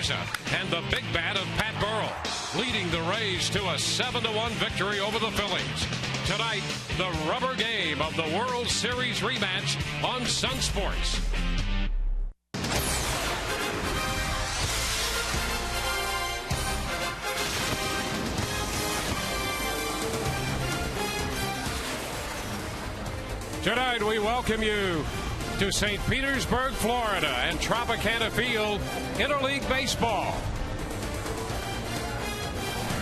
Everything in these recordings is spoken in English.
Garza and the big bat of Pat Burrell, leading the Rays to a 7-1 victory over the Phillies. Tonight, the rubber game of the World Series rematch on Sun Sports. Tonight, we welcome you to St. Petersburg, Florida, and Tropicana Field, Interleague Baseball.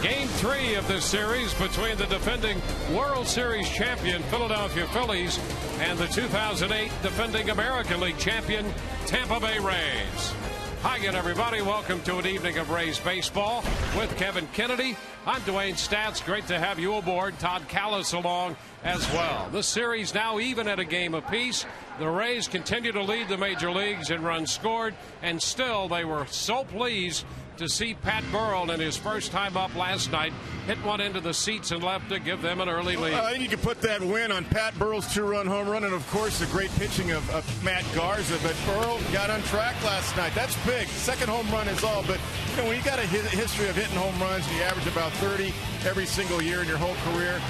Game 3 of this series between the defending World Series champion Philadelphia Phillies and the 2008 defending American League champion Tampa Bay Rays. Hi again, everybody. Welcome to an evening of Rays baseball with Kevin Kennedy. I'm Dwayne Stats. Great to have you aboard. Todd Callis along as well. This series now even at a game apiece. The Rays continue to lead the major leagues in runs scored, and still they were so pleased to see Pat Burrell in his first time up last night hit one into the seats and left to give them an early lead. I think you can put that win on Pat Burrell's 2-run home run, and of course the great pitching of Matt Garza. But Burrell got on track last night. That's big. Second home run is all, but you know, when you got a history of hitting home runs and you average about 30 every single year in your whole career,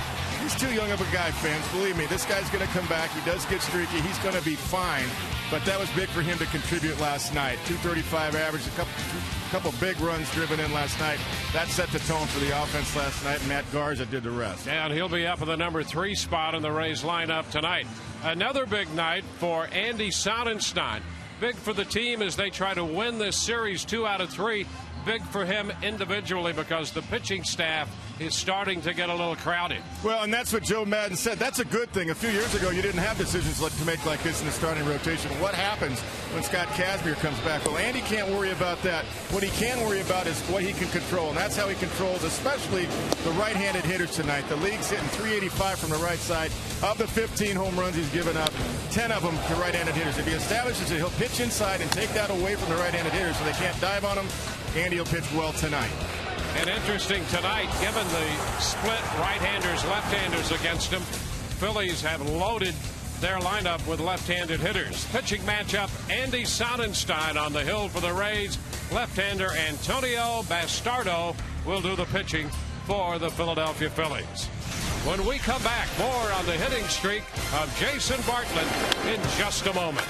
he's too young of a guy, fans. Believe me, this guy's going to come back. He does get streaky. He's going to be fine. But that was big for him to contribute last night. 235 average, a couple big runs driven in last night. That set the tone for the offense last night. Matt Garza did the rest. And he'll be up in the number 3 spot in the Rays lineup tonight. Another big night for Andy Sonenstein. Big for the team as they try to win this series 2 out of 3. Big for him individually because the pitching staff is starting to get a little crowded. Well, and that's what Joe Madden said. That's a good thing. A few years ago, you didn't have decisions to make like this in the starting rotation. What happens when Scott Kazmir comes back? Well, Andy can't worry about that. What he can worry about is what he can control, and that's how he controls especially the right-handed hitters tonight. The league's hitting 385 from the right side. Of the 15 home runs he's given up, 10 of them to right-handed hitters. If he establishes it, he'll pitch inside and take that away from the right-handed hitters so they can't dive on him. Andy will pitch well tonight. And interesting tonight, given the split right-handers, left-handers against him, Phillies have loaded their lineup with left-handed hitters. Pitching matchup, Andy Sonenstein on the hill for the Rays. Left-hander Antonio Bastardo will do the pitching for the Philadelphia Phillies. When we come back, more on the hitting streak of Jason Bartlett in just a moment.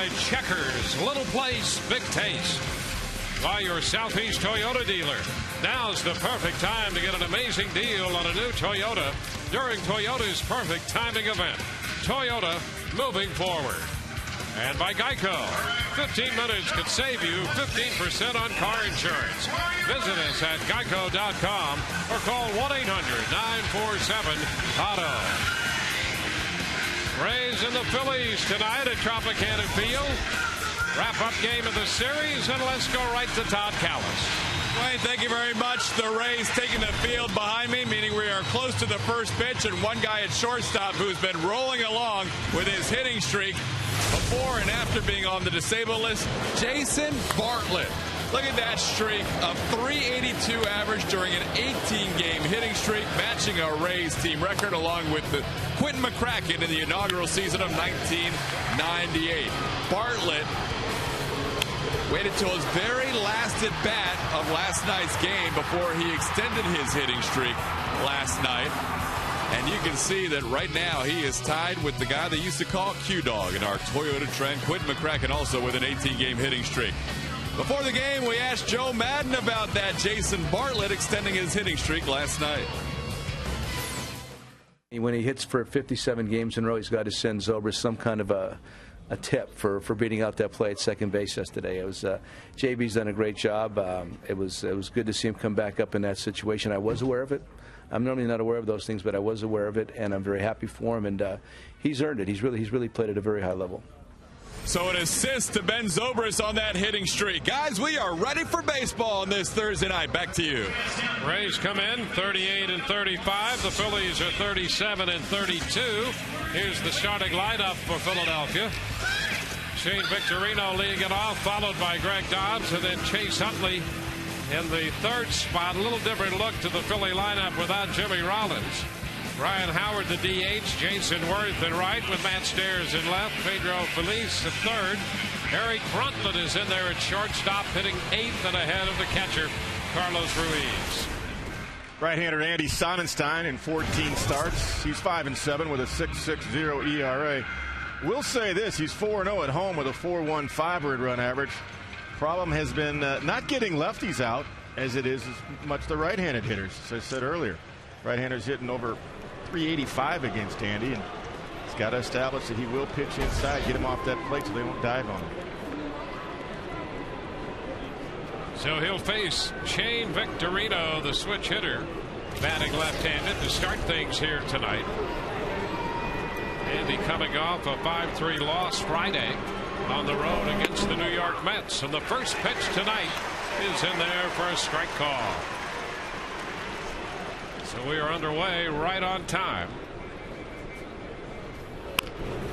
by Checkers. Little place, big taste. By your Southeast Toyota dealer. Now's the perfect time to get an amazing deal on a new Toyota during Toyota's perfect timing event. Toyota, moving forward. And by Geico. 15 minutes could save you 15% on car insurance. Visit us at geico.com or call 1-800-947-AUTO. Rays and the Phillies tonight at Tropicana Field. Wrap-up game of the series, and let's go right to Todd Callis. Wayne, thank you very much. The Rays taking the field behind me, meaning we are close to the first pitch, and one guy at shortstop who's been rolling along with his hitting streak before and after being on the disabled list, Jason Bartlett. Look at that streak, a .382 average during an 18-game hitting streak, matching a Rays team record along with the Quentin McCracken in the inaugural season of 1998. Bartlett waited till his very last at bat of last night's game before he extended his hitting streak last night. And you can see that right now he is tied with the guy they used to call Q-Dog in our Toyota trend, Quentin McCracken, also with an 18-game hitting streak. Before the game, we asked Joe Madden about that. Jason Bartlett extending his hitting streak last night. When he hits for 57 games in a row, he's got to send Zobrist some kind of a tip for beating out that play at second base yesterday. It was JB's done a great job. It was good to see him come back up in that situation. I was aware of it. I'm normally not aware of those things, but I was aware of it, and I'm very happy for him. And he's earned it. He's really played at a very high level. So an assist to Ben Zobrist on that hitting streak. Guys, we are ready for baseball on this Thursday night. Back to you. Rays come in 38 and 35. The Phillies are 37 and 32. Here's the starting lineup for Philadelphia. Shane Victorino leading it off, followed by Greg Dobbs, and then Chase Utley in the third spot. A little different look to the Philly lineup without Jimmy Rollins. Ryan Howard, the DH, Jason Worth in right with Matt Stairs in left, Pedro Feliz at third. Eric Bruntlett is in there at shortstop, hitting eighth and ahead of the catcher, Carlos Ruiz. Right-hander Andy Sonenstein in 14 starts. He's 5-7 with a 6.60 ERA. We'll say this, he's 4-0 at home with a 4.15 earned run average. Problem has been not getting lefties out as it is as much the right-handed hitters, as I said earlier. Right-handers hitting over 385 against Andy, and he's got to establish that he will pitch inside, get him off that plate so they won't dive on him. So he'll face Shane Victorino, the switch hitter, batting left-handed to start things here tonight. Andy coming off a 5-3 loss Friday on the road against the New York Mets, and the first pitch tonight is in there for a strike call. So we are underway right on time.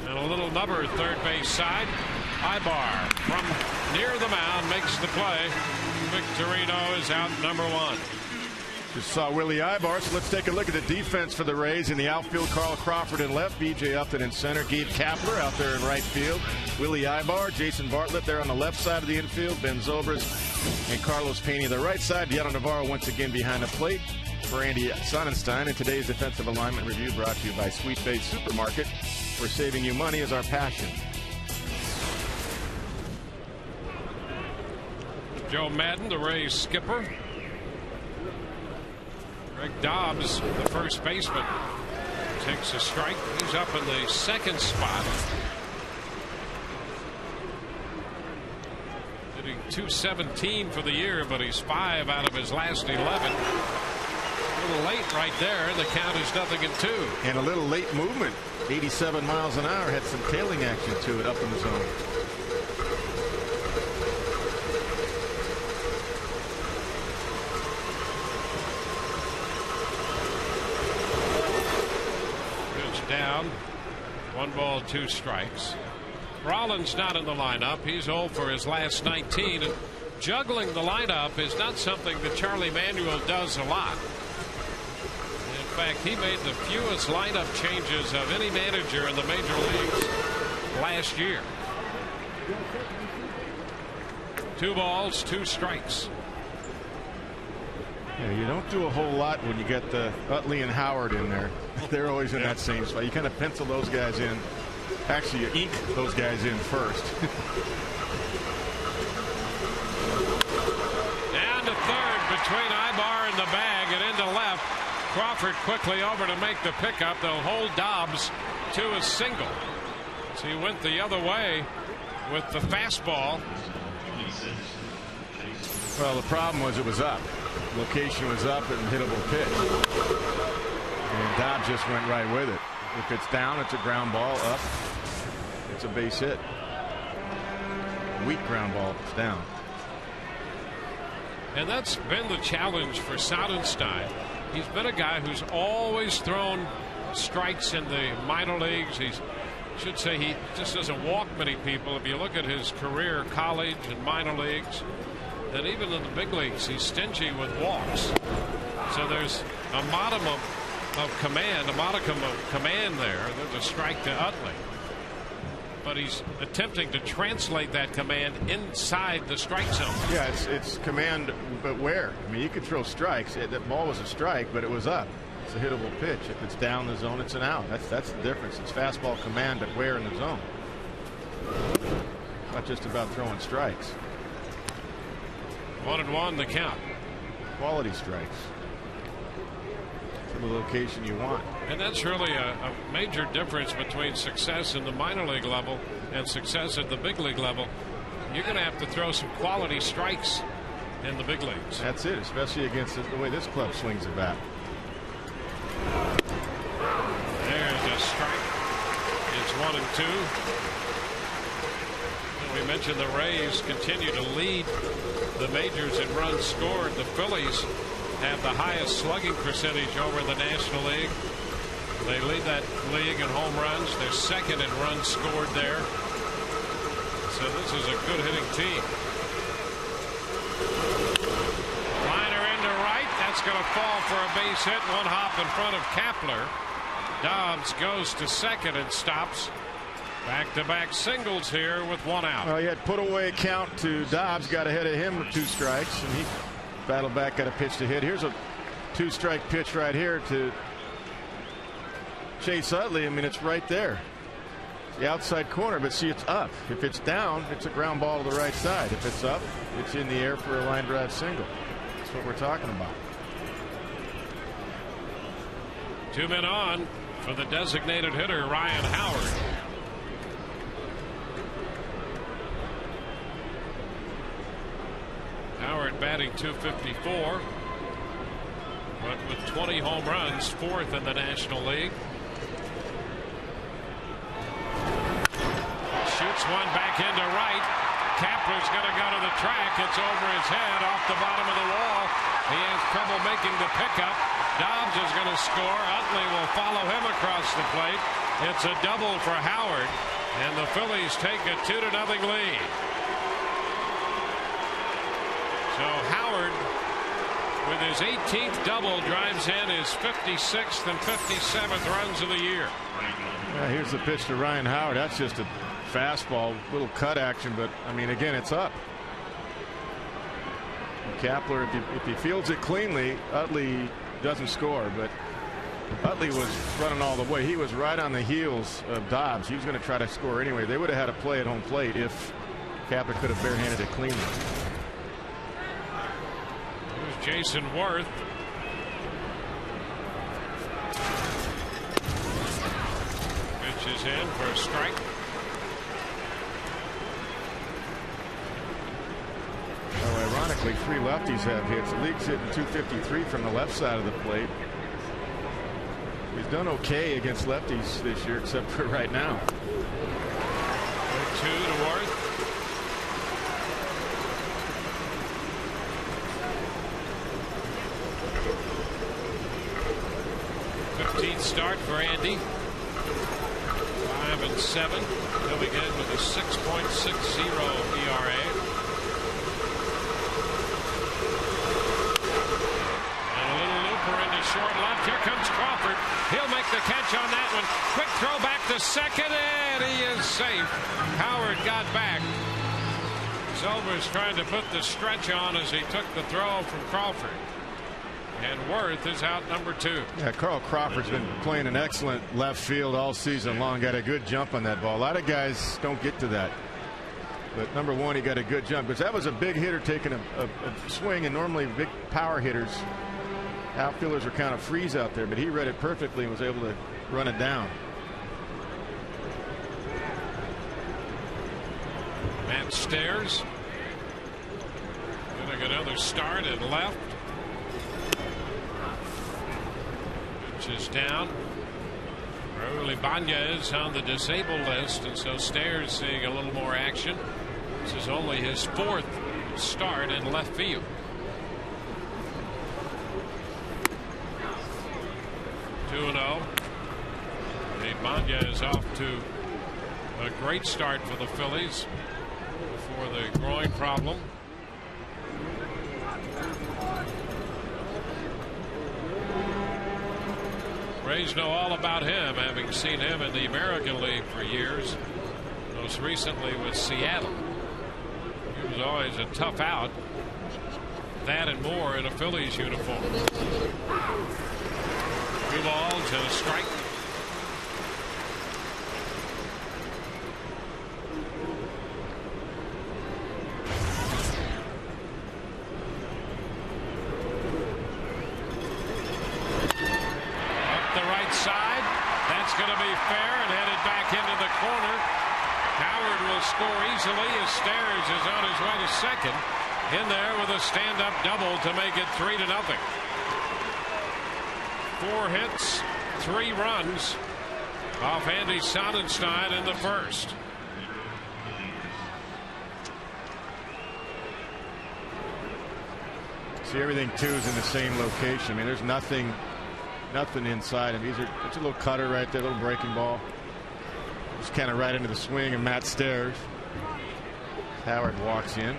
And a little number third base side. Ibar from near the mound makes the play. Victorino is out number one. Just saw Willie Ibar, so let's take a look at the defense for the Rays. In the outfield, Carl Crawford in left, B.J. Upton in center, Gabe Kapler out there in right field, Willie Ibar, Jason Bartlett there on the left side of the infield, Ben Zobrist and Carlos Pena the right side. Deanna Navarro once again behind the plate for Andy Sonenstein. And today's defensive alignment review brought to you by Sweet Bay Supermarket, where saving you money is our passion. Joe Madden, the Rays skipper. Greg Dobbs, the first baseman, takes a strike. He's up in the second spot. Hitting .217 for the year, but he's 5 out of his last 11. A little late right there, and the count is 0-2. And a little late movement. 87 miles an hour, had some tailing action to it up in the zone. Down, 1 ball, 2 strikes. Rollins not in the lineup. He's 0 for his last 19. And juggling the lineup is not something that Charlie Manuel does a lot. In fact, he made the fewest lineup changes of any manager in the major leagues last year. 2 balls, 2 strikes. Yeah, you don't do a whole lot when you get Utley and Howard in there. They're always in that same spot. You kind of pencil those guys in Actually, you ink those guys in first. And to third between Ibar and the bag and into left. Crawford quickly over to make the pickup. They'll hold Dobbs to a single. So he went the other way with the fastball. Well, the problem was it was up. Location was up and hittable pitch. And Dobbs just went right with it. If it's down, it's a ground ball. Up, it's a base hit. Weak ground ball if it's down. And that's been the challenge for Sonenstein. He's been a guy who's always thrown strikes in the minor leagues. He just doesn't walk many people. If you look at his career, college and minor leagues, and even in the big leagues, he's stingy with walks. So there's a modicum of command there. There's a strike to Utley. But he's attempting to translate that command inside the strike zone. Yeah, it's command, but where? I mean, you could throw strikes. That ball was a strike, but it was up. It's a hittable pitch. If it's down the zone, it's an out. That's the difference. It's fastball command, but where in the zone? It's not just about throwing strikes. 1-1 the count. Quality strikes. The location you want. And that's really a major difference between success in the minor league level and success at the big league level. You're going to have to throw some quality strikes in the big leagues. That's it, especially against the way this club swings the bat. There's a strike. It's 1-2. We mentioned the Rays continue to lead the majors in runs scored. The Phillies have the highest slugging percentage over the National League. They lead that league in home runs. They're second in runs scored there. So this is a good hitting team. Liner into right. That's going to fall for a base hit. One hop in front of Kapler. Dobbs goes to second and stops. Back-to-back singles here with one out. Well, he had put away count to Dobbs. Got ahead of him with 2 strikes, and he battled back, got a pitch to hit. Here's a 2-strike pitch right here to Chase Utley. I mean, it's right there. It's the outside corner, but see, it's up. If it's down, it's a ground ball to the right side. If it's up, it's in the air for a line drive single. That's what we're talking about. 2 men on for the designated hitter, Ryan Howard. Howard batting .254, but with 20 home runs, 4th in the National League. Shoots one back into right. Kapler's going to go to the track. It's over his head off the bottom of the wall. He has trouble making the pickup. Dobbs is going to score. Utley will follow him across the plate. It's a double for Howard, and the Phillies take a 2-0 lead. So Howard, with his 18th double, drives in his 56th and 57th runs of the year. Yeah, here's the pitch to Ryan Howard. That's just a fastball, little cut action, but I mean, again, it's up. And Kapler, if he fields it cleanly, Utley doesn't score, but Utley was running all the way. He was right on the heels of Dobbs. He was going to try to score anyway. They would have had a play at home plate if Kapler could have barehanded it cleanly. Jason Worth. Pitches in for a strike. Well, ironically, 3 lefties have hits. The league's hitting .253 from the left side of the plate. He's done okay against lefties this year, except for right now. 2 to Worth. Start for Andy. 5-7. Coming in with a 6.60 ERA. And a little looper into short left. Here comes Crawford. He'll make the catch on that one. Quick throw back to second, and he is safe. Howard got back. Silver's trying to put the stretch on as he took the throw from Crawford. And Worth is out number 2. Yeah, Carl Crawford's been playing an excellent left field all season long. Got a good jump on that ball. A lot of guys don't get to that. But number 1, he got a good jump because that was a big hitter taking a swing, and normally big power hitters, outfielders are kind of freeze out there, but he read it perfectly and was able to run it down. Matt Stairs getting another start at left. Pitch is down. Raul Ibanez on the disabled list, and so Stairs seeing a little more action. This is only his 4th start in left field. 2-0. Ibanez off to a great start for the Phillies before the groin problem. Rays know all about him, having seen him in the American League for years, most recently with Seattle. He was always a tough out. That and more in a Phillies uniform. 3 balls and a strike. Up the right side. That's going to be fair and headed back into the corner. Howard will score easily as Stairs is on his way to second. In there with a stand-up double to make it 3-0. 4 hits, 3 runs off Andy Sonenstein in the first. See, everything too is in the same location. I mean, there's nothing inside him. It's a little cutter right there, a little breaking ball. Just kind of right into the swing of Matt Stairs. Howard walks in.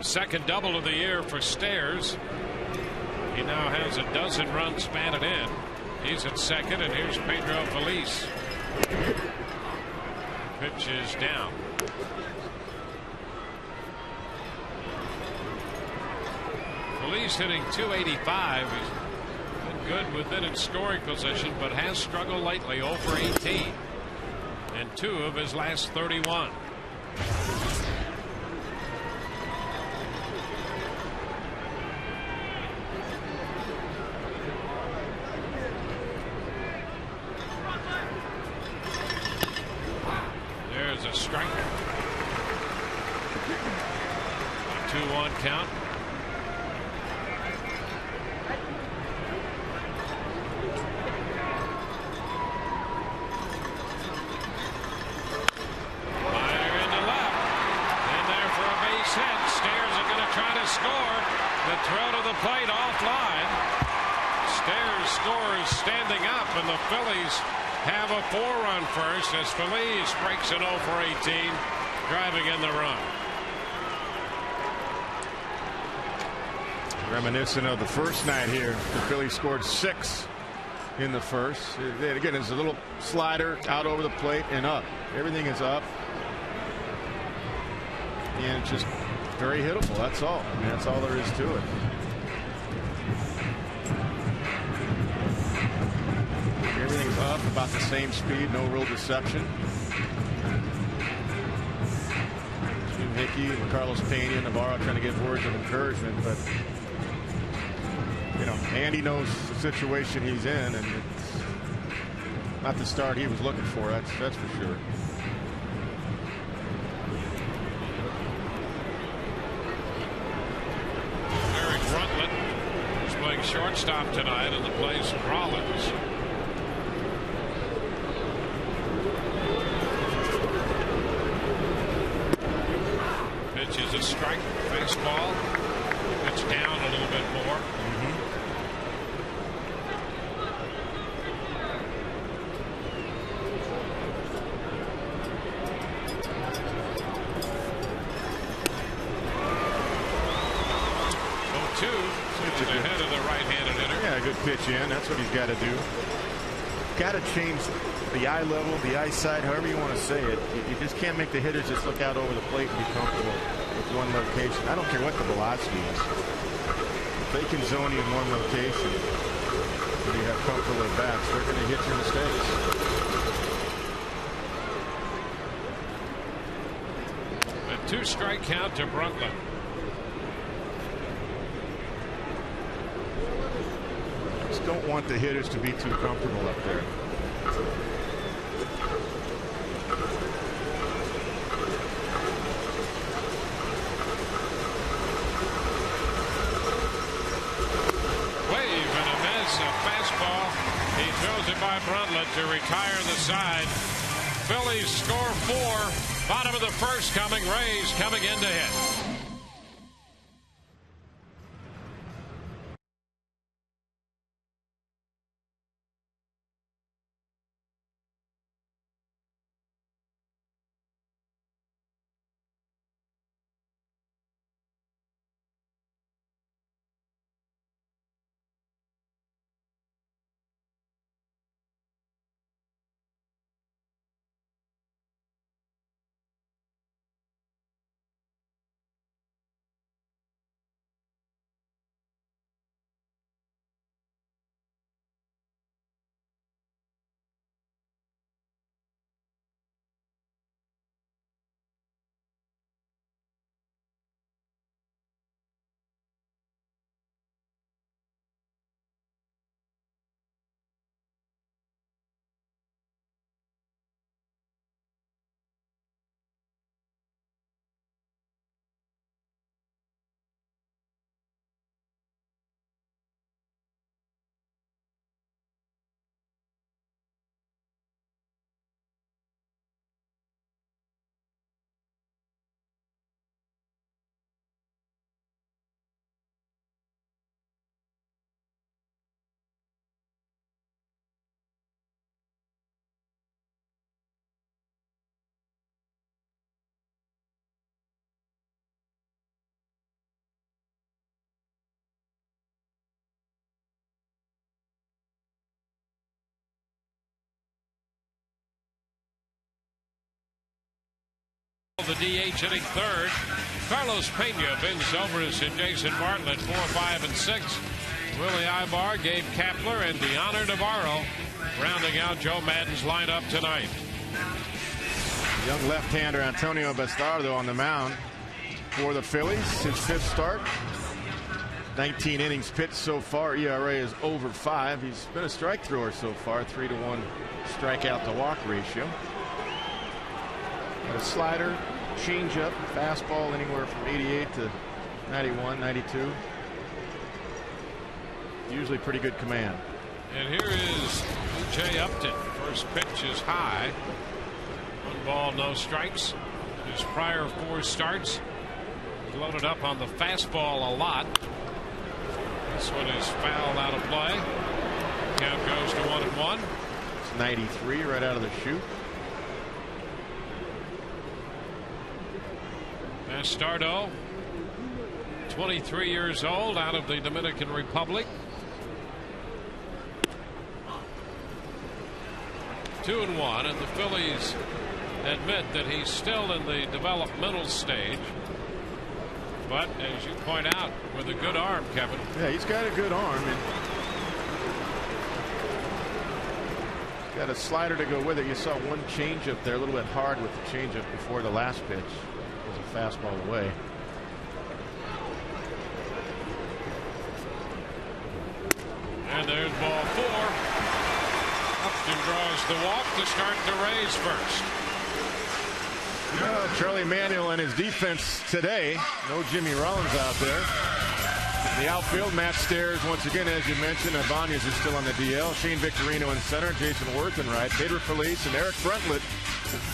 Second double of the year for Stairs. He now has a dozen runs batted in. He's at second, and here's Pedro Feliz. Pitch is down. Feliz hitting .285. He's been good within its scoring position, but has struggled lately. 0 for 18 and 2 of his last 31. There's a strike. 2-1 count. The throw to the plate offline. Stairs scores standing up, and the Phillies have a 4-run first as Feliz breaks an 0 for 18, driving in the run. Reminiscent of the first night here, the Phillies scored 6 in the first. Again, there's a little slider out over the plate and up. Everything is up, and it's just very hittable. That's all. I mean, that's all there is to it. Everything's up about the same speed. No real deception. Jim Hickey and Carlos Pena and Navarro trying to give words of encouragement, but you know, Andy knows the situation he's in, and it's not the start he was looking for. That's for sure. Shortstop tonight in the place of Rollins. Pitch is a strike. Fastball. It's down a little bit more. Ahead of the right-handed hitter. Yeah, good pitch in. That's what he's got to do. Got to change the eye level, the eyesight, however you want to say it. You just can't make the hitters just look out over the plate and be comfortable with one location. I don't care what the velocity is. If they can zone you in one location and you have comfortable at bats, they're going to hit your mistakes. A 2-strike count to Bartlett. Just don't want the hitters to be too comfortable up there. By Bartlett to retire the side. Phillies score 4. Bottom of the first coming. Rays coming in to hit. The DH hitting third. Carlos Pena, Ben Zobrist, and Jason Bartlett 4, 5, and 6. Willie Ibar, Gabe Kapler, and Deoner Navarro rounding out Joe Madden's lineup tonight. Young left-hander Antonio Bastardo on the mound for the Phillies. His 5th start. 19 innings pitched so far. ERA is over 5. He's been a strike thrower so far. 3-to-1 strikeout to walk ratio. A slider, changeup, fastball anywhere from 88 to 91, 92. Usually pretty good command. And here is Jay Upton. First pitch is high. 1 ball, no strikes. His prior 4 starts loaded up on the fastball a lot. This one is fouled out of play. Count goes to 1-1. It's 93 right out of the chute. Bastardo, 23 years old, out of the Dominican Republic. 2-1, and the Phillies admit that he's still in the developmental stage. But as you point out, with a good arm, Kevin. Yeah, he's got a good arm. And he's got a slider to go with it. You saw one changeup there, a little bit hard with the changeup before the last pitch. It was a fastball away. And there's ball 4. Upton draws the walk to start the Rays first. Charlie Manuel and his defense today. No Jimmy Rollins out there. In the outfield, Matt Stairs once again, as you mentioned. Ibanez is still on the DL. Shane Victorino in center. Jason Worth in right. Pedro Feliz and Eric Bartlett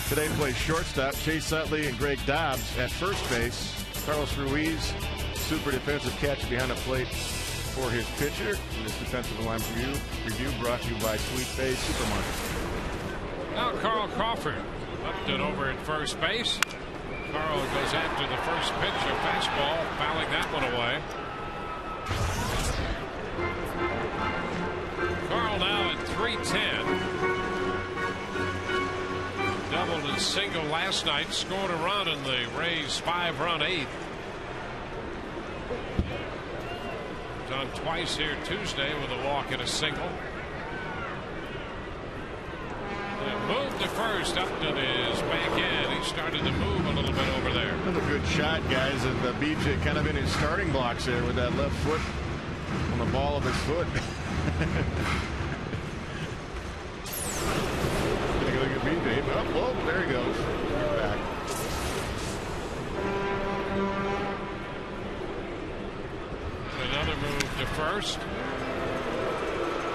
today plays shortstop. Chase Utley and Greg Dobbs at first base. Carlos Ruiz, super defensive catch behind the plate for his pitcher. And this defensive line review brought to you by Sweet Bay Supermarket. Now Carl Crawford. Upton over at first base. Carl goes after the first pitch, a fastball, fouling that one away. Carl now at 310. a single last night, scored a run in the Rays' 5-run eighth. Done twice here Tuesday with a walk and a single. Moved to first. Upton is back in. He started to move a little bit over there. Another good shot, guys, of BJ kind of in his starting blocks there with that left foot on the ball of his foot. Take a look at BJ. Oh, there he goes. Back. Another move to first.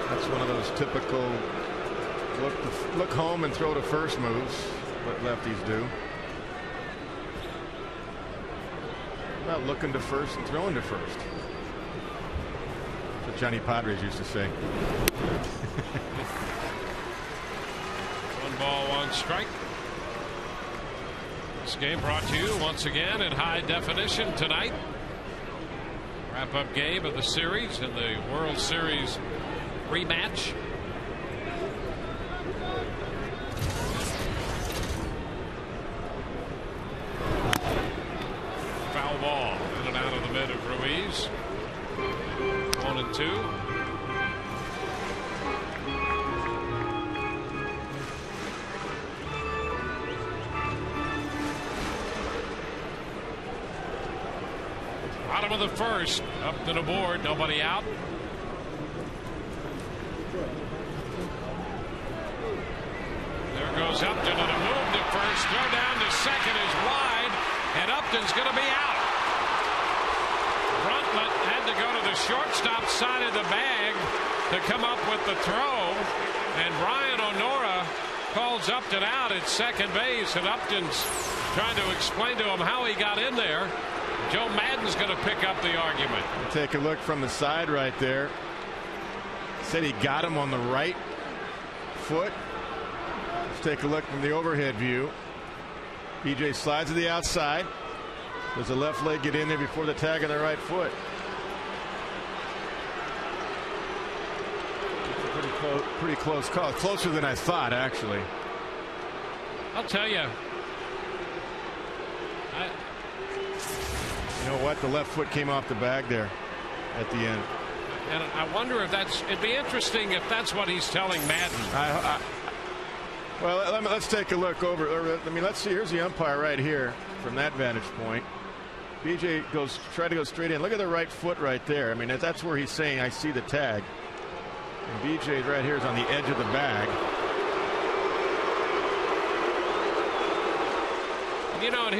That's one of those typical look home and throw to first moves, what lefties do. Not looking to first and throwing to first. That's what Johnny Padres used to say. 1 ball, 1 strike. This game brought to you once again in high definition tonight. Wrap-up game of the series in the World Series rematch. Foul ball in and out of the mid of Ruiz. 1-2. Bottom of the first, up to the board, nobody out. There goes Upton on a move to first, throw down to second is wide, and Upton's going to be out. Bartlett had to go to the shortstop side of the bag to come up with the throw, and Brian O'Nora calls Upton out at second base, and Upton's trying to explain to him how he got in there. Joe Maddon's going to pick up the argument. Take a look from the side right there. Said he got him on the right foot. Let's take a look from the overhead view. BJ slides to the outside. Does the left leg get in there before the tag on the right foot? It's a pretty close call. Closer than I thought, actually. I'll tell you. You know what? The left foot came off the bag there at the end. And I wonder if it'd be interesting if that's what he's telling Madden. Well, let's take a look over. I mean, let's see. Here's the umpire right here from that vantage point. BJ try to go straight in. Look at the right foot right there. I mean, that's where he's saying, I see the tag. And BJ right here is on the edge of the bag. You know, and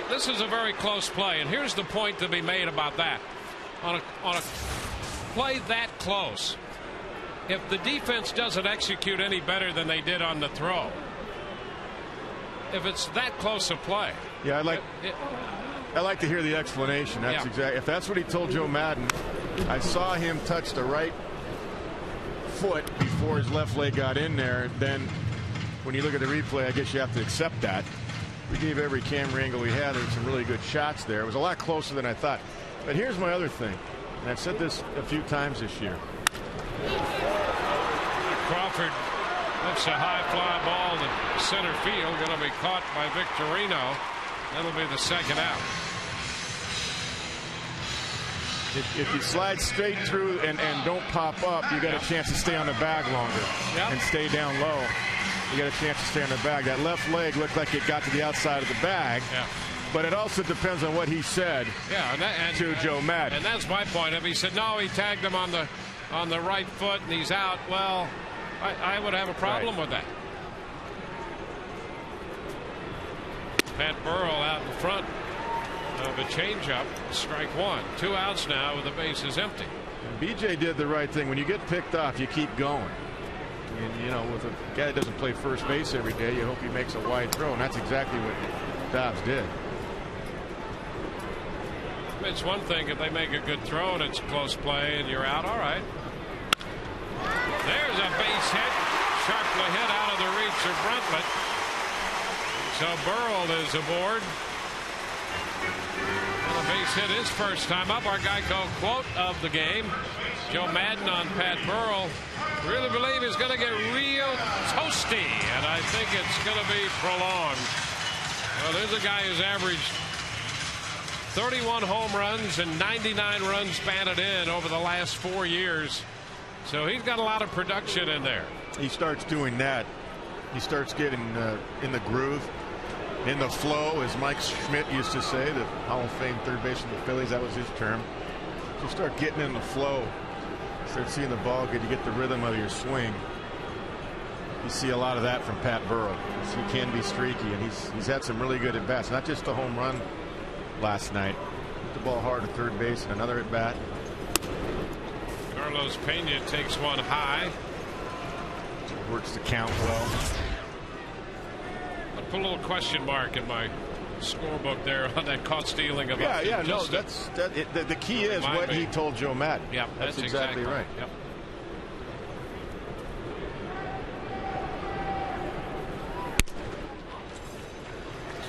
this is a very close play, and here's the point to be made about that. On a play that close, if the defense doesn't execute any better than they did on the throw, if it's that close a play, yeah, I like to hear the explanation. That's exactly, if that's what he told Joe Maddon. I saw him touch the right foot before his left leg got in there. Then when you look at the replay, I guess you have to accept that. We gave every camera angle we had. There were some really good shots there. It was a lot closer than I thought. But here's my other thing, and I've said this a few times this year. Crawford lifts a high fly ball to center field, going to be caught by Victorino. That'll be the second out. If you slide straight through and don't pop up, you got a chance to stay on the bag longer and stay down low. You got a chance to stay on the bag. That left leg looked like it got to the outside of the bag. Yeah. But it also depends on what he said to Joe Maddon. And that's my point. If he said, no, he tagged him on the right foot and he's out, well, I would have a problem with that. Pat Burrell out in front of a changeup. Strike one. 2 outs now with the bases empty. And BJ did the right thing. When you get picked off, you keep going. And, you know, with a guy that doesn't play first base every day, you hope he makes a wide throw, and that's exactly what Dobbs did. It's one thing if they make a good throw and it's a close play and you're out. All right. There's a base hit. Sharply hit out of the reach of Bartlett. So Burrell is aboard. And a base hit his first time up. Our Geico quote of the game. Joe Maddon on Pat Burrell. really believe is going to get real toasty, and I think it's going to be prolonged. Well, there's a guy who's averaged 31 home runs and 99 runs batted in over the last 4 years. So he's got a lot of production in there. He starts doing that. He starts getting in the groove, in the flow, as Mike Schmidt used to say, the Hall of Fame third baseman of the Phillies. That was his term. You start getting in the flow, start seeing the ball good, you get the rhythm of your swing. You see a lot of that from Pat Burrell. He can be streaky, and he's had some really good at bats. Not just a home run last night. Hit the ball hard at third base, and another at bat. Carlos Pena takes one high. Works the count well. I put a little question mark in my scorebook there on that caught stealing of the key is what he told Joe Madden. Yep, that's exactly right. Yep.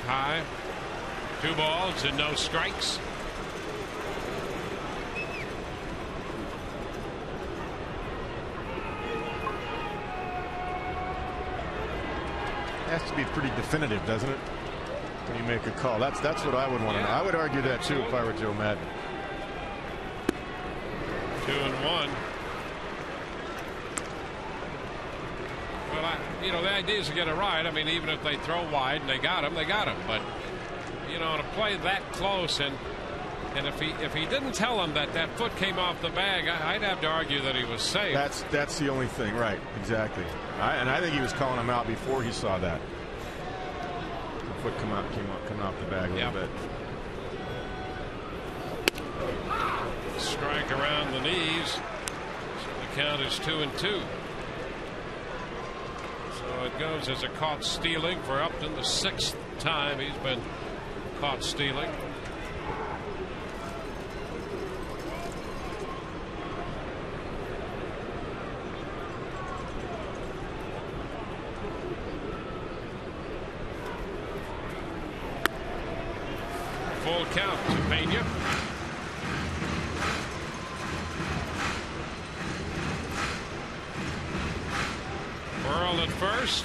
High, 2 balls and no strikes. Has to be pretty definitive, doesn't it, when you make a call? That's what I would want to know. I would argue that too if I were Joe Madden. 2-1. Well, the idea is to get it right. I mean, even if they throw wide and they got him, But to play that close, and if he didn't tell him that foot came off the bag, I'd have to argue that he was safe. That's the only thing, right? Exactly. And I think he was calling him out before he saw that. The foot coming off the bag a little bit. Strike around the knees. So the count is 2-2. So it goes as a caught stealing for Upton, the 6th time he's been caught stealing. Full count to Pena. Burrell at first.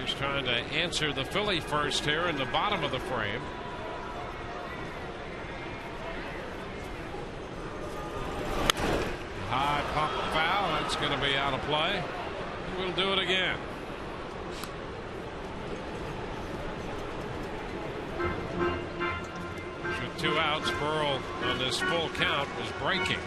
He's trying to answer the Philly first here in the bottom of the frame. High pop foul. That's going to be out of play. We'll do it again. With 2 outs, Burrell on this full count was breaking.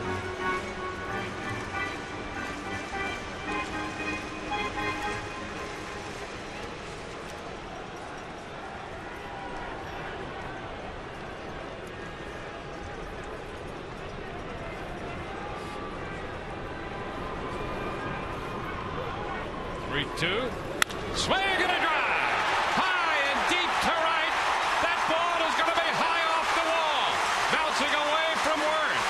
Swing and a drive. High and deep to right. That ball is going to be high off the wall. Bouncing away from Worth.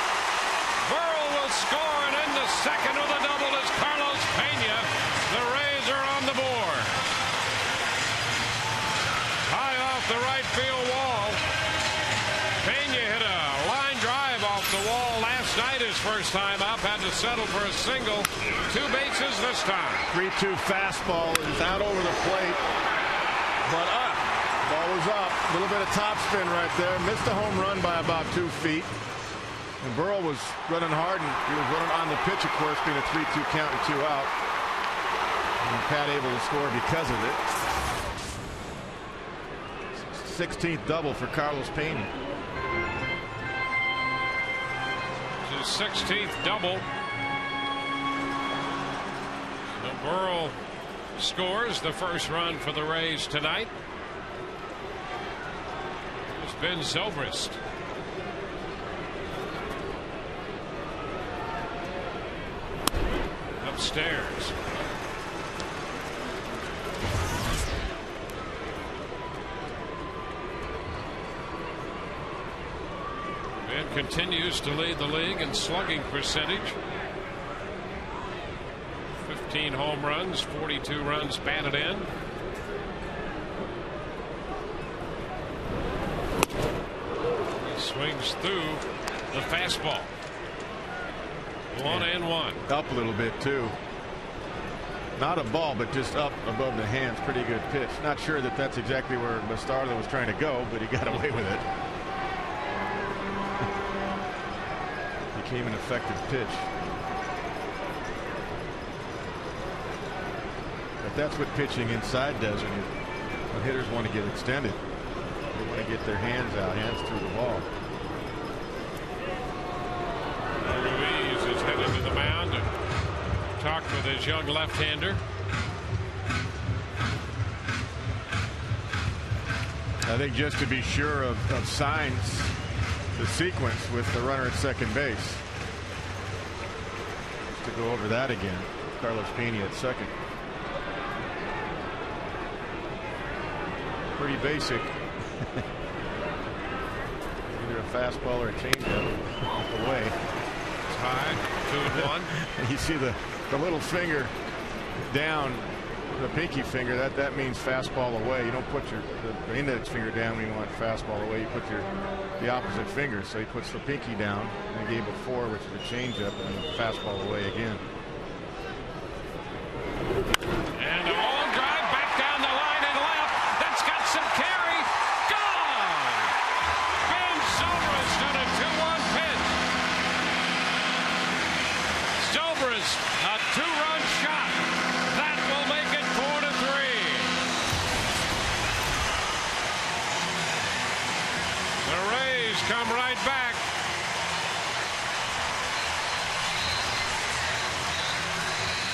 Burrell will score and end the second with a double as Carlos Pena. The Rays are on the board. High off the right field wall. Pena hit a line drive off the wall last night. His first time up. Had to settle for a single. 2 bases this time. 3-2 fastball is out over the plate, but up. Ball was up. A little bit of topspin right there. Missed a home run by about 2 feet. And Burrell was running hard, and he was running on the pitch, of course, being a 3-2 count and 2 out. And Pat able to score because of it. 16th double for Carlos Pena. His 16th double. Burrell scores the first run for the Rays tonight. It's Ben Zobrist. Upstairs. Ben continues to lead the league in slugging percentage. 15 home runs, 42 runs batted in. Swings through the fastball. 1-1. Up a little bit too. Not a ball, but just up above the hands. Pretty good pitch. Not sure that that's exactly where Bastardo was trying to go, but he got away with it. Became an effective pitch. But that's what pitching inside does when hitters want to get extended. They want to get their hands out, hands through the ball. Ruiz is headed to the mound to talk with his young left-hander. I think just to be sure of signs, the sequence with the runner at second base. Just to go over that again. Carlos Pena at second. Pretty basic. Either a fastball or a changeup off the way. It's high, 2-1. You see the little finger down, the pinky finger. That means fastball away. You don't put the index finger down when you want fastball away. You put the opposite finger. So he puts the pinky down and he gave it 4, which is a changeup, and then fastball away again. And a long drive back down the line and left. That's got some carry. Gone. Ben Zobrist on a 2-1 pitch. Zobrist, a 2-run shot. That will make it 4-3. The Rays come right back.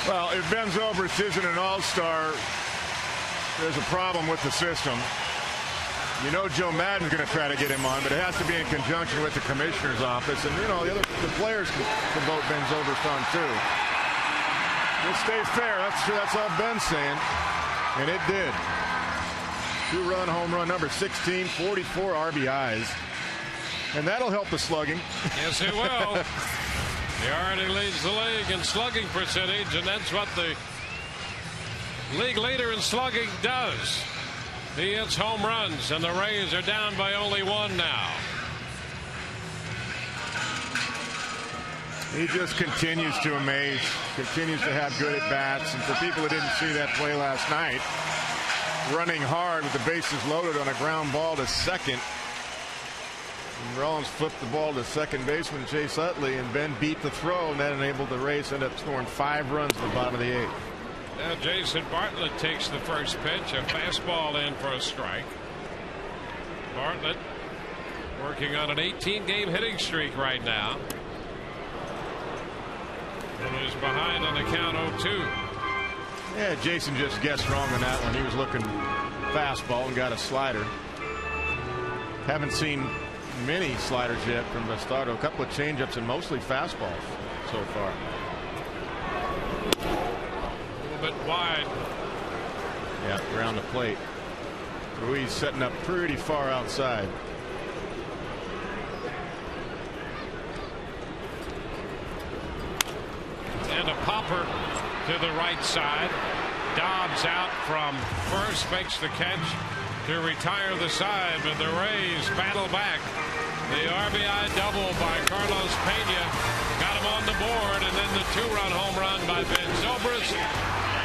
Well, if Ben Zobrist isn't an all-star, there's a problem with the system. You know Joe Madden's going to try to get him on, but it has to be in conjunction with the commissioner's office. And, you know, the players can vote Ben Zobrist on, too. Let's stay fair. That's all Ben's saying. And it did. 2-run home run, number 16, 44 RBIs. And that'll help the slugging. Yes, it will. He already leads the league in slugging percentage, and that's what the league leader in slugging does. He hits home runs, and the Rays are down by only 1 now. He just continues to amaze, continues to have good at-bats. And for people who didn't see that play last night, running hard with the bases loaded on a ground ball to second. And Rollins flipped the ball to second baseman Chase Utley, and Ben beat the throw, and that enabled the Rays to end up scoring 5 runs in the bottom of the 8th. Now Jason Bartlett takes the first pitch, a fastball in for a strike. Bartlett working on an 18-game hitting streak right now. And is behind on the count 0-2. Yeah, Jason just guessed wrong on that one. He was looking fastball and got a slider. Haven't seen many sliders yet from Bastardo. A couple of changeups and mostly fastballs so far. A little bit wide. Yeah, around the plate. Ruiz setting up pretty far outside. And a popper to the right side. Dobbs out from first, makes the catch to retire the side, but the Rays battle back. The RBI double by Carlos Pena got him on the board, and then the 2-run home run by Ben Zobrist.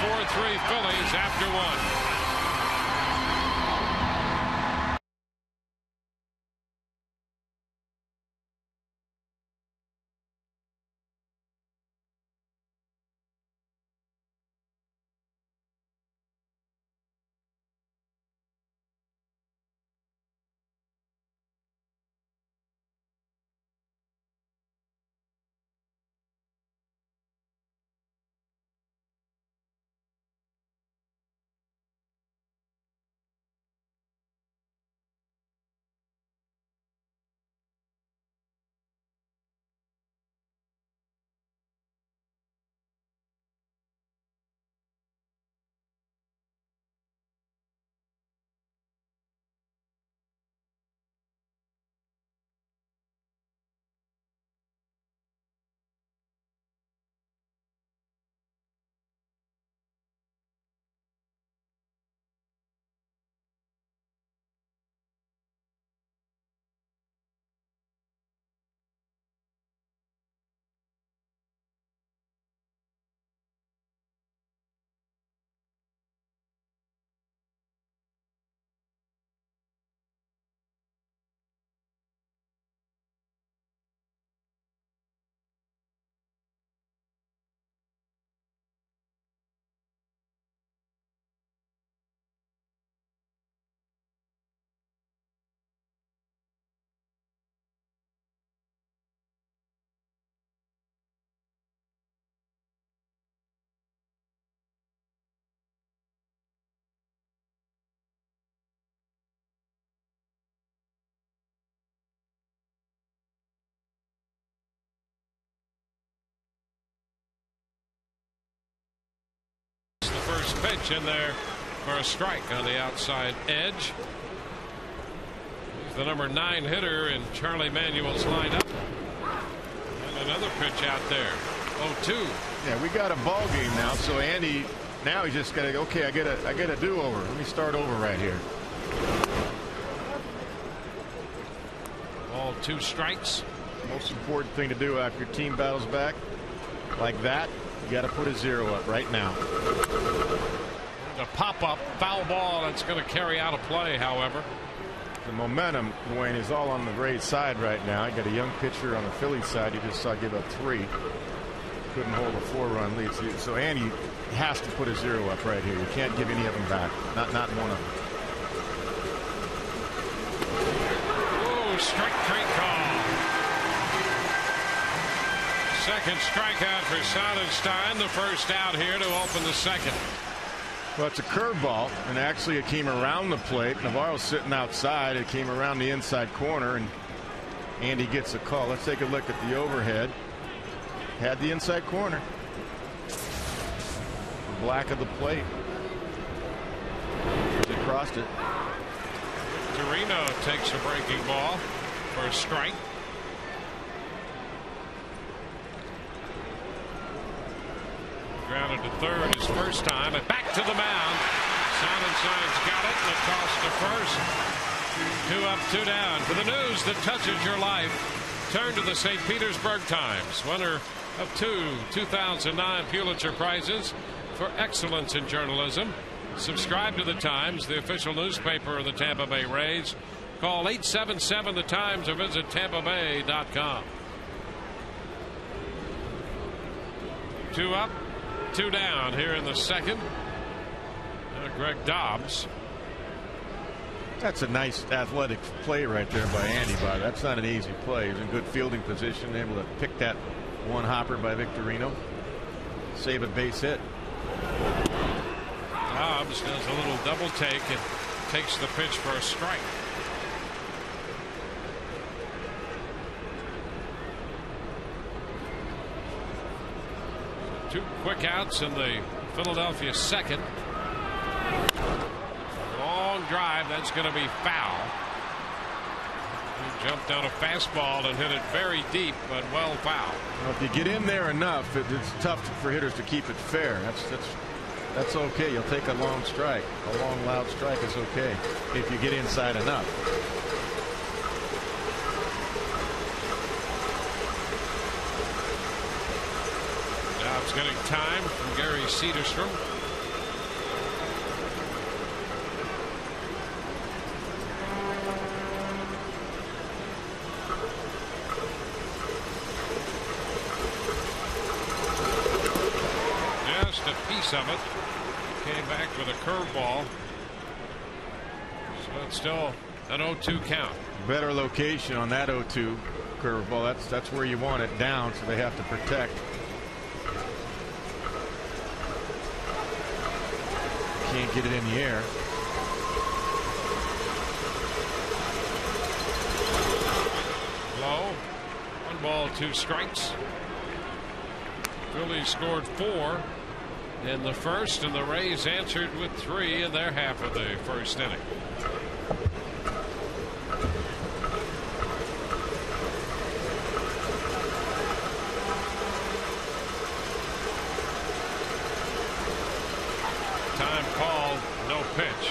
4-3 Phillies after 1. pitch in there for a strike on the outside edge. He's the number 9 hitter in Charlie Manuel's lineup. And another pitch out there. 0-2. Yeah, we got a ball game now, so Andy now he's just got to, okay, I get a do-over. Let me start over right here. All 2 strikes. Most important thing to do after your team battles back like that, you got to put a 0 up right now. A pop-up foul ball that's going to carry out a play, however. The momentum, Dwayne, is all on the Rays side right now. You got a young pitcher on the Phillies side. You just saw give up 3. Couldn't hold a 4-run lead. So Andy has to put a 0 up right here. You can't give any of them back. Not one of them. Oh, strike 3 call. Second strikeout for Sonenstein. The first out here to open the second. Well, it's a curveball, and actually it came around the plate. Navarro's sitting outside. It came around the inside corner, and Andy gets a call. Let's take a look at the overhead. Had the inside corner. The black of the plate. He crossed it. Torino takes a breaking ball for a strike. Grounded to third his first time, and back to the mound. Sonenstein's got it, and a toss to first. 2 up, 2 down. For the news that touches your life, turn to the St. Petersburg Times, winner of 2 2009 Pulitzer Prizes for excellence in journalism. Subscribe to the Times, the official newspaper of the Tampa Bay Rays. Call 877 the Times or visit tampabay.com. 2 up, 2 down here in the second. Greg Dobbs. That's a nice athletic play right there by Andy. That's not an easy play. He's in good fielding position, able to pick that one hopper by Victorino. Save a base hit. Dobbs does a little double take and takes the pitch for a strike. Two quick outs in the Philadelphia second. Long drive, that's going to be foul. He jumped on a fastball and hit it very deep, but well foul. Well, if you get in there enough, it's tough for hitters to keep it fair. That's okay. You'll take a long strike. A long, loud strike is okay if you get inside enough. Dobbs getting time from Gary Cederstrom. Of it. Came back with a curveball. So it's still an 0-2 count. Better location on that 0-2 curveball. That's where you want it down, so they have to protect. Can't get it in the air. Low. 1 ball, 2 strikes. Phillies scored 4 in the first, and the Rays answered with 3 in their half of the first inning. Time called, no pitch.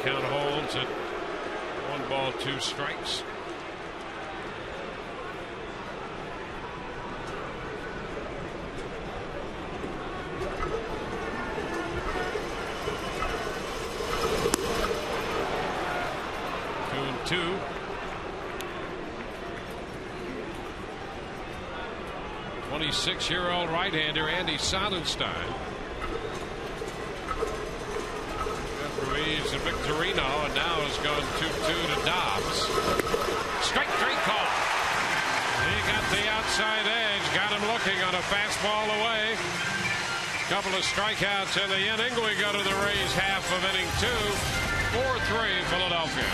Count holds at 1 ball, 2 strikes. Two. 26-year-old right-hander Andy Sonenstein. Ruiz and Victorino, and now has gone 2-2 to Dobbs. Strike 3 call. He got the outside edge, got him looking on a fastball away. Couple of strikeouts in the inning. We go to the Rays half of inning 2. 4-3 Philadelphia.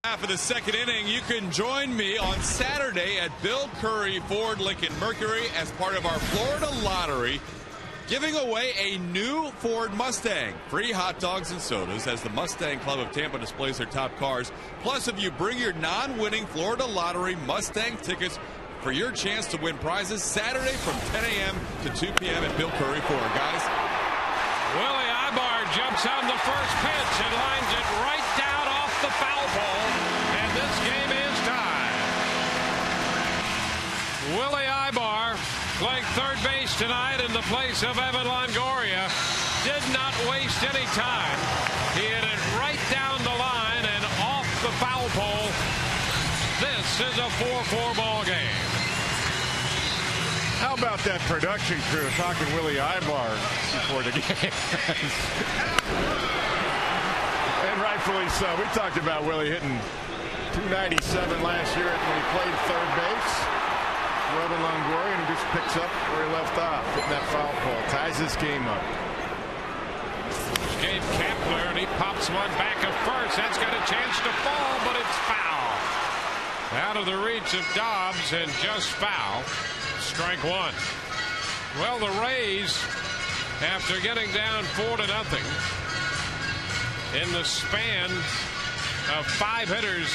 Half of the second inning. You can join me on Saturday at Bill Curry Ford Lincoln Mercury as part of our Florida Lottery, giving away a new Ford Mustang. Free hot dogs and sodas as the Mustang Club of Tampa displays their top cars. Plus, if you bring your non-winning Florida Lottery Mustang tickets for your chance to win prizes Saturday from 10 a.m. to 2 p.m. at Bill Curry Ford, guys. Willie Ibar jumps on the first pitch and lines it right down off the foul pole, and this game is tied. Willie Ibar, playing third base tonight in the place of Evan Longoria, did not waste any time. He hit it right down the line and off the foul pole. This is a 4-4 ball game. How about that production crew talking Willie Ibar before the game? And rightfully so. We talked about Willie hitting .297 last year when he played third base. Evan Longoria, and he just picks up where he left off, hitting that foul pole. Ties this game up. Gabe Kapler, and he pops one back at first. That's got a chance to fall, but it's foul. Out of the reach of Dobbs and just foul. Strike one. Well, the Rays, after getting down 4-0 in the span of 5 hitters,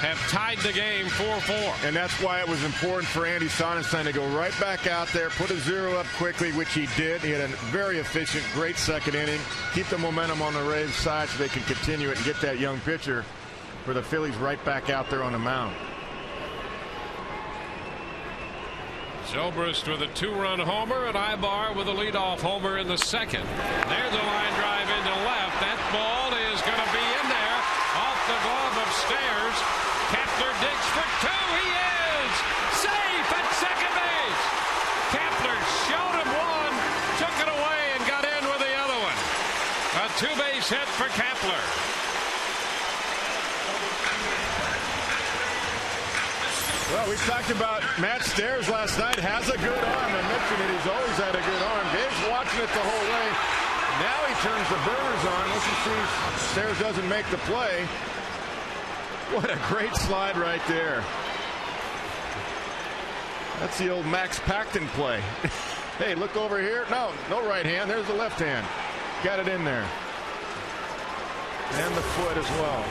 have tied the game 4-4. And that's why it was important for Andy Sonenstein to go right back out there, put a 0 up quickly, which he did. He had a very efficient, great second inning. Keep the momentum on the Rays' side so they can continue it and get that young pitcher for the Phillies right back out there on the mound. Zobrist with a 2-run homer, and Ibar with a leadoff homer in the second. There's a line drive into left. That ball is going to be in there off the glove of Stairs. Kapler digs for 2. He is safe at second base. Kapler showed him one, took it away, and got in with the other one. A 2-base hit for Kapler. Well, we talked about Matt Stairs last night. Has a good arm. I mentioned it. He's always had a good arm. Gabe's watching it the whole way. Now he turns the burners on. Once he sees Stairs doesn't make the play. What a great slide right there. That's the old Max Paxton play. Hey, look over here. No right hand. There's the left hand. Got it in there. And the foot as well.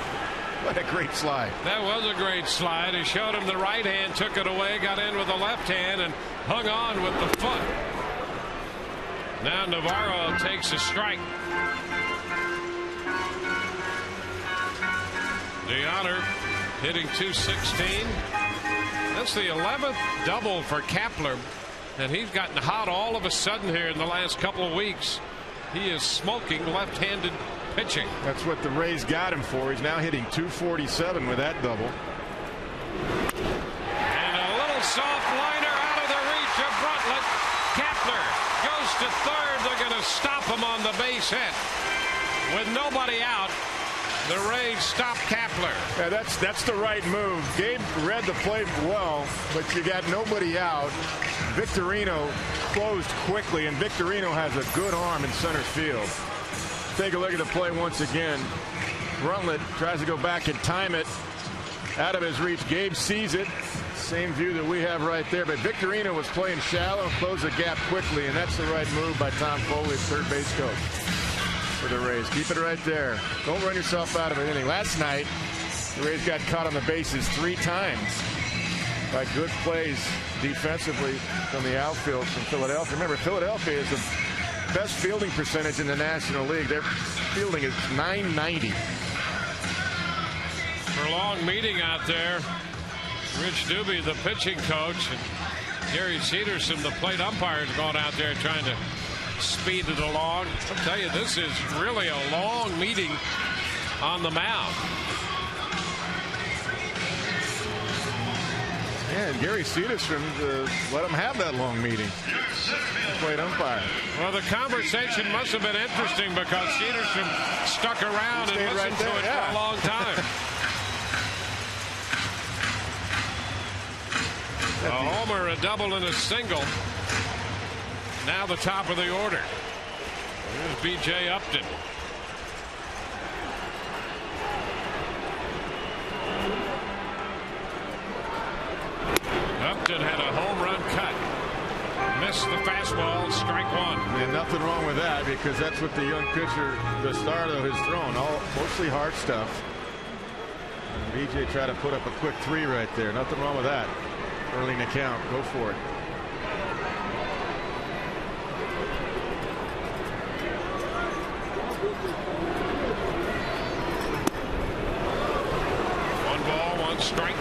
What a great slide. That was a great slide. He showed him the right hand, took it away, got in with the left hand, and hung on with the foot. Now Navarro takes a strike. DeHonor hitting .216. That's the 11th double for Kapler, and he's gotten hot all of a sudden here in the last couple of weeks. He is smoking left-handed pitching. That's what the Rays got him for. He's now hitting .247 with that double. And a little soft liner out of the reach of Bartlett. Kapler goes to third. They're going to stop him on the base hit. With nobody out, the Rays stop Kapler. Yeah, that's the right move. Gabe read the play well, but you got nobody out. Victorino closed quickly, and Victorino has a good arm in center field. Take a look at the play once again. Bartlett tries to go back and time it out of his reach. Gabe sees it. Same view that we have right there. But Victorino was playing shallow, closed the gap quickly, and that's the right move by Tom Foley, third base coach for the Rays. Keep it right there. Don't run yourself out of an inning. Last night, the Rays got caught on the bases 3 times by good plays defensively from the outfield from Philadelphia. Remember, Philadelphia is the best fielding percentage in the National League. Their fielding is .990. Prolonged meeting out there. Rich Doobie, the pitching coach, and Gary Cedarson, the plate umpire, is going out there trying to speed it along. I'll tell you, this is really a long meeting on the mound. And Gary Cedarson let him have that long meeting. Plate umpire. Well, the conversation must have been interesting because Cedarson stuck around and listened right to it for a long time. A homer, a double, and a single. Now the top of the order. Here's B.J. Upton. Upton had a home run cut. Missed the fastball, strike one. And nothing wrong with that, because that's what the young pitcher, Bastardo, has thrown. Mostly hard stuff. And BJ tried to put up a quick 3 right there. Nothing wrong with that. Early in the count. Go for it. Strike.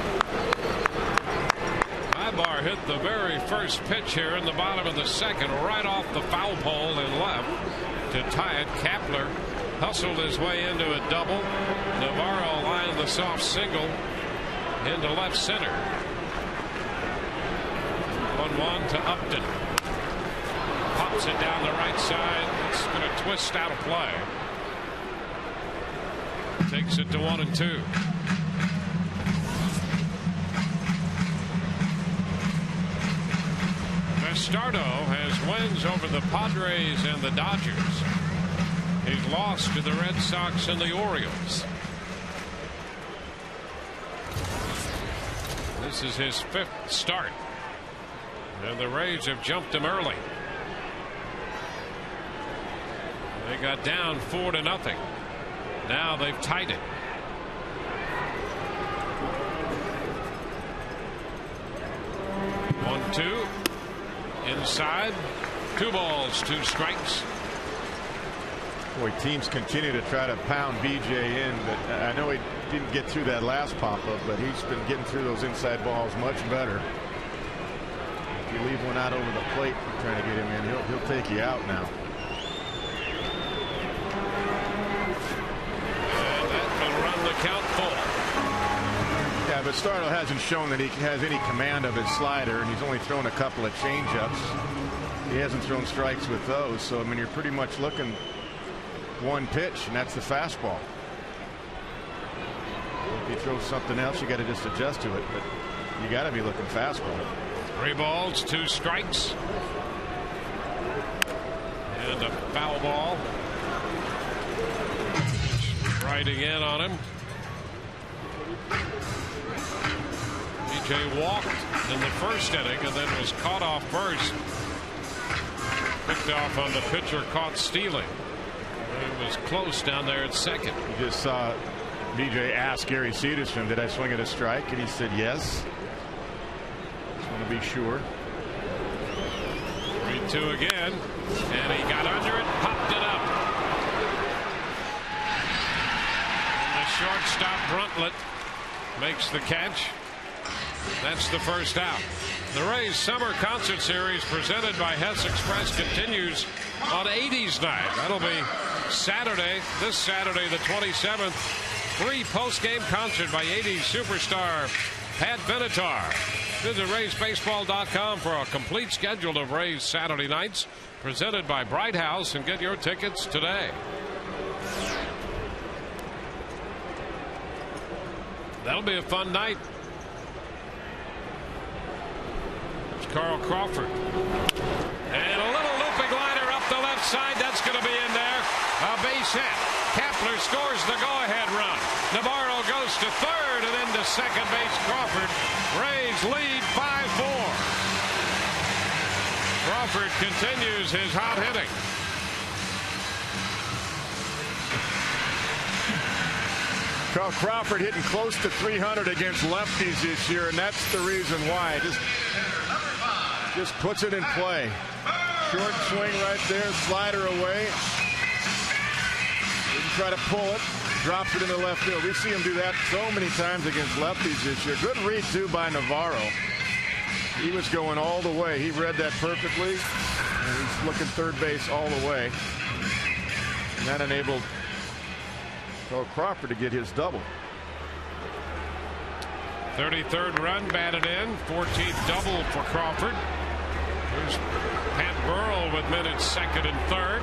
Ibar hit the very first pitch here in the bottom of the second, right off the foul pole and left to tie it. Kapler hustled his way into a double. Navarro lined the soft single into left center. 1-1 to Upton. Pops it down the right side. It's going to twist out of play. Takes it to 1-2. Bastardo has wins over the Padres and the Dodgers. He's lost to the Red Sox and the Orioles. This is his 5th start. And the Rays have jumped him early. They got down 4-0. Now they've tied it. One-two. Inside. 2 balls, 2 strikes. Boy, teams continue to try to pound BJ in, but I know he didn't get through that last pop-up, but he's been getting through those inside balls much better. If you leave one out over the plate trying to get him in, he'll take you out now. And that will run the count full. Yeah, but Bastardo hasn't shown that he has any command of his slider, and he's only thrown a couple of changeups. He hasn't thrown strikes with those, so I mean, you're pretty much looking one pitch, and that's the fastball. If he throws something else, you got to just adjust to it, but you got to be looking fastball. 3 balls, 2 strikes. And a foul ball. Riding in on him. BJ walked in the first inning and then was caught off first. Picked off on the pitcher caught stealing. It was close down there at second. You just saw BJ ask Gary Cederstrom, did I swing at a strike? And he said yes. Just want to be sure. 3-2 again. And he got under it, popped it up. And the shortstop Bartlett makes the catch. That's the first out. The Rays Summer Concert Series presented by Hess Express continues on 80s night. That'll be Saturday, this Saturday the 27th. Free post-game concert by 80s superstar Pat Benatar. Visit RaysBaseball.com for a complete schedule of Rays Saturday nights presented by Bright House and get your tickets today. That'll be a fun night. Carl Crawford. And a little looping liner up the left side. That's going to be in there. A base hit. Kapler scores the go-ahead run. Navarro goes to third and then to second base. Crawford. Rays lead 5-4. Crawford continues his hot hitting. Carl Crawford hitting close to 300 against lefties this year, and that's the reason why. Just puts it in play. Short swing right there, slider away. Didn't try to pull it, drops it into left field. We see him do that so many times against lefties this year. Good read too by Navarro. He was going all the way. He read that perfectly, and he's looking third base all the way. And that enabled Carl Crawford to get his double. 33rd run batted in. 14th double for Crawford. Here's Pat Burrell with men at second and third.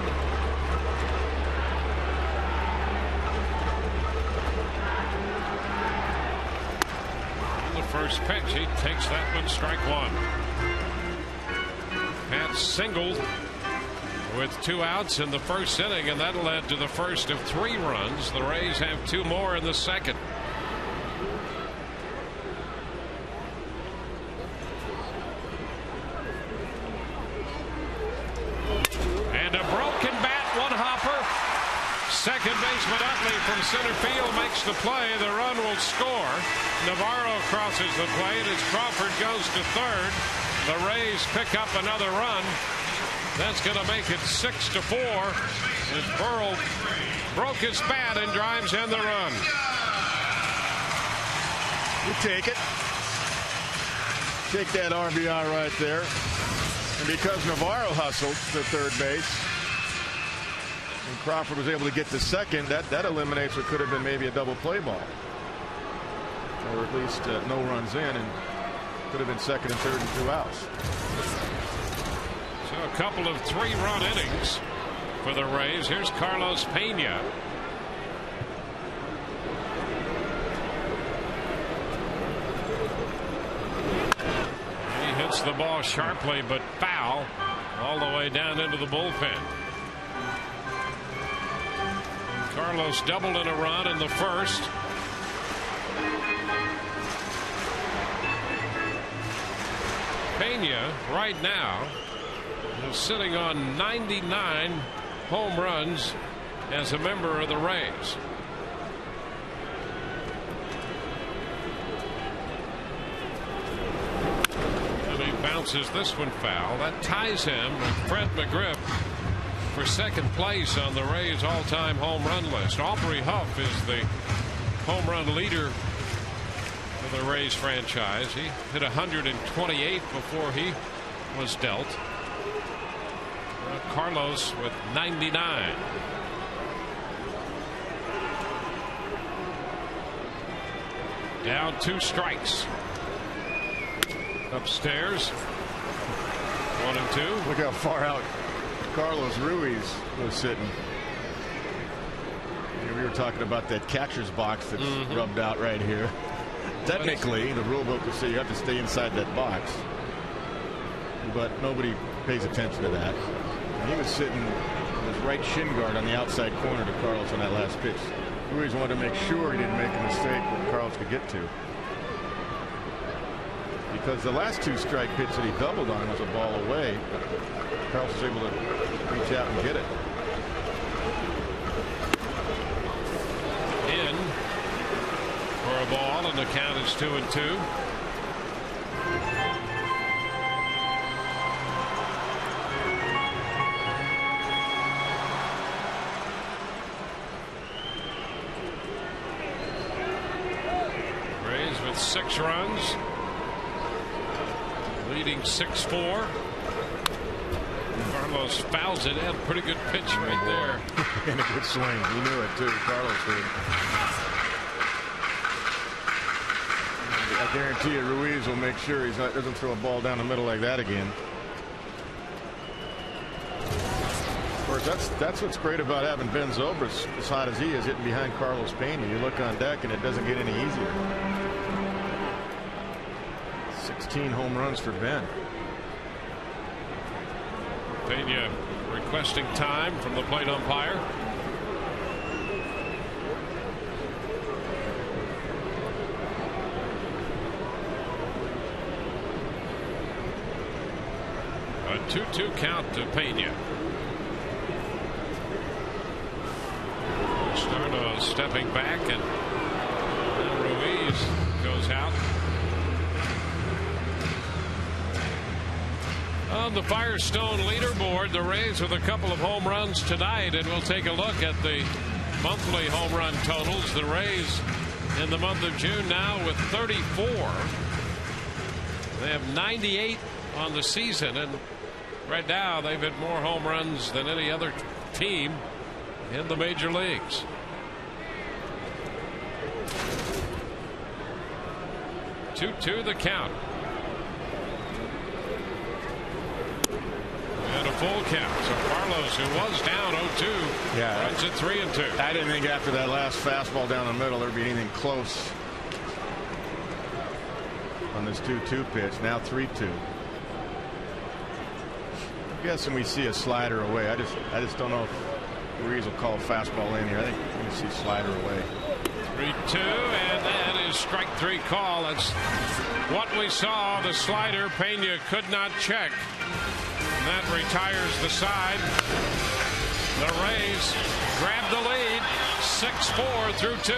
On the first pitch, he takes that one, strike one. Pat singled with 2 outs in the first inning, and that led to the first of 3 runs. The Rays have 2 more in the second. Congressman Utley from center field makes the play. The run will score. Navarro crosses the plate as Crawford goes to third. The Rays pick up another run. That's going to make it 6-4 as Burrell broke his bat and drives in the run. You take it. Take that RBI right there. And because Navarro hustled to third base and Crawford was able to get to second, that eliminates what could have been maybe a double play ball. Or at least no runs in, and could have been second and third and 2 outs. So a couple of 3-run innings for the Rays. Here's Carlos Pena. He hits the ball sharply but foul all the way down into the bullpen. Carlos doubled in a run in the first. Pena right now is sitting on 99 home runs as a member of the Rays. And he bounces this one foul. That ties him with Fred McGriff for second place on the Rays all-time home run list. Aubrey Huff is the home run leader for the Rays franchise. He hit 128 before he was dealt. Carlos with 99. Down 2 strikes. Upstairs. 1 and 2. Look how far out Carlos Ruiz was sitting. We were talking about that catcher's box that's rubbed out right here. Technically, the rule book will say you have to stay inside that box, but nobody pays attention to that. And he was sitting with his right shin guard on the outside corner to Carlos on that last pitch. Ruiz wanted to make sure he didn't make a mistake that Carlos could get to, because the last 2-strike pitch that he doubled on was a ball away. Carlos was able to reach out and get it. In for a ball, and the count is 2-2. Rays with 6 runs, leading 6-4. Carlos fouls it. Had a pretty good pitch right there. And a good swing. He knew it too. Carlos did. I guarantee you Ruiz will make sure he doesn't throw a ball down the middle like that again. Of course, that's what's great about having Ben Zobrist as hot as he is, hitting behind Carlos Pena. You look on deck and it doesn't get any easier. 16 home runs for Ben. Pena requesting time from the plate umpire. A 2-2 count to Pena. Starno stepping back, and Ruiz goes out. On the Firestone leaderboard, the Rays with a couple of home runs tonight, and we'll take a look at the monthly home run totals. The Rays in the month of June now with 34. They have 98 on the season, and right now they've hit more home runs than any other team in the major leagues. Two the count. And a full count. So Carlos, who was down 0-2, runs it 3-2. I didn't think after that last fastball down the middle there'd be anything close on this 2-2 pitch. Now 3-2. I'm guessing we see a slider away. I just don't know if Ruiz will call a fastball in here. I think we're going to see slider away. 3-2, and that is strike 3 call. That's what we saw. The slider Pena could not check. And that retires the side. The Rays grab the lead 6-4 through 2.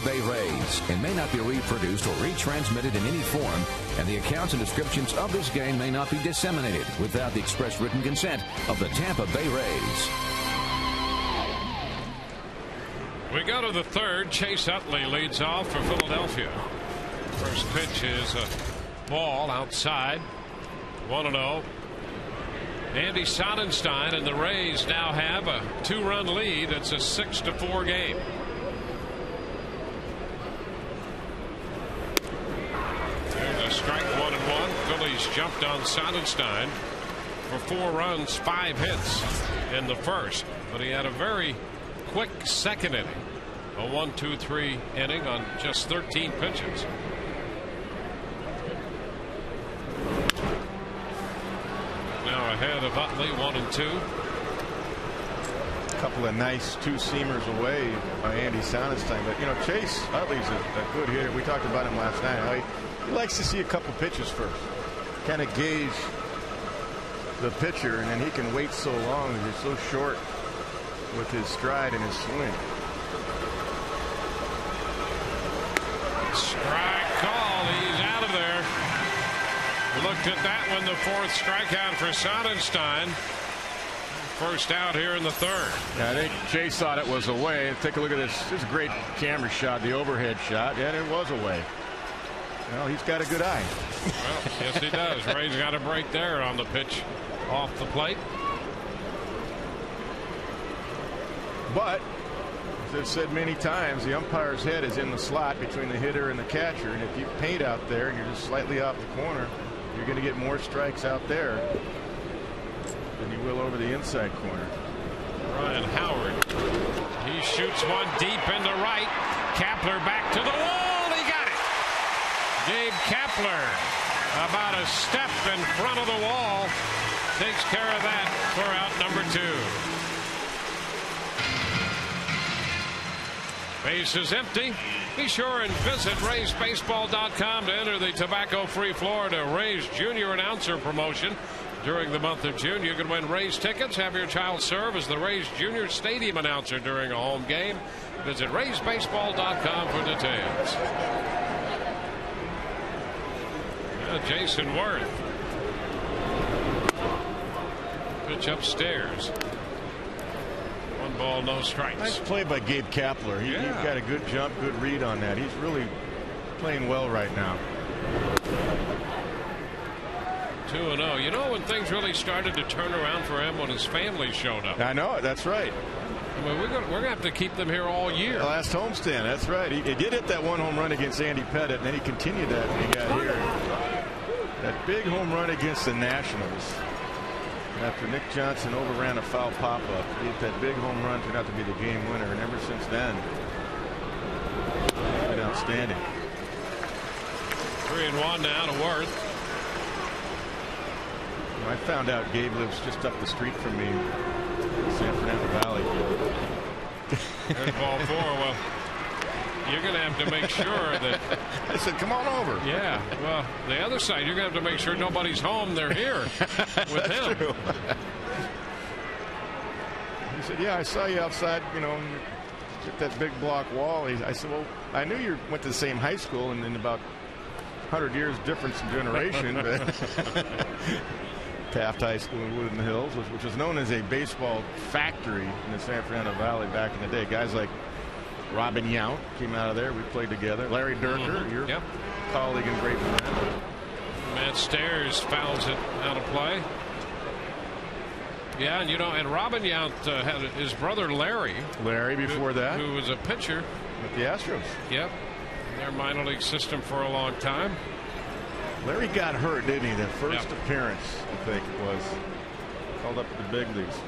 Bay Rays and may not be reproduced or retransmitted in any form, and the accounts and descriptions of this game may not be disseminated without the express written consent of the Tampa Bay Rays. We go to the third. Chase Utley leads off for Philadelphia. First pitch is a ball outside. 1-0. Andy Sonenstein and the Rays now have a 2-run lead. It's a 6-4 game. Strike 1-1. Phillies jumped on Sonenstein for 4 runs, 5 hits in the first, but he had a very quick second inning, a 1-2-3 inning on just 13 pitches. Now ahead of Utley, 1-2. A couple of nice two-seamers away by Andy Sonenstein, but you know, Chase Utley's a good hitter. We talked about him last night. He likes to see a couple pitches first, kind of gauge the pitcher, and then he can wait so long because he's so short with his stride and his swing. Strike call. He's out of there. Looked at that one, the 4th strikeout for Sonenstein. First out here in the third. Yeah, I think Chase thought it was away. Take a look at this. This is a great camera shot, the overhead shot, and it was away. Well, he's got a good eye. Well, yes, he does. Ray's got a break there on the pitch off the plate. But, as I've said many times, the umpire's head is in the slot between the hitter and the catcher, and if you paint out there and you're just slightly off the corner, you're going to get more strikes out there than you will over the inside corner. Ryan Howard. He shoots one deep into right. Kapler back to the wall. He got it. Gabe Kapler, about a step in front of the wall, takes care of that for out number 2. Base is empty. Be sure and visit RaysBaseball.com to enter the tobacco-free Florida Rays Junior Announcer promotion. During the month of June, you can win Rays tickets. Have your child serve as the Rays Junior Stadium announcer during a home game. Visit RaysBaseball.com for details. Jason Worth. Pitch upstairs. 1 ball, no strikes. Nice play by Gabe Kapler. He's got a good jump, good read on that. He's really playing well right now. 2-0. You know when things really started to turn around for him when his family showed up. I know it. That's right. I mean, we're going to have to keep them here all year. Last homestand. That's right. He did hit that 1 home run against Andy Pettit, and then he continued that when he got here. That big home run against the Nationals after Nick Johnson overran a foul pop-up. That big home run turned out to be the game winner, and ever since then, been outstanding. 3-1 now to Worth. I found out Gabe lives just up the street from me in San Fernando Valley. There's ball 4. Well, you're going to have to make sure that. I said, come on over. Yeah. Well, the other side, you're going to have to make sure nobody's home. They're here with him. True. He said, yeah, I saw you outside, you know, at that big block wall. I said, well, I knew you went to the same high school, and in about 100 years difference in generation. But Taft High School in Woodland Hills, which was known as a baseball factory in the San Fernando Valley back in the day. Guys like Robin Yount came out of there. We played together. Larry Durker, your colleague and great friend. Matt Stairs fouls it out of play. Yeah, and and Robin Yount had his brother Larry. Larry before that, who was a pitcher with the Astros. Yep, in their minor league system for a long time. Larry got hurt, didn't he? The first appearance, I think it was. Called up to the big leagues.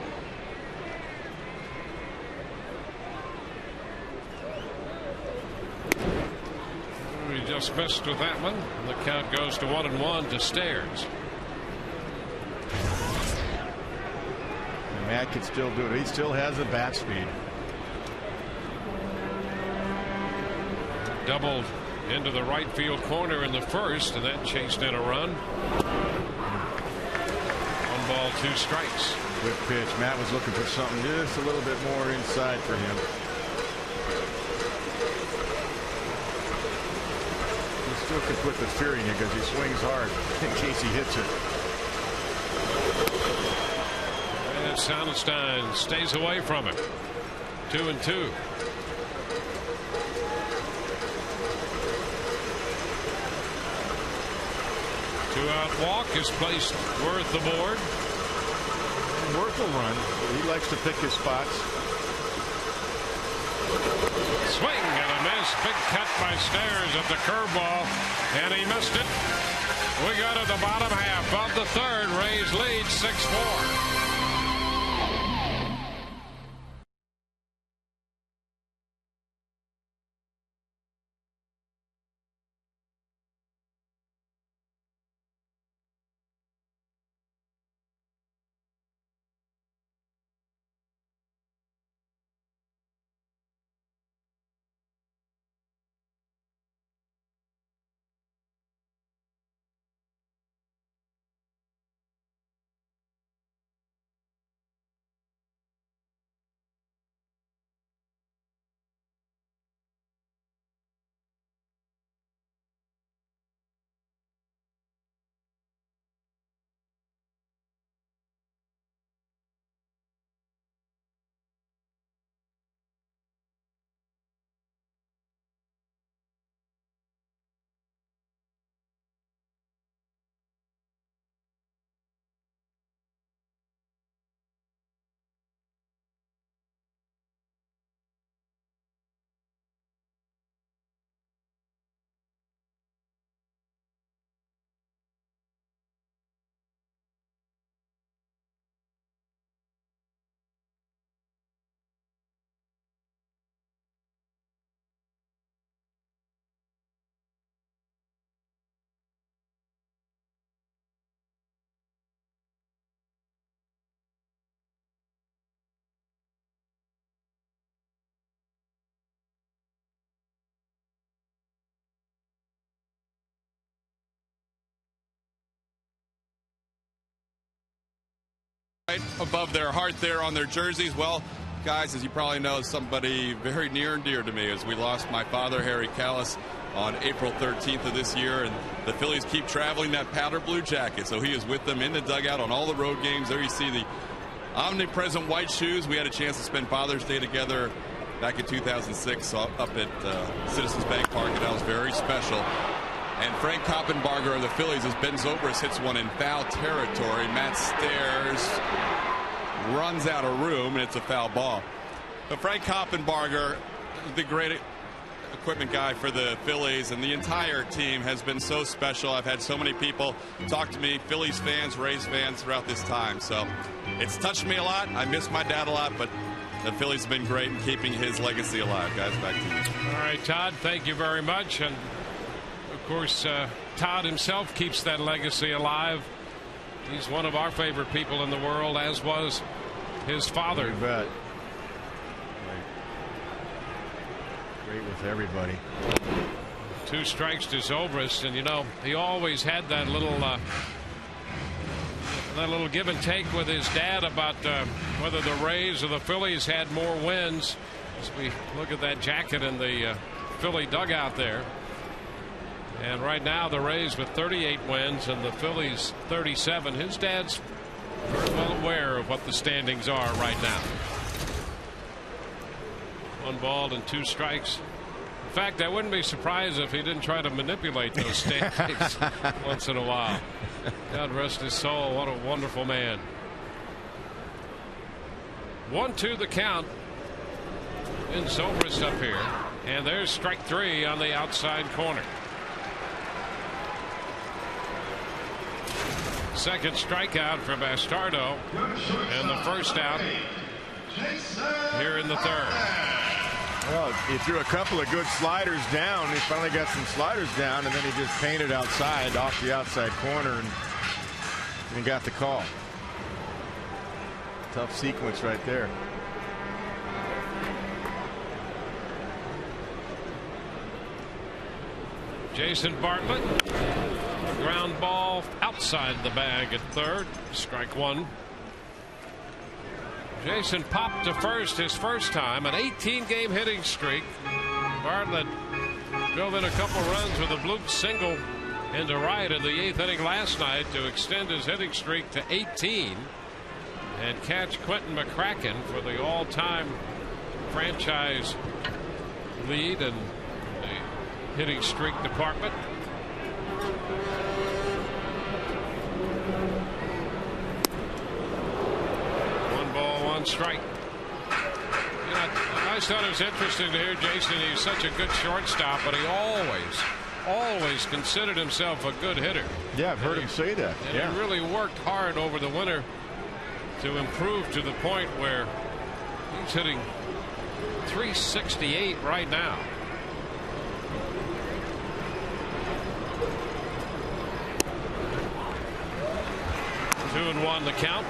He just missed with that one. The count goes to 1-1 to Stairs. And Matt can still do it. He still has the bat speed. Doubled into the right field corner in the first, and that chased in a run. 1 ball, 2 strikes. Good pitch. Matt was looking for something just a little bit more inside for him. He still could put the fear in you because he swings hard in case he hits it. And Sonenstein stays away from it. 2-2. 2-out walk has placed Worth aboard. Worth will run. He likes to pick his spots. Swing and a miss. Big cut by Stairs at the curveball, and he missed it. We go to the bottom half of the third. Rays lead 6-4. Right above their heart there on their jerseys. Well, guys, as you probably know, somebody very near and dear to me, as we lost my father, Harry Callis, on April 13th of this year, and the Phillies keep traveling that powder blue jacket, so he is with them in the dugout on all the road games. There you see the omnipresent white shoes. We had a chance to spend Father's Day together back in 2006 up at Citizens Bank Park, and that was very special. And Frank Koppenbarger of the Phillies, as Ben Zobrist hits one in foul territory. Matt Stairs runs out of room, and it's a foul ball. But Frank Koppenbarger, the great equipment guy for the Phillies, and the entire team has been so special. I've had so many people talk to me, Phillies fans, Rays fans, throughout this time. So it's touched me a lot. I miss my dad a lot, but the Phillies have been great in keeping his legacy alive. Guys, back to you. All right, Todd, thank you very much. And, of course, Todd himself keeps that legacy alive. He's one of our favorite people in the world, as was his father. You bet. Great with everybody. 2 strikes to Zobrist, and you know he always had that little give and take with his dad about whether the Rays or the Phillies had more wins. As we look at that jacket in the Philly dugout there, and right now the Rays with 38 wins and the Phillies 37. His dad's very well aware of what the standings are right now. 1 ball and 2 strikes. In fact, I wouldn't be surprised if he didn't try to manipulate those standings once in a while. God rest his soul. What a wonderful man. 1-2 the count. And Zobrist up here. And there's strike 3 on the outside corner. Second strikeout for Bastardo. And the first out here in the 3rd. Well, he threw a couple of good sliders down. He finally got some sliders down, and then he just painted outside off the outside corner, and he got the call. Tough sequence right there. Jason Bartlett, ground ball outside the bag at 3rd. Strike 1. Jason popped to first his first time, an 18-game hitting streak. Bartlett drove in a couple runs with a bloop single into right in the 8th inning last night to extend his hitting streak to 18 and catch Quentin McCracken for the all-time franchise lead in the hitting streak department. Strike. You know, I always thought it was interesting to hear Jason. He's such a good shortstop, but he always considered himself a good hitter. Yeah, I've heard him say that. And he really worked hard over the winter to improve to the point where he's hitting .368 right now. Two and one the count.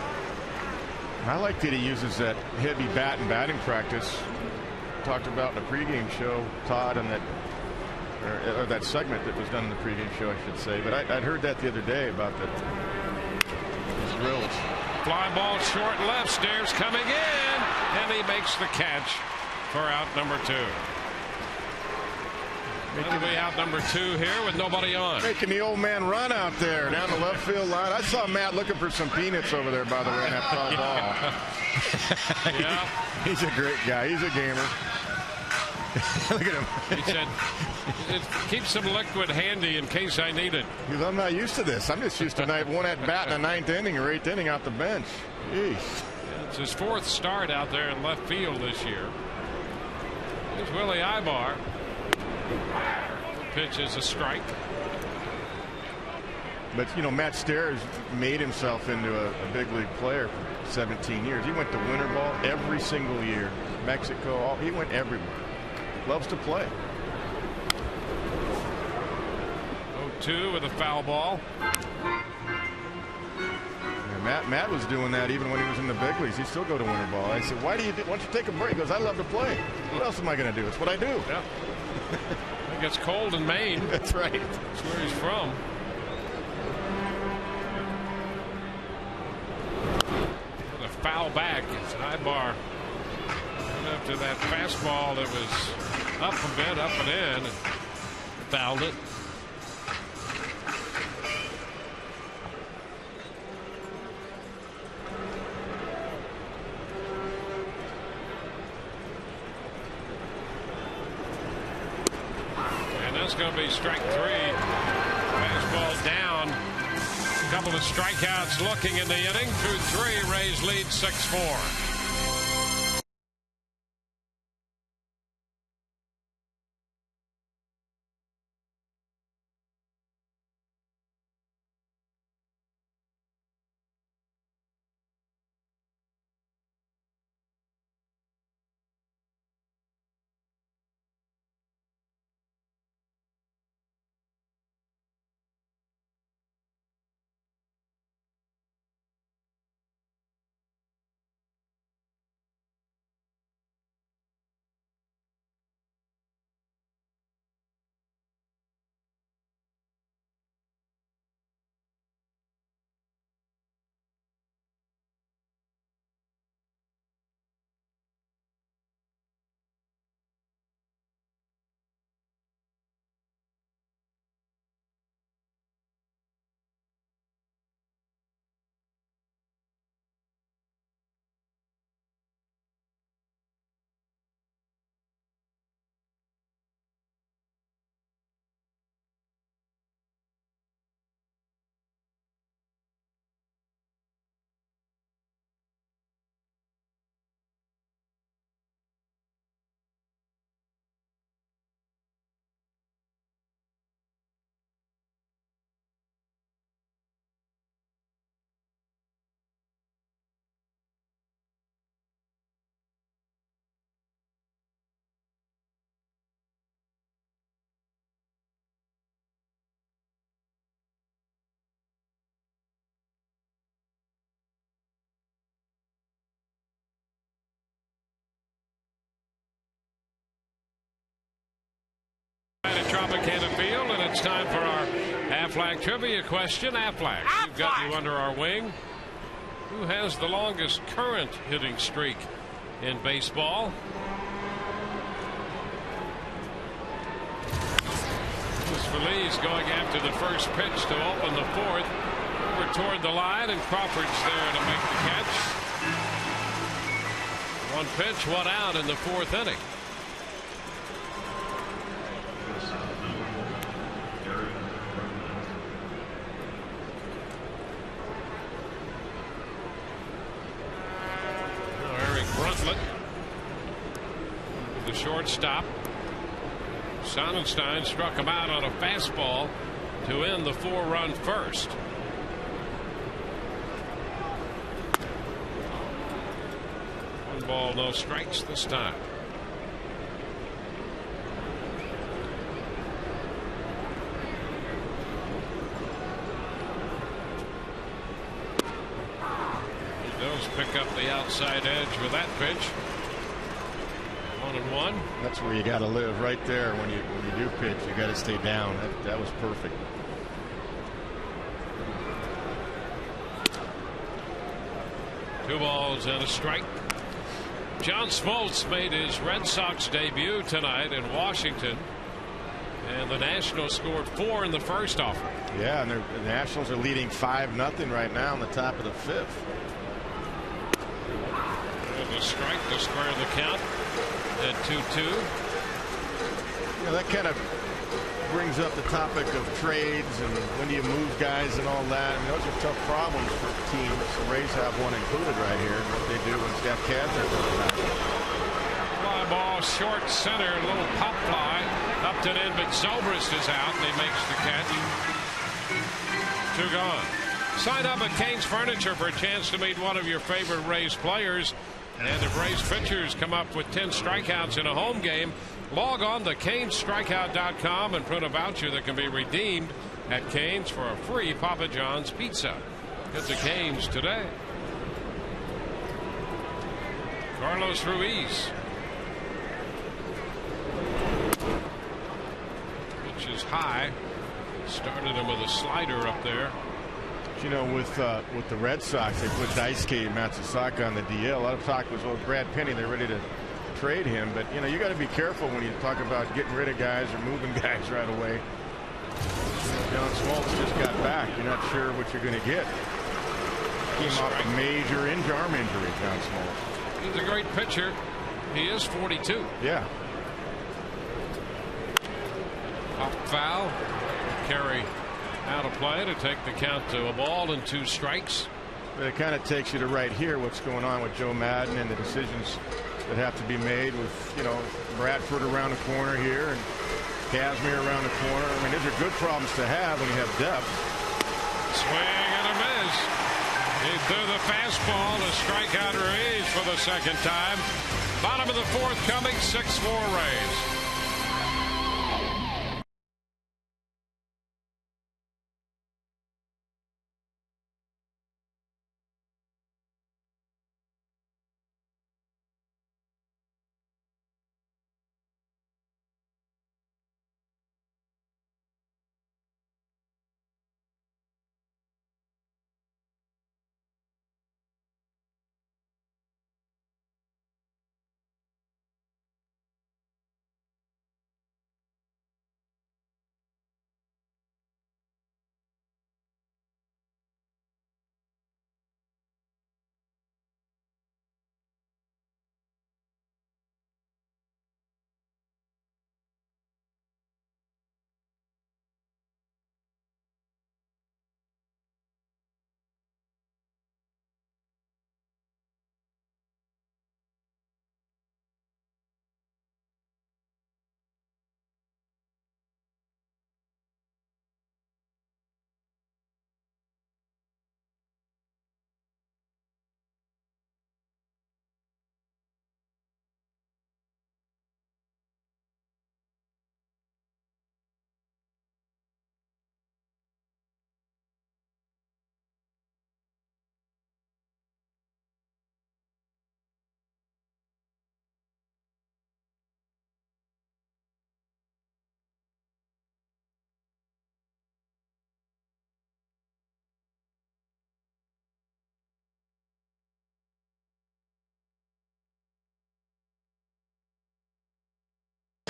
I like that he uses that heavy bat in batting practice. Talked about in the pregame show, Todd, and that or that segment that was done in the pregame show, I should say. But I'd heard that the other day about the drills. Fly ball short left, Stairs coming in, and he makes the catch for out number 2. That'll be out number 2 here with nobody on. Making the old man run out there down the left field line. I saw Matt looking for some peanuts over there, by the way, in that foul ball. Yeah. He's a great guy. He's a gamer. Look at him. He said, keep some liquid handy in case I need it. Because I'm not used to this. I'm just used to one at bat in the 9th inning or 8th inning out the bench. Jeez. Yeah, it's his 4th start out there in left field this year. Here's Willie Ibar. The pitch is a strike. But, you know, Matt Stairs made himself into a big league player for 17 years. He went to winter ball every single year. Mexico, he went everywhere. Loves to play. 0-2 with a foul ball. Yeah, Matt was doing that even when he was in the big leagues. He'd still go to winter ball. I said, why don't you take a break? He goes, I love to play. What else am I going to do? It's what I do. Yeah. It gets cold in Maine. That's right. That's where he's from. With a foul back. It's an Ibar. After that fastball that was up a bit, up and in, and fouled it. And that's going to be strike 3. Fastball down. A couple of strikeouts looking in the inning. 2-3. Rays lead 6-4. It's time for our Aflac trivia question. Aflac, we've got you under our wing. Who has the longest current hitting streak in baseball? This Phillies going after the first pitch to open the fourth. Over toward the line, and Crawford's there to make the catch. One pitch, one out in the fourth inning. Bartlett, the shortstop. Sonenstein struck him out on a fastball to end the 4-run first. One ball, no strikes this time. Pick up the outside edge with that pitch. 1-1. That's where you got to live, right there. When you do pitch, you got to stay down. That was perfect. Two balls and a strike. John Smoltz made his Red Sox debut tonight in Washington, and the Nationals scored 4 in the first offering. Yeah, and the Nationals are leading 5-0 right now in the top of the 5th. A strike to square the count at 2-2. Yeah, that kind of brings up the topic of trades and when do you move guys and all that. I mean, those are tough problems for teams. The Rays have one included right here. What they do when Steph Kazner comes back. Fly ball short center, a little pop fly up and in, but Zobrist is out and he makes the catch. 2 gone. Sign up at Kane's Furniture for a chance to meet one of your favorite Rays players. And if Rays pitchers come up with 10 strikeouts in a home game, log on to canestrikeout.com and print a voucher that can be redeemed at Cane's for a free Papa John's pizza. Get to Cane's today. Carlos Ruiz. Pitch is high. Started him with a slider up there. You know, with the Red Sox, they put Daisuke Matsusaka on the DL. A lot of talk was, well, Brad Penny, they're ready to trade him. But, you know, you got to be careful when you talk about getting rid of guys or moving guys right away. John Smoltz just got back. You're not sure what you're going to get. Came off a major arm injury, John Smoltz. He's a great pitcher. He is 42. Yeah. Pop foul. Carry out of play to take the count to a ball and 2 strikes. But it kind of takes you to right here what's going on with Joe Madden and the decisions that have to be made with, you know, Bradford around the corner here and Kazmir around the corner. I mean, these are good problems to have when you have depth. Swing and a miss. He threw the fastball to strike out Ruiz for the second time. Bottom of the 4th coming, 6-4 Rays.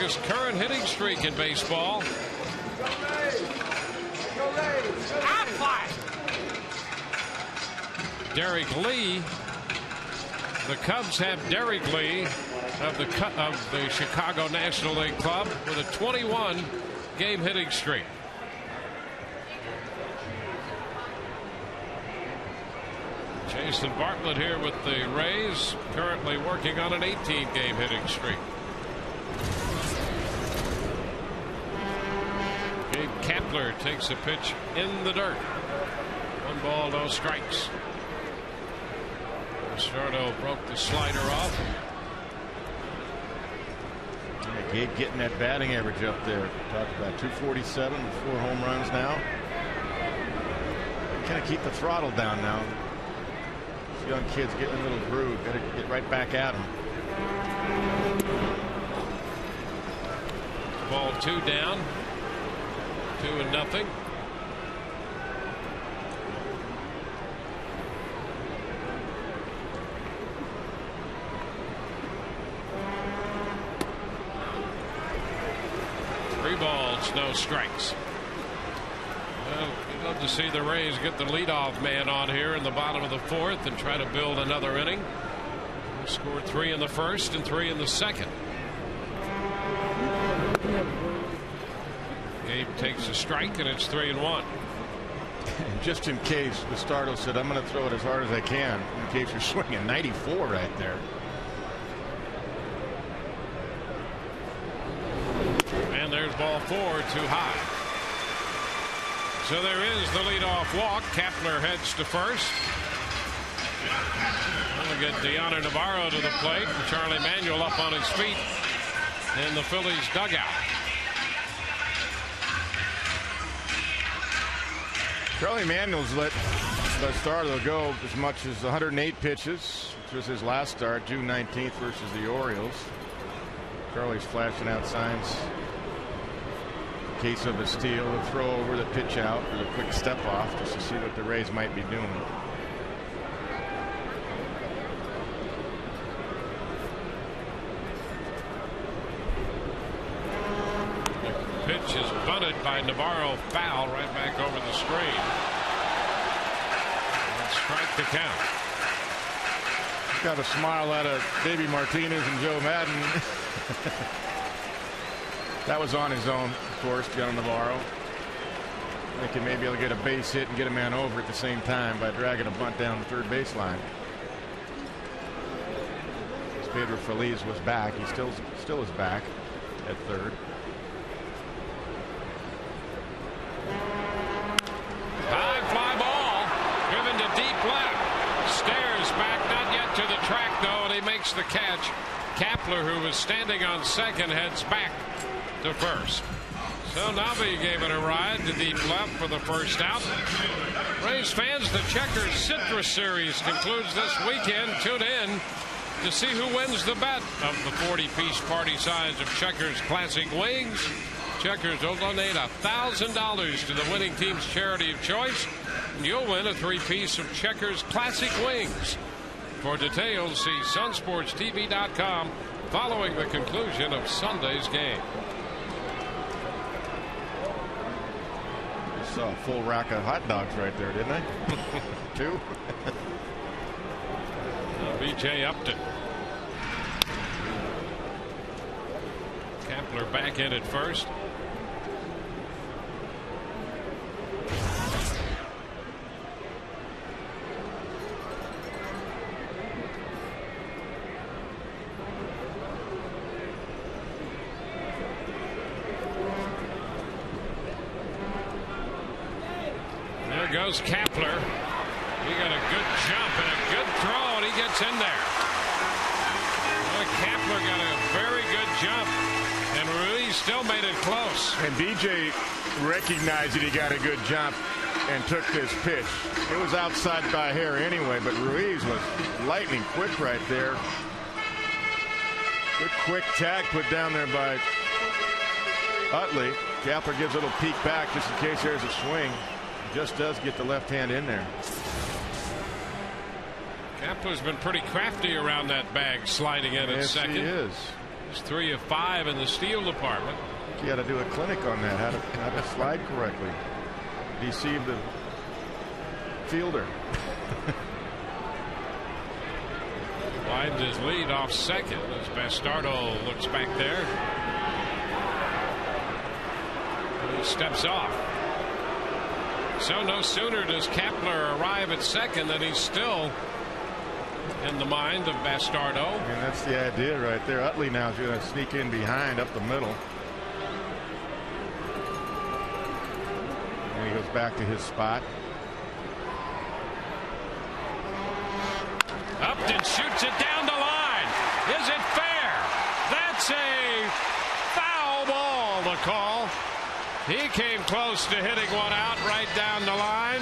longest current hitting streak in baseball. Derek Lee. The Cubs have Derek Lee of the Chicago National League Club with a 21-game hitting streak. Jason Bartlett here with the Rays, currently working on an 18-game hitting streak. Gabe Kapler takes a pitch in the dirt. 1 ball, no strikes. Sardo broke the slider off. Yeah, Gabe getting that batting average up there. Talked about 247 with 4 home runs now. Kind of keep the throttle down now. These young kids getting a little groove. Got to get right back at them. Ball 2 down. 2-0. Balls, no strikes. Well, you'd love to see the Rays get the leadoff man on here in the bottom of the 4th and try to build another inning. They scored 3 in the 1st and 3 in the 2nd. Gabe takes a strike and it's 3-1. Just in case, Bastardo said, I'm going to throw it as hard as I can in case you're swinging. 94 right there. There's ball 4, too high. So there is the leadoff walk. Kapler heads to first. We'll get Deanna Navarro to the plate and Charlie Manuel up on his feet in the Phillies dugout. Charlie Manuel's let Bastardo go as much as 108 pitches, which was his last start, June 19th versus the Orioles. Charlie's flashing out signs. Case of a steal, a throw over, the pitch out, or the quick step off, just to see what the Rays might be doing. The pitch is bunted by Navarro, foul right back over the screen. And strike the count. Got a smile out of Davey Martinez and Joe Madden. That was on his own, of course, John Navarro. Thinking maybe he'll get a base hit and get a man over at the same time by dragging a bunt down the third baseline. Pedro Feliz was back. He still is back at third. High fly ball driven to deep left. Stairs back, not yet to the track though, and he makes the catch. Kapler, who was standing on second, heads back to first. So Navi gave it a ride to deep left for the first out. Rays fans, the Checkers Citrus Series concludes this weekend. Tune in to see who wins the bet of the 40-piece party size of Checkers Classic Wings. Checkers will donate $1,000 to the winning team's charity of choice, and you'll win a 3-piece of Checkers Classic Wings. For details, see sunsportstv.com following the conclusion of Sunday's game. Saw a full rack of hot dogs right there, didn't I? 2. B.J. Upton. Kapler back in at first. There goes Kapler. He got a good jump and a good throw, and he gets in there. Well, Kapler got a very good jump, and Ruiz still made it close. And BJ recognized that he got a good jump and took this pitch. It was outside by hair anyway, but Ruiz was lightning quick right there. Good quick tag put down there by Utley. Kapler gives a little peek back just in case there's a swing. Just does get the left hand in there. Kapler's been pretty crafty around that bag, sliding in at second. Yes, he is. He's 3 of 5 in the steal department. You got to do a clinic on that, how to slide correctly, deceive the fielder. Widens his lead off second as Bastardo looks back there. He steps off. So no sooner does Kepler arrive at second than he's still in the mind of Bastardo. And that's the idea right there. Utley now is going to sneak in behind up the middle. And he goes back to his spot. Upton shoots it down the line. Is it fair? That's a foul ball to call. He came close to hitting one out right down the line.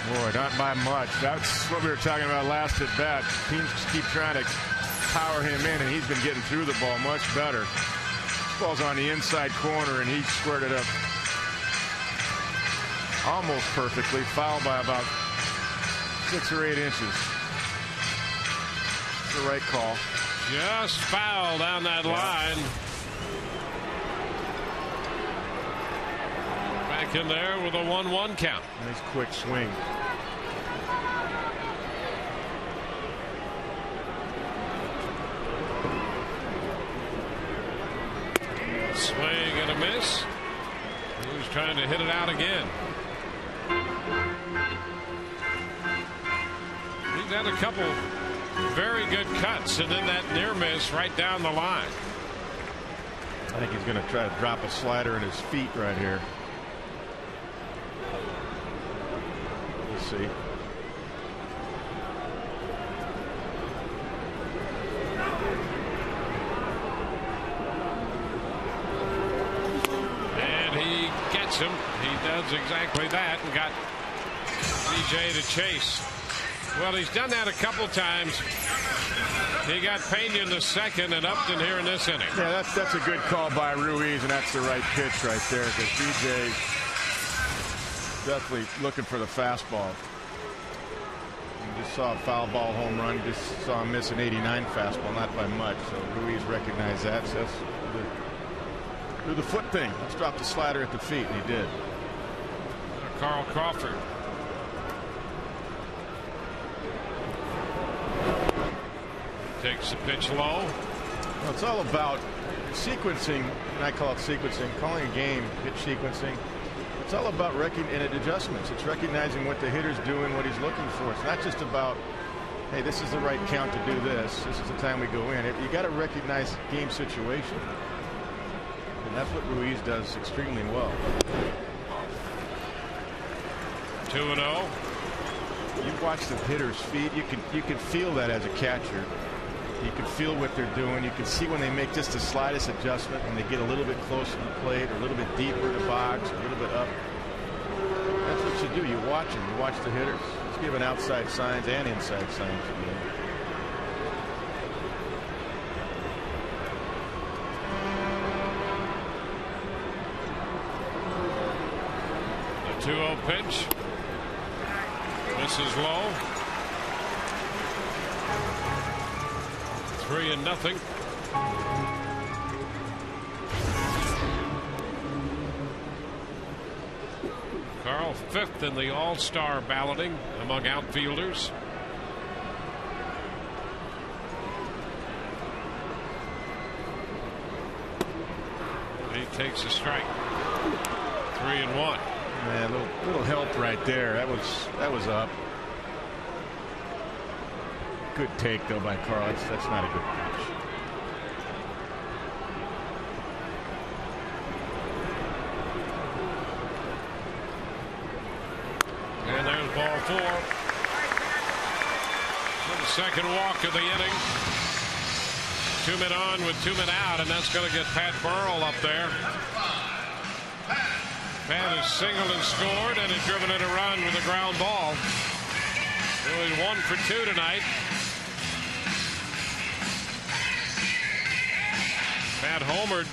Boy, not by much. That's what we were talking about last at bat. Teams keep trying to power him in, and he's been getting through the ball much better. This ball's on the inside corner, and he squared it up almost perfectly. Fouled by about 6 or 8 inches. It's the right call. Just foul down that line. Back in there with a 1-1 count. Nice quick swing. Swing and a miss. He was trying to hit it out again. He's had a couple very good cuts, and then that near miss right down the line. I think he's going to try to drop a slider in his feet right here. We'll see. And he gets him. He does exactly that and got BJ to chase. Well, he's done that a couple times. He got Pena in the second and Upton here in this inning. Yeah, that's a good call by Ruiz, and that's the right pitch right there, because BJ definitely looking for the fastball. You just saw a foul ball home run. You just saw him miss an 89 fastball, not by much. So Ruiz recognized that. So that's do the foot thing. Let's drop the slider at the feet, and he did. Carl Crawford. Takes the pitch low. Well, it's all about sequencing, and I call it sequencing, calling a game, pitch sequencing. It's all about and adjustments. It's recognizing what the hitter's doing, what he's looking for. It's not just about, hey, this is the right count to do this. This is the time we go in. You got to recognize game situation. And that's what Ruiz does extremely well. 2-0. You watch the hitter's feet. You can feel that as a catcher. You can feel what they're doing. You can see when they make just the slightest adjustment, when they get a little bit closer to the plate, or a little bit deeper to the box, or a little bit up. That's what you do. You watch them. You watch the hitters. It's giving outside signs and inside signs again. The 2-0 pitch. This is low. 3-0. Carl 5th in the All-Star balloting among outfielders. He takes a strike. 3-1. Man, little help right there. That was up. Good take though by Carl. That's not a good pitch. And there's ball 4. The second walk of the inning. 2 men on with 2 men out, and that's going to get Pat Burrell up there. Pat has singled and scored and has driven in a run with a ground ball. Really 1 for 2 tonight. Pat homered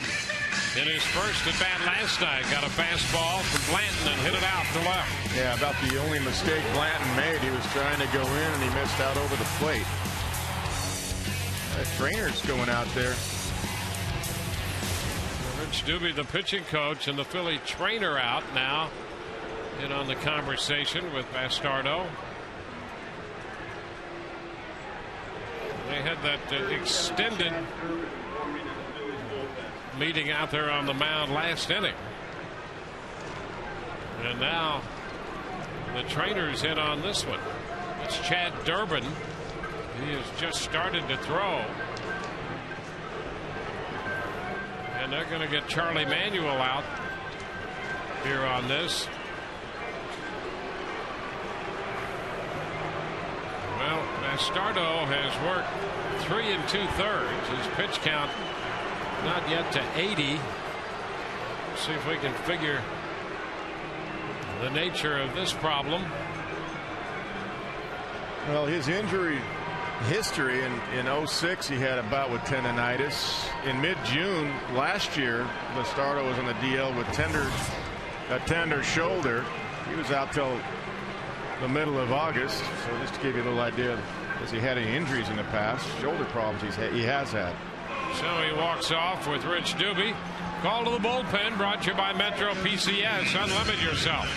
in his first at bat last night. Got a fastball from Blanton and hit it out to left. Yeah, about the only mistake Blanton made. He was trying to go in and he missed out over the plate. Trainer's going out there. Rich Doobie, the pitching coach, and the Philly trainer out now. In on the conversation with Bastardo. They had that extended meeting out there on the mound last inning. And now the trainer's in on this one. It's Chad Durbin. He has just started to throw. And they're going to get Charlie Manuel out here on this. Well, Bastardo has worked 3 2/3. His pitch count not yet to 80. Let's see if we can figure the nature of this problem. Well, his injury history in 06, he had a bout with tendonitis. In mid-June last year, Bastardo was on the DL with a tender shoulder. He was out till the middle of August. So just to give you a little idea, has he had any injuries in the past? Shoulder problems he has had. So he walks off with Rich Doobie. Call to the bullpen brought to you by Metro PCS. Unlimit yourself.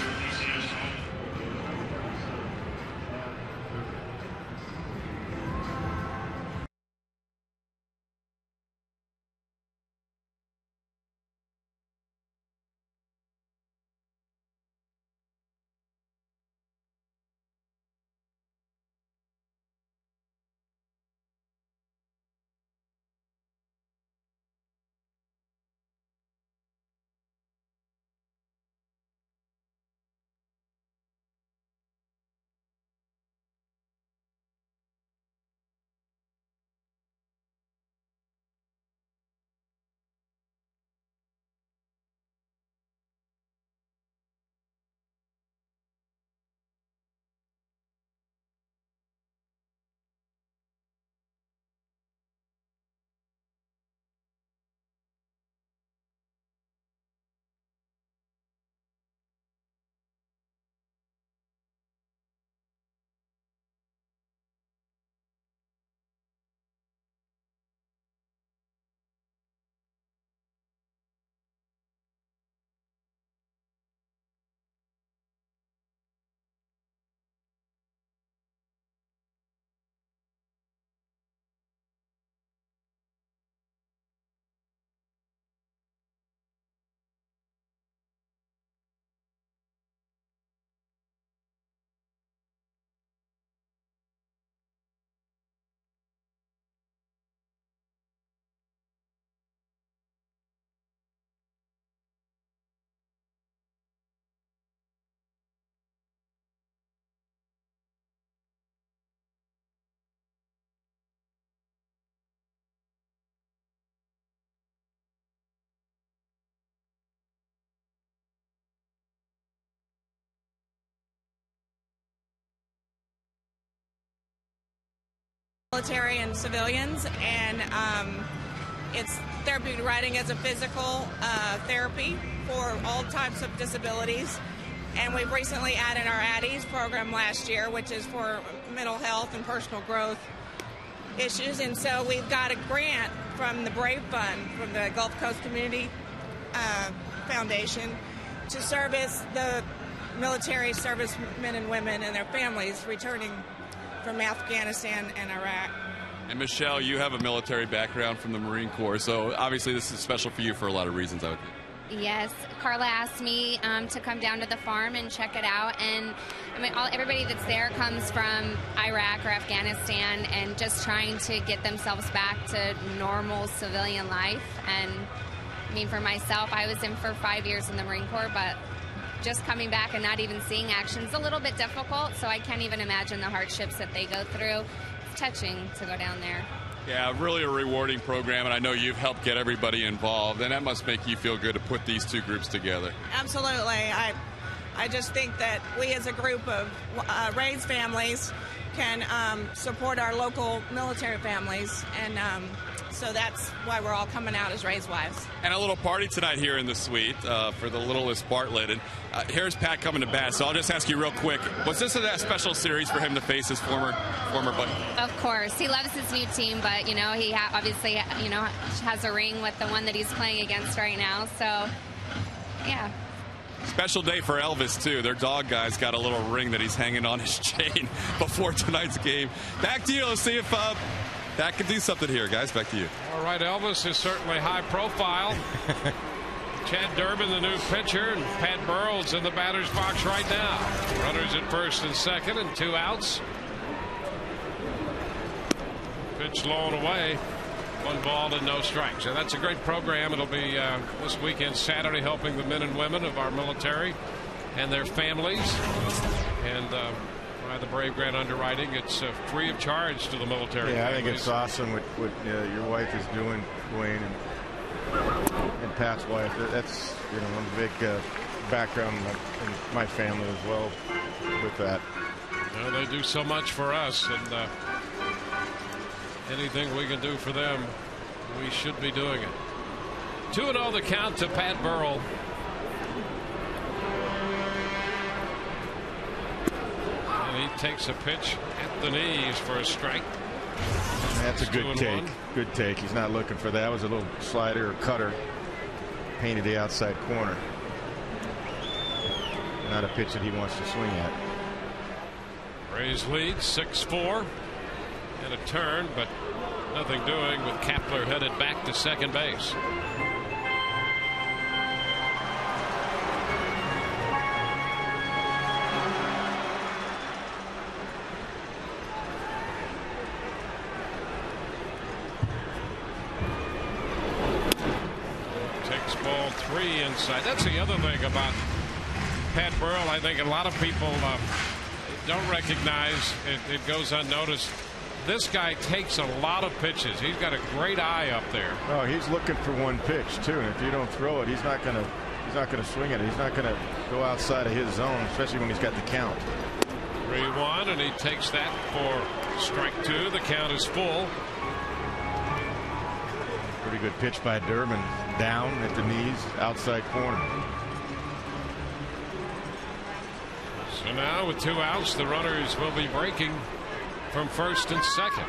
Military and civilians, and it's therapeutic riding as a physical therapy for all types of disabilities. And we've recently added our ADDIES program last year, which is for mental health and personal growth issues. And so we've got a grant from the Brave Fund, from the Gulf Coast Community Foundation, to service the military servicemen and women and their families returning from Afghanistan and Iraq. And Michelle, you have a military background from the Marine Corps, so obviously this is special for you for a lot of reasons, I would think. Yes, Carla asked me to come down to the farm and check it out, and I mean, everybody that's there comes from Iraq or Afghanistan and just trying to get themselves back to normal civilian life. And I mean, for myself, I was in for 5 years in the Marine Corps, but just coming back and not even seeing action is a little bit difficult, so I can't even imagine the hardships that they go through. It's touching to go down there. Yeah, really a rewarding program, and I know you've helped get everybody involved, and that must make you feel good to put these two groups together. Absolutely. I just think that we as a group of Rays families can support our local military families, and So that's why we're all coming out as Rays wives. And a little party tonight here in the suite for the littlest Bartlett. And here's Pat coming to bat. So I'll just ask you real quick, was this a special series for him to face his former buddy? Of course. He loves his new team, but, you know, he obviously, you know, has a ring with the one that he's playing against right now. So, yeah. Special day for Elvis, too. Their dog guy's got a little ring that he's hanging on his chain before tonight's game. Back to you. Let's see if that can do something here, guys. Back to you. All right, Elvis is certainly high profile. Chad Durbin, the new pitcher, and Pat Burrell's in the batter's box right now. Runners at first and second, and 2 outs. Pitch low and away. 1 ball and no strikes. And that's a great program. It'll be this weekend, Saturday, helping the men and women of our military and their families. And by the Brave Grant underwriting, it's free of charge to the military. Yeah, families. I think it's awesome what your wife is doing, Dwayne, and Pat's wife. That's, you know, one big background in my family as well with that. Well, they do so much for us, and anything we can do for them, we should be doing it. 2-0 the count to Pat Burrell. And he takes a pitch at the knees for a strike. That's a good take. 2-1. Good take. He's not looking for that. It was a little slider or cutter painted the outside corner. Not a pitch that he wants to swing at. Rays lead 6-4. And a turn, but nothing doing with Kapler headed back to second base. Takes ball 3 inside. That's the other thing about Pat Burrell. I think a lot of people don't recognize it. It goes unnoticed. This guy takes a lot of pitches. He's got a great eye up there. Oh, he's looking for one pitch too, and if you don't throw it, he's not gonna swing it. He's not gonna go outside of his zone, especially when he's got the count. 3-1, and he takes that for strike 2. The count is full. Pretty good pitch by Durbin, down at the knees, outside corner. So now with 2 outs, the runners will be breaking from first and second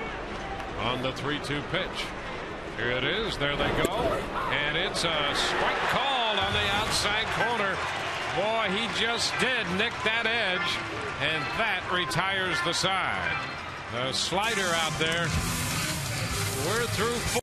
on the 3-2 pitch. Here it is. There they go. And it's a strike called on the outside corner. Boy, he just did nick that edge, and that retires the side. The slider out there. We're through 4.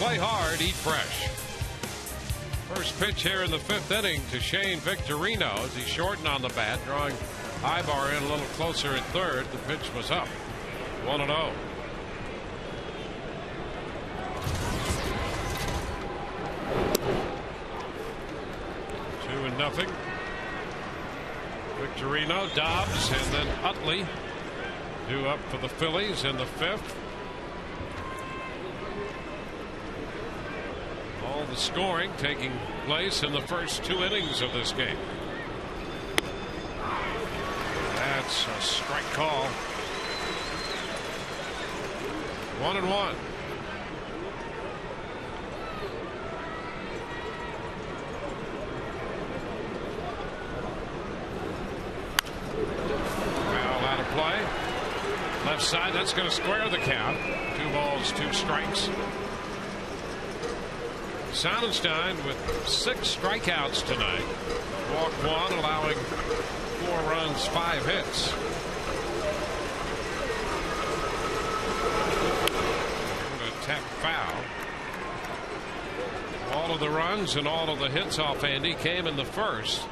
play hard, eat fresh. First pitch here in the 5th inning to Shane Victorino as he shortened on the bat, drawing Ibar in a little closer at third. The pitch was up. 1-0. Two and nothing. Victorino, Dobbs, and then Utley due up for the Phillies in the 5th. All the scoring taking place in the first 2 innings of this game. That's a strike call. 1-1. Foul out of play. Left side, that's going to square the count. 2 balls, 2 strikes. Sonenstein with 6 strikeouts tonight. Walked 1, allowing 4 runs, 5 hits. Attack foul. All of the runs and all of the hits off Andy came in the first.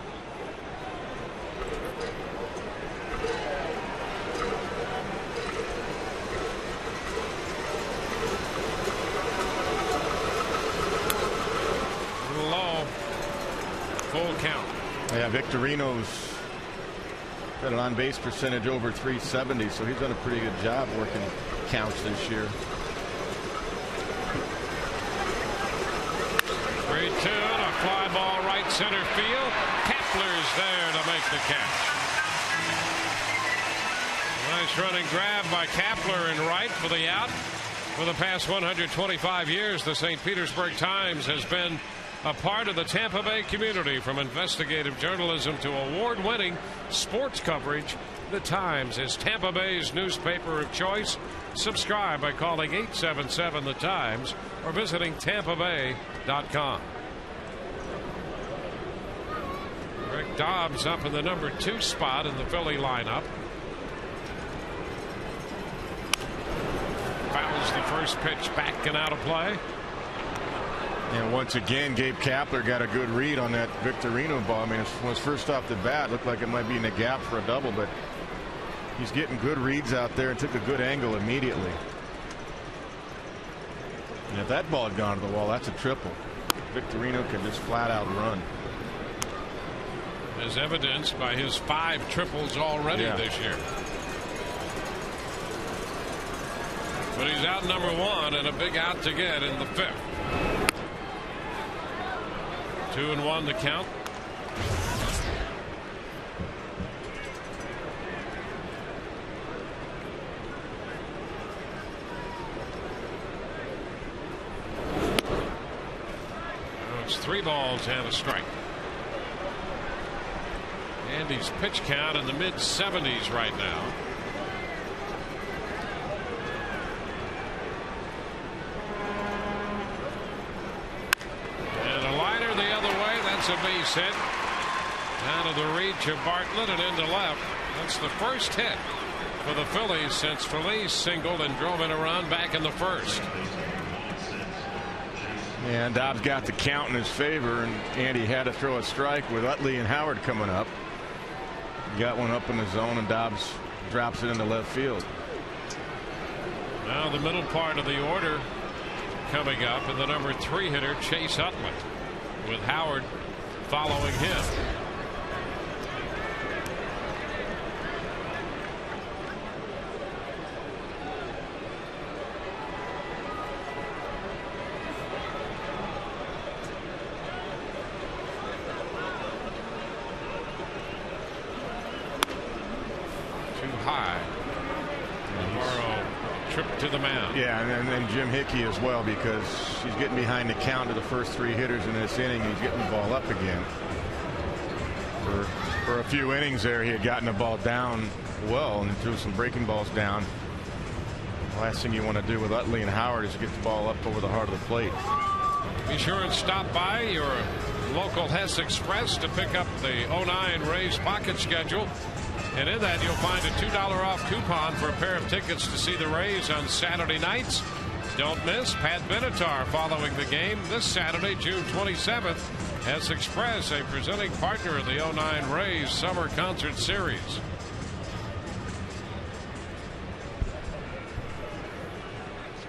Low. Full count. Yeah, Victorino's got an on-base percentage over 370, so he's done a pretty good job working counts this year. 3-2, a fly ball right center field. Kepler's there to make the catch. Nice running grab by Kepler in right for the out. For the past 125 years, the St. Petersburg Times has been a part of the Tampa Bay community. From investigative journalism to award-winning sports coverage, the Times is Tampa Bay's newspaper of choice. Subscribe by calling 877 The Times or visiting tampabay.com. Rick Dobbs up in the number 2 spot in the Philly lineup. Fouls the first pitch back and out of play. And once again, Gabe Kapler got a good read on that Victorino ball. I mean, it was first off the bat, looked like it might be in the gap for a double, but he's getting good reads out there and took a good angle immediately. And if that ball had gone to the wall, that's a triple. Victorino can just flat out run. As evidenced by his 5 triples already this year. But he's out number 1 and a big out to get in the 5th. 2-1 to count. Now it's 3 balls and a strike. Andy's pitch count in the mid-70s right now. And a liner the other way. That's a base hit. Out of the reach of Bartlett and into left. That's the first hit for the Phillies since Feliz singled and drove in a run back in the first. And Dobbs got the count in his favor, and Andy had to throw a strike with Utley and Howard coming up. Got one up in the zone, and Dobbs drops it into left field. Now the middle part of the order coming up, and the number 3 hitter, Chase Utley, with Howard following him. To the mound. Yeah, and then Jim Hickey as well, because he's getting behind the count of the first 3 hitters in this inning. He's getting the ball up again. For a few innings there, he had gotten the ball down well and threw some breaking balls down. The last thing you want to do with Utley and Howard is get the ball up over the heart of the plate. Be sure and stop by your local Hess Express to pick up the 09 Rays pocket schedule. And in that, you'll find a $2 off coupon for a pair of tickets to see the Rays on Saturday nights don't miss Pat Benatar following the game this Saturday, June 27th, as Express, a presenting partner of the 09 Rays Summer Concert Series.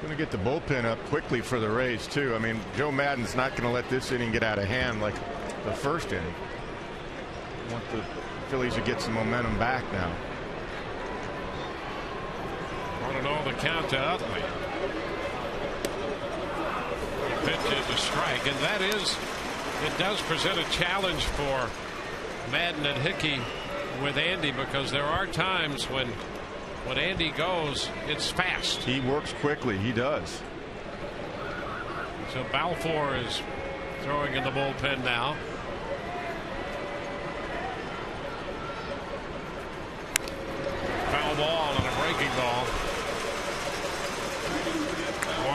Going to get the bullpen up quickly for the Rays, too. I mean, Joe Maddon's not going to let this inning get out of hand like the first inning. I want the Phillies to get some momentum back now. 1-0 the count to Utley. Pitch is a strike, and that is, it does present a challenge for Maddon and Hickey with Andy, because there are times when Andy goes, it's fast. He works quickly. He does. So Balfour is throwing in the bullpen now. Foul ball and a breaking ball.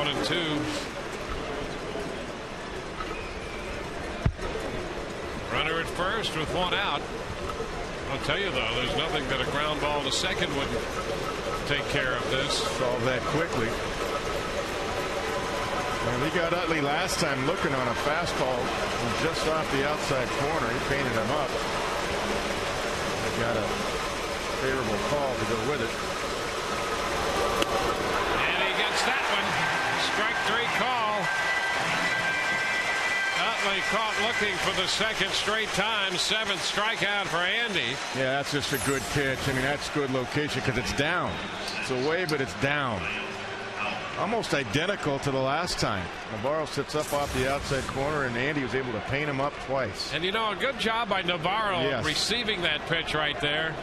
1-2. Runner at first with one out. I'll tell you, though, there's nothing that a ground ball to second wouldn't take care of this. Solve that quickly. And we got Utley last time looking on a fastball just off the outside corner. He painted him up. They got a favorable call to go with it. And he gets that one. Strike three call. Utley caught looking for the second straight time. 7th strikeout for Andy. Yeah, that's just a good pitch. I mean, that's good location because it's down. It's away, but it's down. Almost identical to the last time. Navarro sits up off the outside corner, and Andy was able to paint him up twice. And, you know, a good job by Navarro Yes. receiving that pitch right there.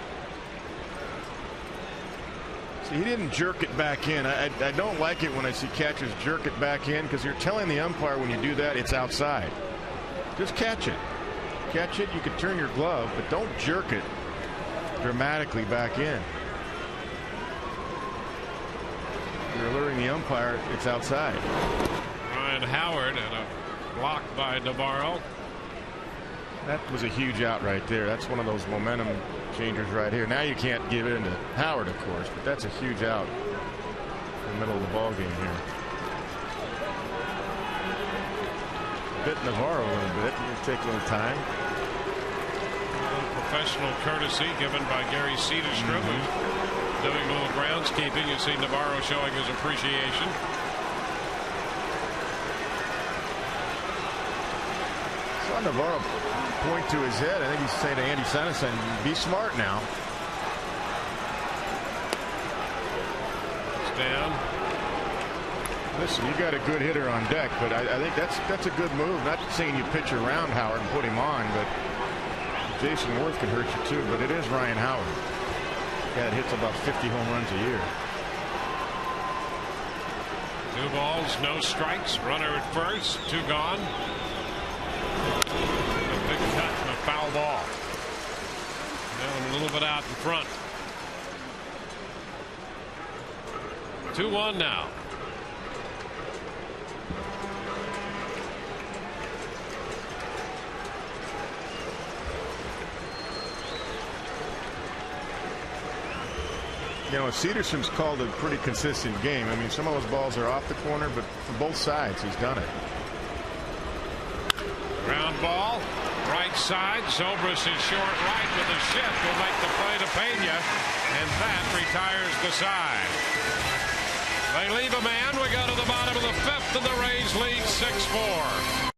See, he didn't jerk it back in. I don't like it when I see catchers jerk it back in, because you're telling the umpire when you do that it's outside. Just catch it. Catch it. You can turn your glove, but don't jerk it dramatically back in. You're alerting the umpire it's outside. Ryan Howard and a block by Navarro. That was a huge out right there. That's one of those momentum changers right here. Now you can't give it into Howard, of course, but that's a huge out in the middle of the ball game here. Bit Navarro a little bit. It'll take a little time. Professional courtesy given by Gary Cederstrom, who's doing a little groundskeeping. You see Navarro showing his appreciation. Saw Navarro point to his head. I think he's saying to Andy Sonenstein, be smart now. It's down. Listen, you got a good hitter on deck, but I think that's a good move. Not saying you pitch around Howard and put him on, but Jason Worth can hurt you too. But it is Ryan Howard. Guy that hits about 50 home runs a year. 2 balls, no strikes. Runner at first, 2 gone. A big cut and a foul ball. Now a little bit out in front. 2-1 now. You know, Cederstrom's called a pretty consistent game. I mean, some of those balls are off the corner, but for both sides, he's done it. Ground ball, right side. Zobrist is short right with a shift. Will make the play to Pena, and that retires the side. They leave a man. We go to the bottom of the 5th, and the Rays lead 6-4.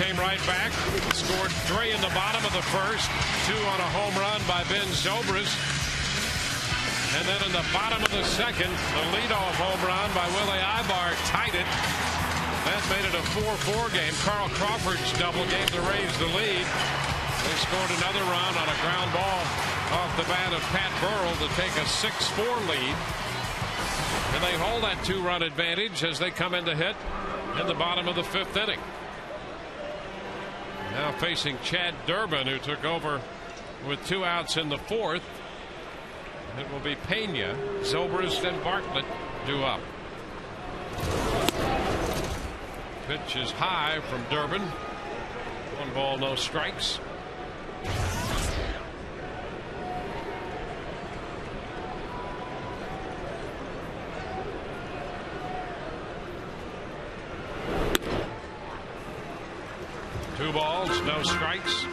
came right back, scored 3 in the bottom of the first, 2 on a home run by Ben Zobrist. And then in the bottom of the second, the leadoff home run by Willie Ibar tied it. That made it a 4-4 game. Carl Crawford's double gave the Rays the lead. They scored another run on a ground ball off the bat of Pat Burrell to take a 6-4 lead. And they hold that 2-run advantage as they come in to hit in the bottom of the 5th inning. Now facing Chad Durbin, who took over with 2 outs in the 4th. It will be Pena, Zobrist, and Bartlett due up. Pitch is high from Durbin. 1 ball, no strikes. Two balls, no strikes.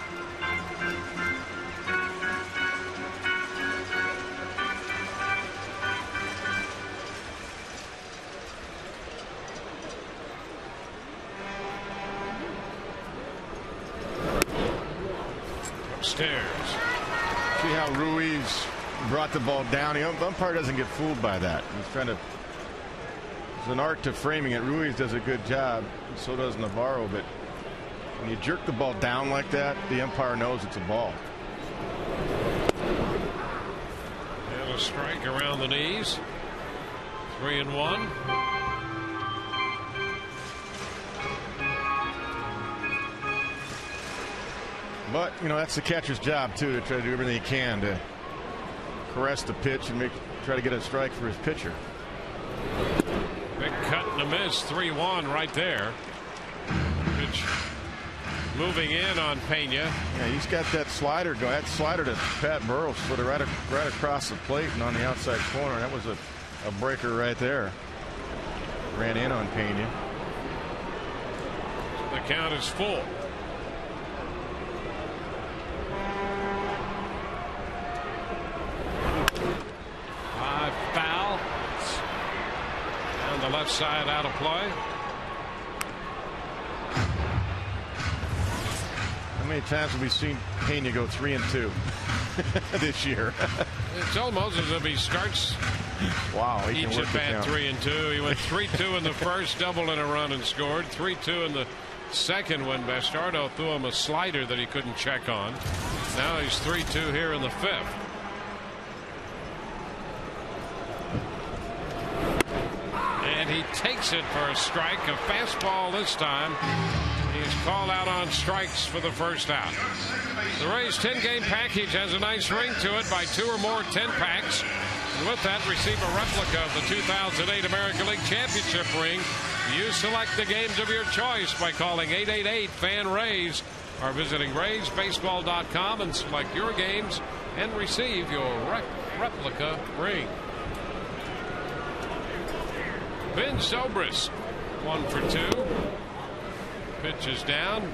Upstairs. See how Ruiz brought the ball down. The umpire doesn't get fooled by that. He's trying to. There's an art to framing it. Ruiz does a good job. So does Navarro. But when you jerk the ball down like that, the umpire knows it's a ball. And a strike around the knees. 3-1. But, you know, that's the catcher's job, too, to try to do everything he can to caress the pitch and try to get a strike for his pitcher. Big cut and a miss. 3-1 right there. Pitch moving in on Pena. Yeah, he's got that slider going. That slider to Pat Burrell's foot right across the plate and on the outside corner. That was a breaker right there. Ran in on Pena. The count is full. Foul on the left side, out of play. How many times have we seen Pena go 3-2 this year? It's almost as if he starts each at bat 3-2. He went 3-2 in the first, double in a run and scored. 3-2 in the second when Bastardo threw him a slider that he couldn't check on. Now he's 3-2 here in the 5th. And he takes it for a strike, a fastball this time. He's called out on strikes for the first out. The Rays 10-game package has a nice ring to it. Buy 2 or more 10-packs. And with that, receive a replica of the 2008 American League Championship ring. You select the games of your choice by calling 888-FAN-RAYS or visiting RaysBaseball.com and select your games and receive your replica ring. Ben Zobrist, 1 for 2. Pitch is down.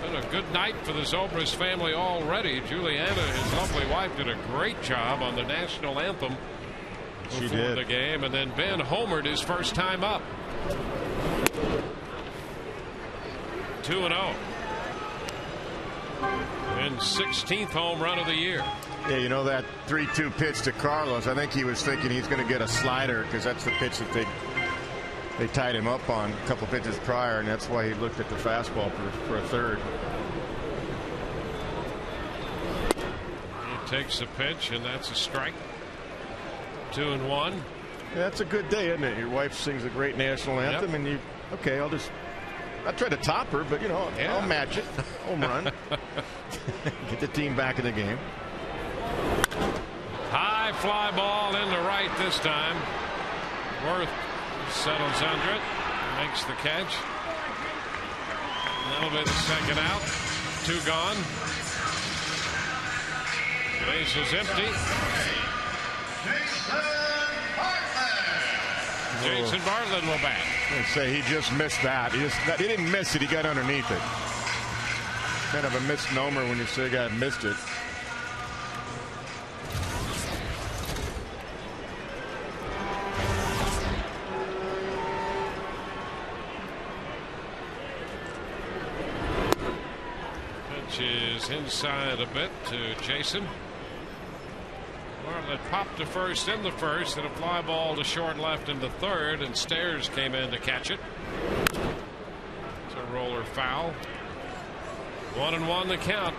Been a good night for the Zobrist family already. Juliana, his lovely wife, did a great job on the national anthem before the game. And then Ben homered his first time up. 2-0. Ben's 16th home run of the year. Yeah, you know that 3-2 pitch to Carlos. I think he was thinking he's going to get a slider because that's the pitch that they tied him up on a couple pitches prior, and that's why he looked at the fastball for a third. He takes the pitch, and that's a strike. 2-1. Yeah, that's a good day, isn't it? Your wife sings a great national anthem, and I'll try to top her, but, you know, I'll match it. Home run. Get the team back in the game. High fly ball into right this time. Worth settles under it, makes the catch. That'll be the second out. 2 gone. Base is empty. Jason Bartlett will bat. I'd say he just missed that. He didn't miss it. He got underneath it. Kind of a misnomer when you say a guy missed it. Pitch is inside a bit to Jason. Bartlett popped to first in the first, and a fly ball to short left in the third, and Stairs came in to catch it. It's a roller foul. 1-1 the count.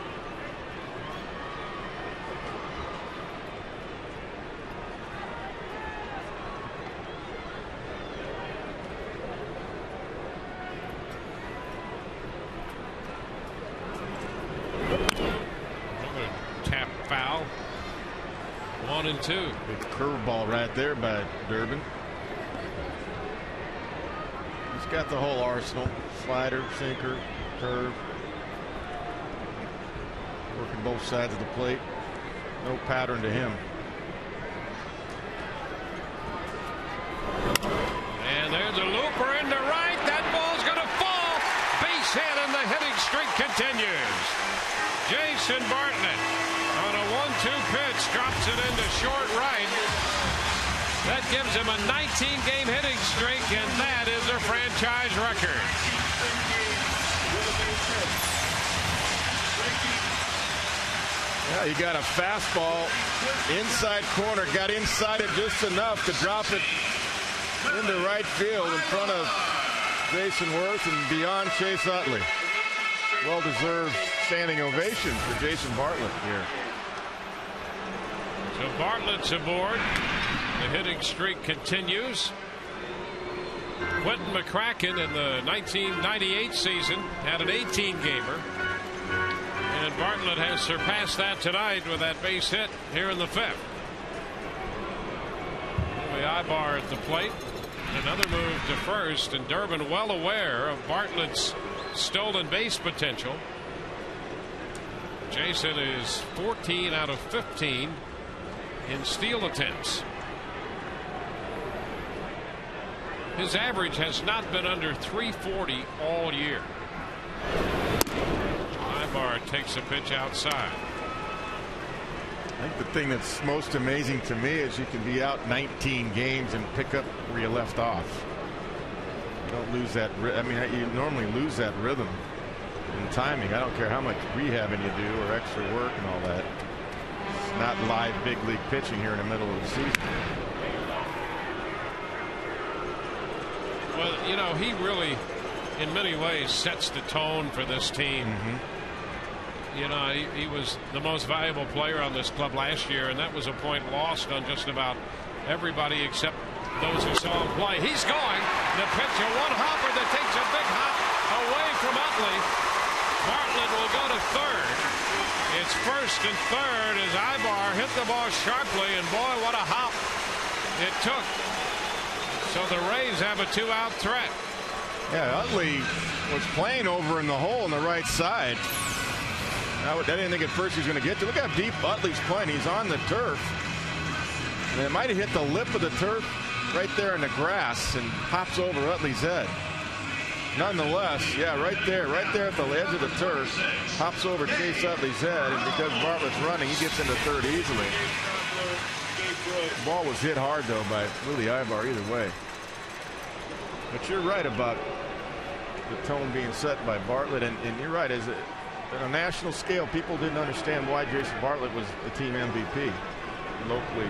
Tap foul. 1-2. Big curveball right there by Durbin. He's got the whole arsenal: slider, sinker, curve. Working both sides of the plate. No pattern to him. And there's a looper into right. That ball's going to fall. Base hit, and the hitting streak continues. Jason Bartlett on a 1-2 pitch drops it into short right. That gives him a 19-game hitting streak, and that is a franchise record. Yeah, he got a fastball inside corner, got inside it just enough to drop it into right field in front of Jason Worth and beyond Chase Utley. Well-deserved standing ovation for Jason Bartlett here. So Bartlett's aboard. The hitting streak continues. Quentin McCracken in the 1998 season had an 18-gamer. And Bartlett has surpassed that tonight with that base hit here in the fifth. The Ibar at the plate. Another move to first, and Durbin well aware of Bartlett's stolen base potential. Jason is 14 out of 15 in steal attempts. His average has not been under 340 all year. Ibar takes a pitch outside. I think the thing that's most amazing to me is you can be out 19 games and pick up where you left off. You don't lose that. I mean, you normally lose that rhythm and timing. I don't care how much rehabbing you do or extra work and all that. It's not live big league pitching here in the middle of the season. Well, you know, he really, in many ways, sets the tone for this team. You know, he was the most valuable player on this club last year, and that was a point lost on just about everybody except those who saw him play. He's going. The pitch, a one-hopper that takes a big hop away from Utley. Bartlett will go to third. It's first and third as Ibar hit the ball sharply, and boy, what a hop it took. So the Rays have a two-out threat. Yeah, Utley was playing over in the hole on the right side. I didn't think at first he was going to get to. Look how deep Utley's playing. He's on the turf. And it might have hit the lip of the turf right there in the grass and hops over Utley's head. Nonetheless, yeah, right there at the edge of the turf, hops over Chase Utley's head, and because Bartlett's running, he gets into third easily. The ball was hit hard, though, by Willie Ibar either way. But you're right about the tone being set by Bartlett, and you're right, on a national scale, people didn't understand why Jason Bartlett was the team MVP.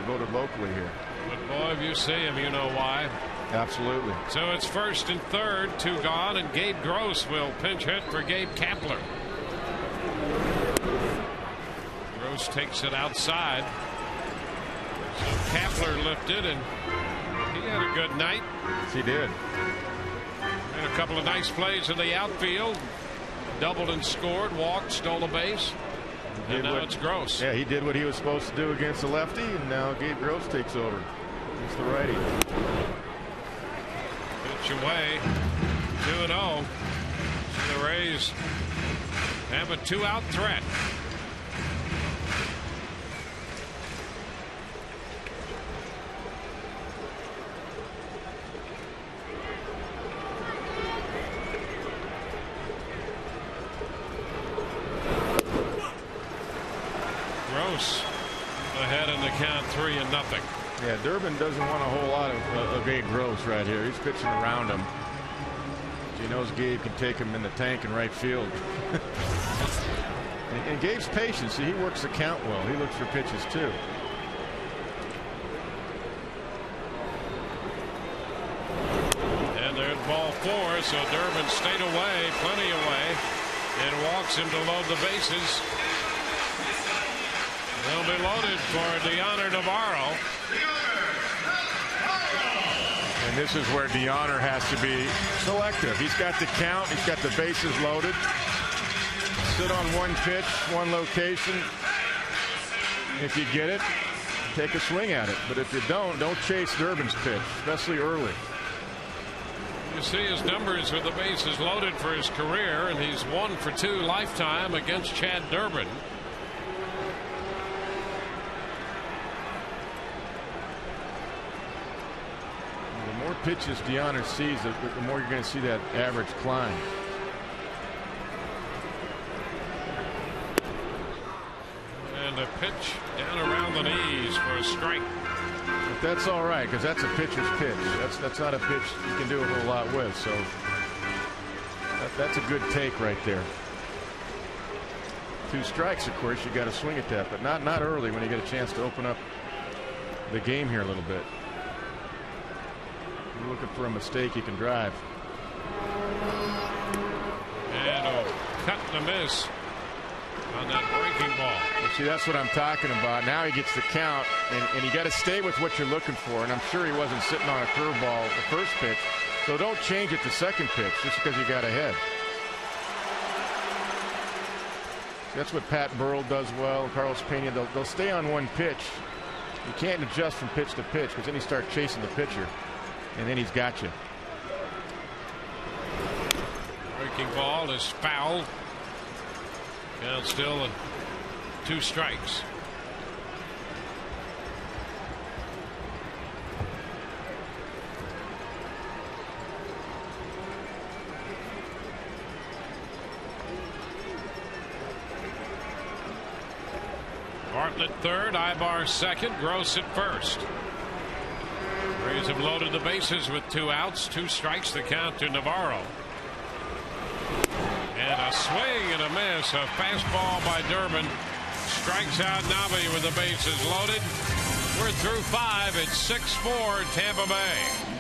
Voted locally here. But boy, if you see him, you know why. Absolutely. So it's first and third, two gone, and Gabe Gross will pinch hit for Gabe Kapler. Gross takes it outside. So Kapler lifted, and he had a good night. Yes, he did. And a couple of nice plays in the outfield. Doubled and scored, walked, stole a base. And now it's Gross. Yeah, he did what he was supposed to do against the lefty, and now Gabe Gross takes over. It's the righty. Pitch away. 2-0. So the Rays have a two-out threat. Gross ahead in the count, 3-0. Yeah, Durbin doesn't want a whole lot of Gabe Gross right here. He's pitching around him. He knows Gabe can take him in the tank in right field. And Gabe's patient. See, he works the count well. He looks for pitches too. And there's ball 4, so Durbin stayed away, plenty away, and walks him to load the bases. They'll be loaded for DeHonor Navarro. And this is where DeHonor has to be selective. He's got the count. He's got the bases loaded. Sit on one pitch, one location. If you get it, take a swing at it. But if you don't chase Durbin's pitch, especially early. You see his numbers with the bases loaded for his career, and he's 1 for 2 lifetime against Chad Durbin. The more pitches DeHonor sees, the more you're going to see that average climb. And a pitch down around the knees for a strike. But that's all right, because that's a pitcher's pitch. That's not a pitch you can do a whole lot with. So that's a good take right there. 2 strikes, of course, you got to swing at that, but not early when you get a chance to open up the game here a little bit. You're looking for a mistake you can drive. And a cut and a miss on that breaking ball. See, that's what I'm talking about. Now he gets the count, and you got to stay with what you're looking for. And I'm sure he wasn't sitting on a curveball the first pitch, so don't change it to second pitch just because you got ahead. That's what Pat Burrell does well. Carlos Pena, they'll stay on one pitch. You can't adjust from pitch to pitch, because then you start chasing the pitcher, and then he's got you. Breaking ball is fouled. And still 2 strikes. Bartlett third, Ibar second, Gross at first. Rays have loaded the bases with 2 outs, 2 strikes, the count to Navarro. And a swing and a miss. A fastball by Durbin. Strikes out Navi with the bases loaded. We're through 5. It's 6-4 Tampa Bay.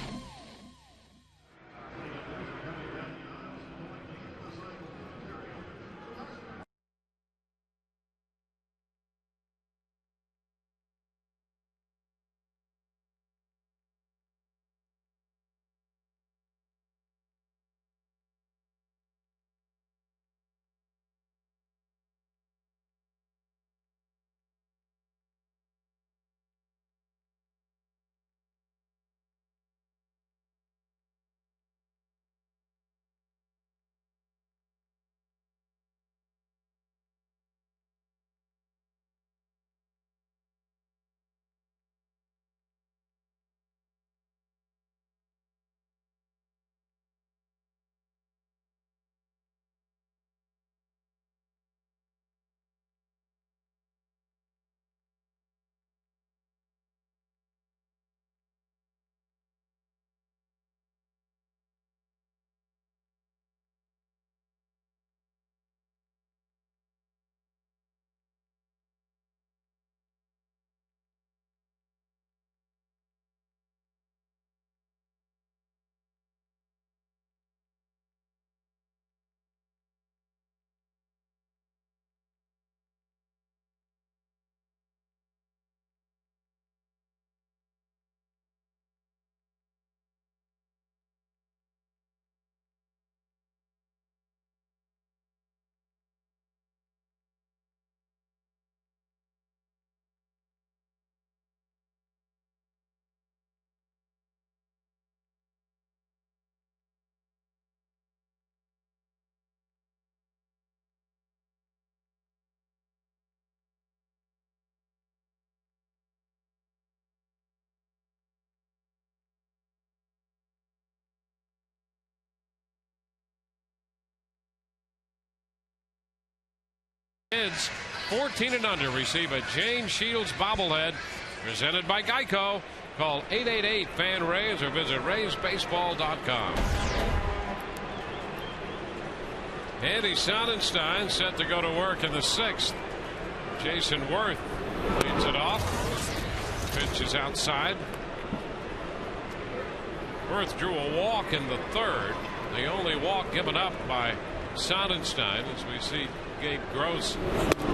Kids 14 and under receive a Jane Shields bobblehead presented by Geico. Call 888-FAN-RAYS or visit RaysBaseball.com. Andy Sonenstein set to go to work in the 6th. Jason Worth leads it off. Pitch is outside. Worth drew a walk in the 3rd. The only walk given up by Sonenstein, as we see Gabe Gross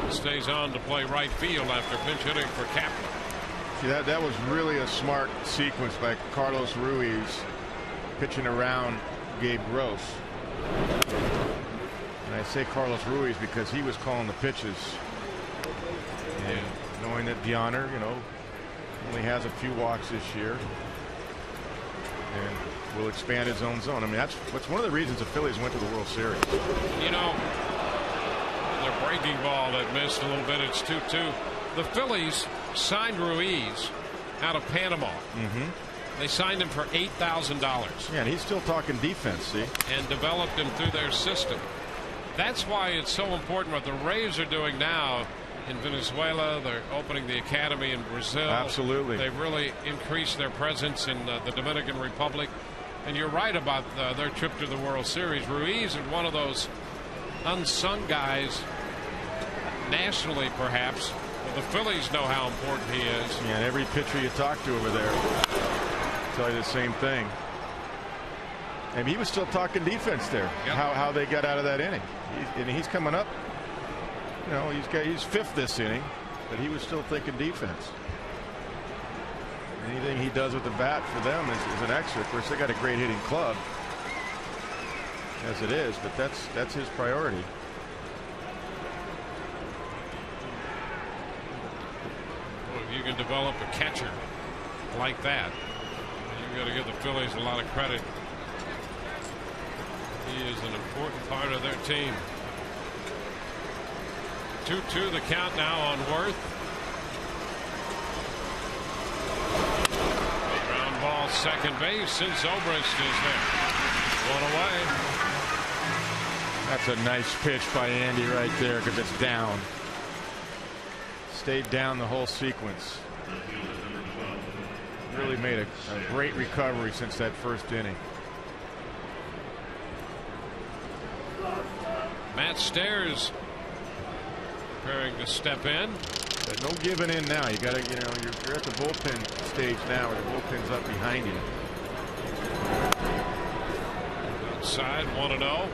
stays on to play right field after pinch hitting for Kapler. See, that was really a smart sequence by Carlos Ruiz, pitching around Gabe Gross. And I say Carlos Ruiz because he was calling the pitches. And knowing that Bjorner, only has a few walks this year and will expand his own zone. I mean, that's one of the reasons the Phillies went to the World Series. The breaking ball that missed a little bit. It's 2-2. The Phillies signed Ruiz out of Panama. They signed him for $8,000. Yeah, and he's still talking defense, see? And developed him through their system. That's why it's so important what the Rays are doing now in Venezuela. They're opening the academy in Brazil. Absolutely. They've really increased their presence in the Dominican Republic. And you're right about their trip to the World Series. Ruiz is one of those unsung guys, nationally perhaps. The Phillies know how important he is. Yeah, and every pitcher you talk to over there tell you the same thing. And he was still talking defense there. Yep. How they got out of that inning. He's coming up. He's 5th this inning, but he was still thinking defense. Anything he does with the bat for them is an extra. Of course, they got a great hitting club as it is, but that's his priority. Well, if you can develop a catcher like that, you've got to give the Phillies a lot of credit. He is an important part of their team. 2-2 the count now on Worth. Ground ball second base, and Zobrist is there. One away. That's a nice pitch by Andy right there because it's down. Stayed down the whole sequence. Really made a great recovery since that first inning. Matt Stairs preparing to step in. But no giving in now. You got to, you're at the bullpen stage now, where the bullpen's up behind you. Outside, 1-0.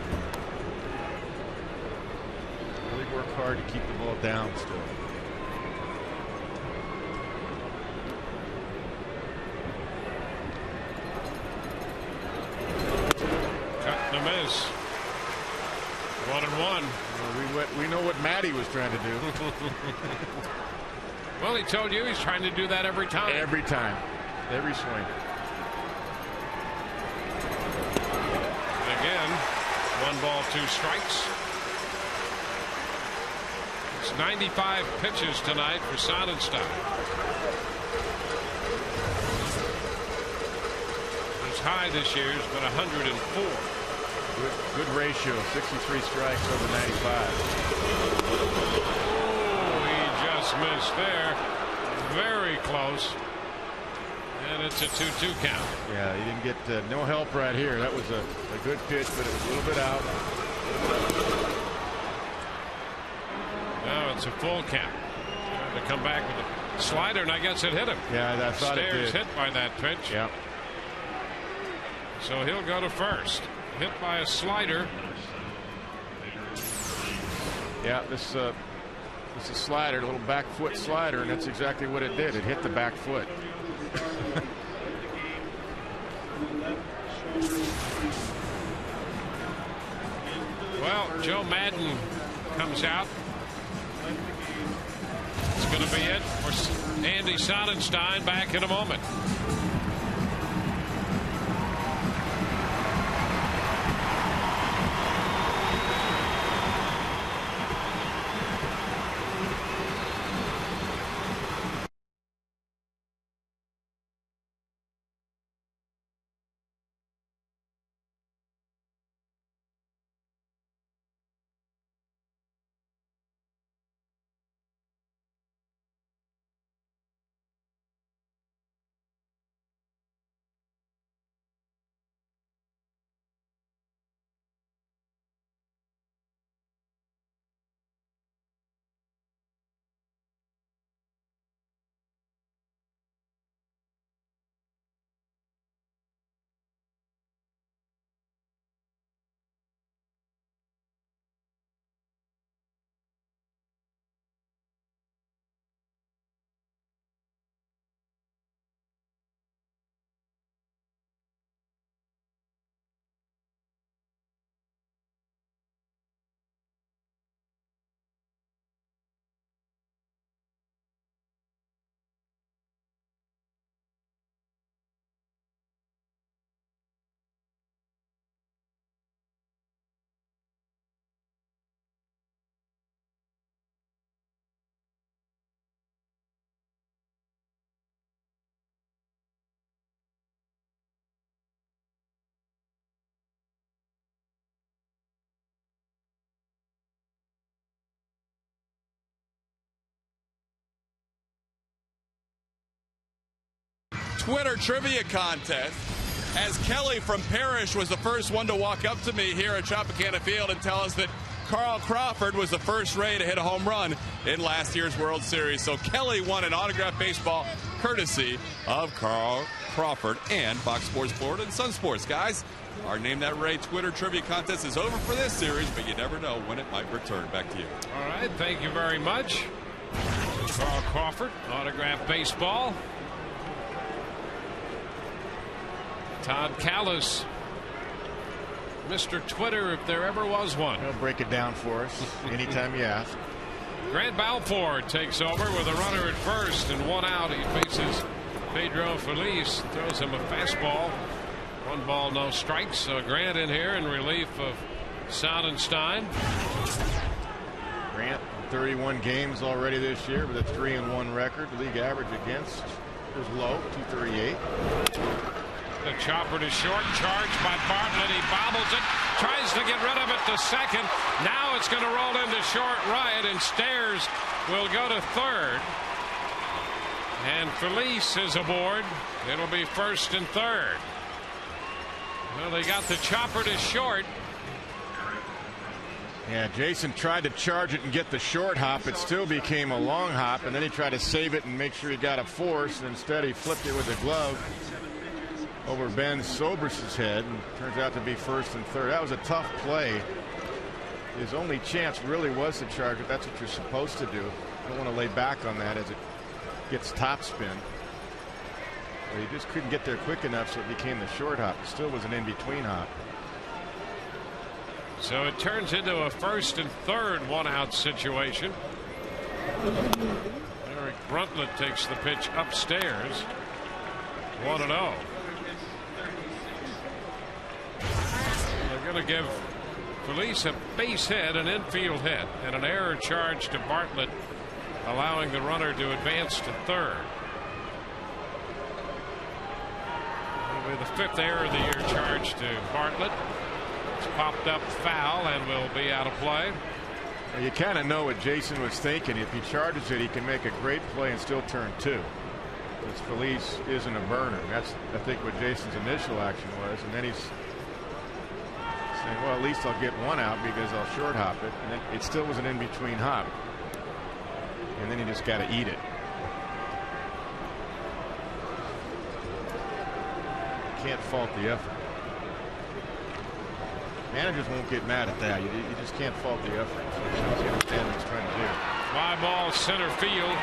Really work hard to keep the ball down still. Cut and a miss. 1-1. We know what Matty was trying to do. Well, he told you he's trying to do that every time. Every time. Every swing. And again, 1 ball, 2 strikes. It's 95 pitches tonight for Sonenstein. His high this year has been 104. Good ratio, 63 strikes over 95. Oh, he just missed there. Very close. And it's a 2-2 count. Yeah, he didn't get no help right here. That was a good pitch, but it was a little bit out. Now it's a full count. Trying to come back with a slider, and I guess it hit him. Yeah, I thought it Stairs did. hit by that pitch. Yeah. So he'll go to first. Hit by a slider. Yeah, this is a slider, a little back foot slider, and that's exactly what it did. It hit the back foot. Well, Joe Madden comes out. It's going to be it for Andy Sonenstein. Back in a moment. Twitter trivia contest, as Kelly from Parrish was the first one to walk up to me here at Tropicana Field and tell us that Carl Crawford was the first Ray to hit a home run in last year's World Series. So Kelly won an autographed baseball courtesy of Carl Crawford and Fox Sports Florida and Sun Sports. Guys, our Name That Ray Twitter trivia contest is over for this series, but you never know when it might return. Back to you. All right, thank you very much. Carl Crawford, autographed baseball. Todd Callis, Mr. Twitter, if there ever was one. He'll break it down for us anytime you ask. Grant Balfour takes over with a runner at first and one out. He faces Pedro Feliz, throws him a fastball. 1 ball, no strikes. So Grant in here in relief of Sonenstein. Grant, 31 games already this year with a 3-1 record. League average against was low, 238. The chopper to short, charged by Bartlett. He bobbles it, tries to get rid of it to second. Now it's going to roll into short right, and Stairs will go to third. And Felice is aboard. It'll be first and third. Well, they got the chopper to short. Yeah, Jason tried to charge it and get the short hop. It still became a long hop, and then he tried to save it and make sure he got a force. And instead, he flipped it with a glove over Ben Sobers's head, and turns out to be first and third. That was a tough play. His only chance really was to charge it. That's what you're supposed to do. You don't want to lay back on that as it gets topspin. But he just couldn't get there quick enough, so it became the short hop. It still was an in-between hop. So it turns into a first and third 1-out situation. Eric Bartlett takes the pitch upstairs. 1-0. They're going to give Felice a base hit, an infield hit, and an error charge to Bartlett, allowing the runner to advance to third. It'll be the 5th error of the year charged to Bartlett. It's popped up foul and will be out of play. Well, you kind of know what Jason was thinking. If he charges it, he can make a great play and still turn 2. Because Felice isn't a burner. That's, I think, what Jason's initial action was. And then he's saying, well, at least I'll get 1 out because I'll short hop it. And then it still was an in-between hop. And then he just got to eat it. Can't fault the effort. Managers won't get mad at that. You just can't fault the effort. So it shows you understand what he's trying to do. Fly ball center field.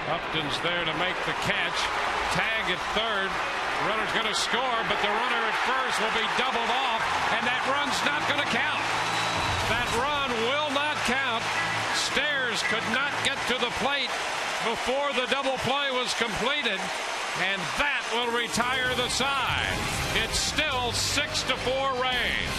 Upton's there to make the catch. Tag at third. Runner's going to score, but the runner at first will be doubled off, and that run's not going to count. That run will not count. Stairs could not get to the plate before the double play was completed, and that will retire the side. It's still 6-4 Rays.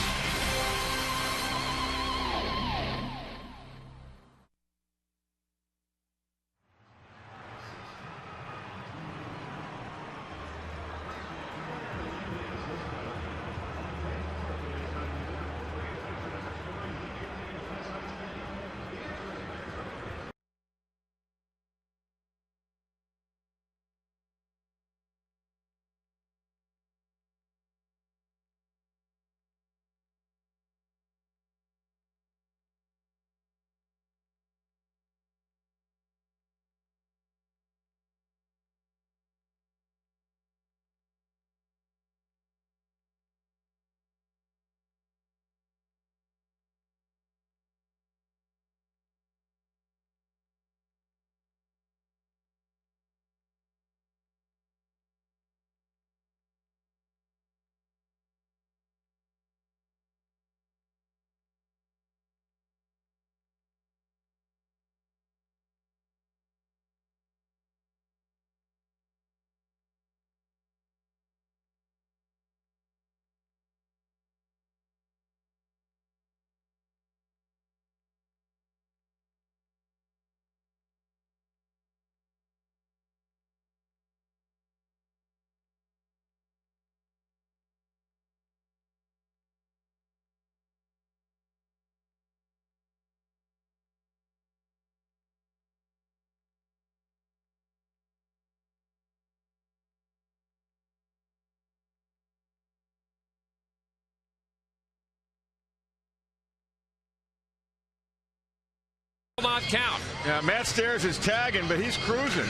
Not count. Yeah, Matt Stairs is tagging, but he's cruising.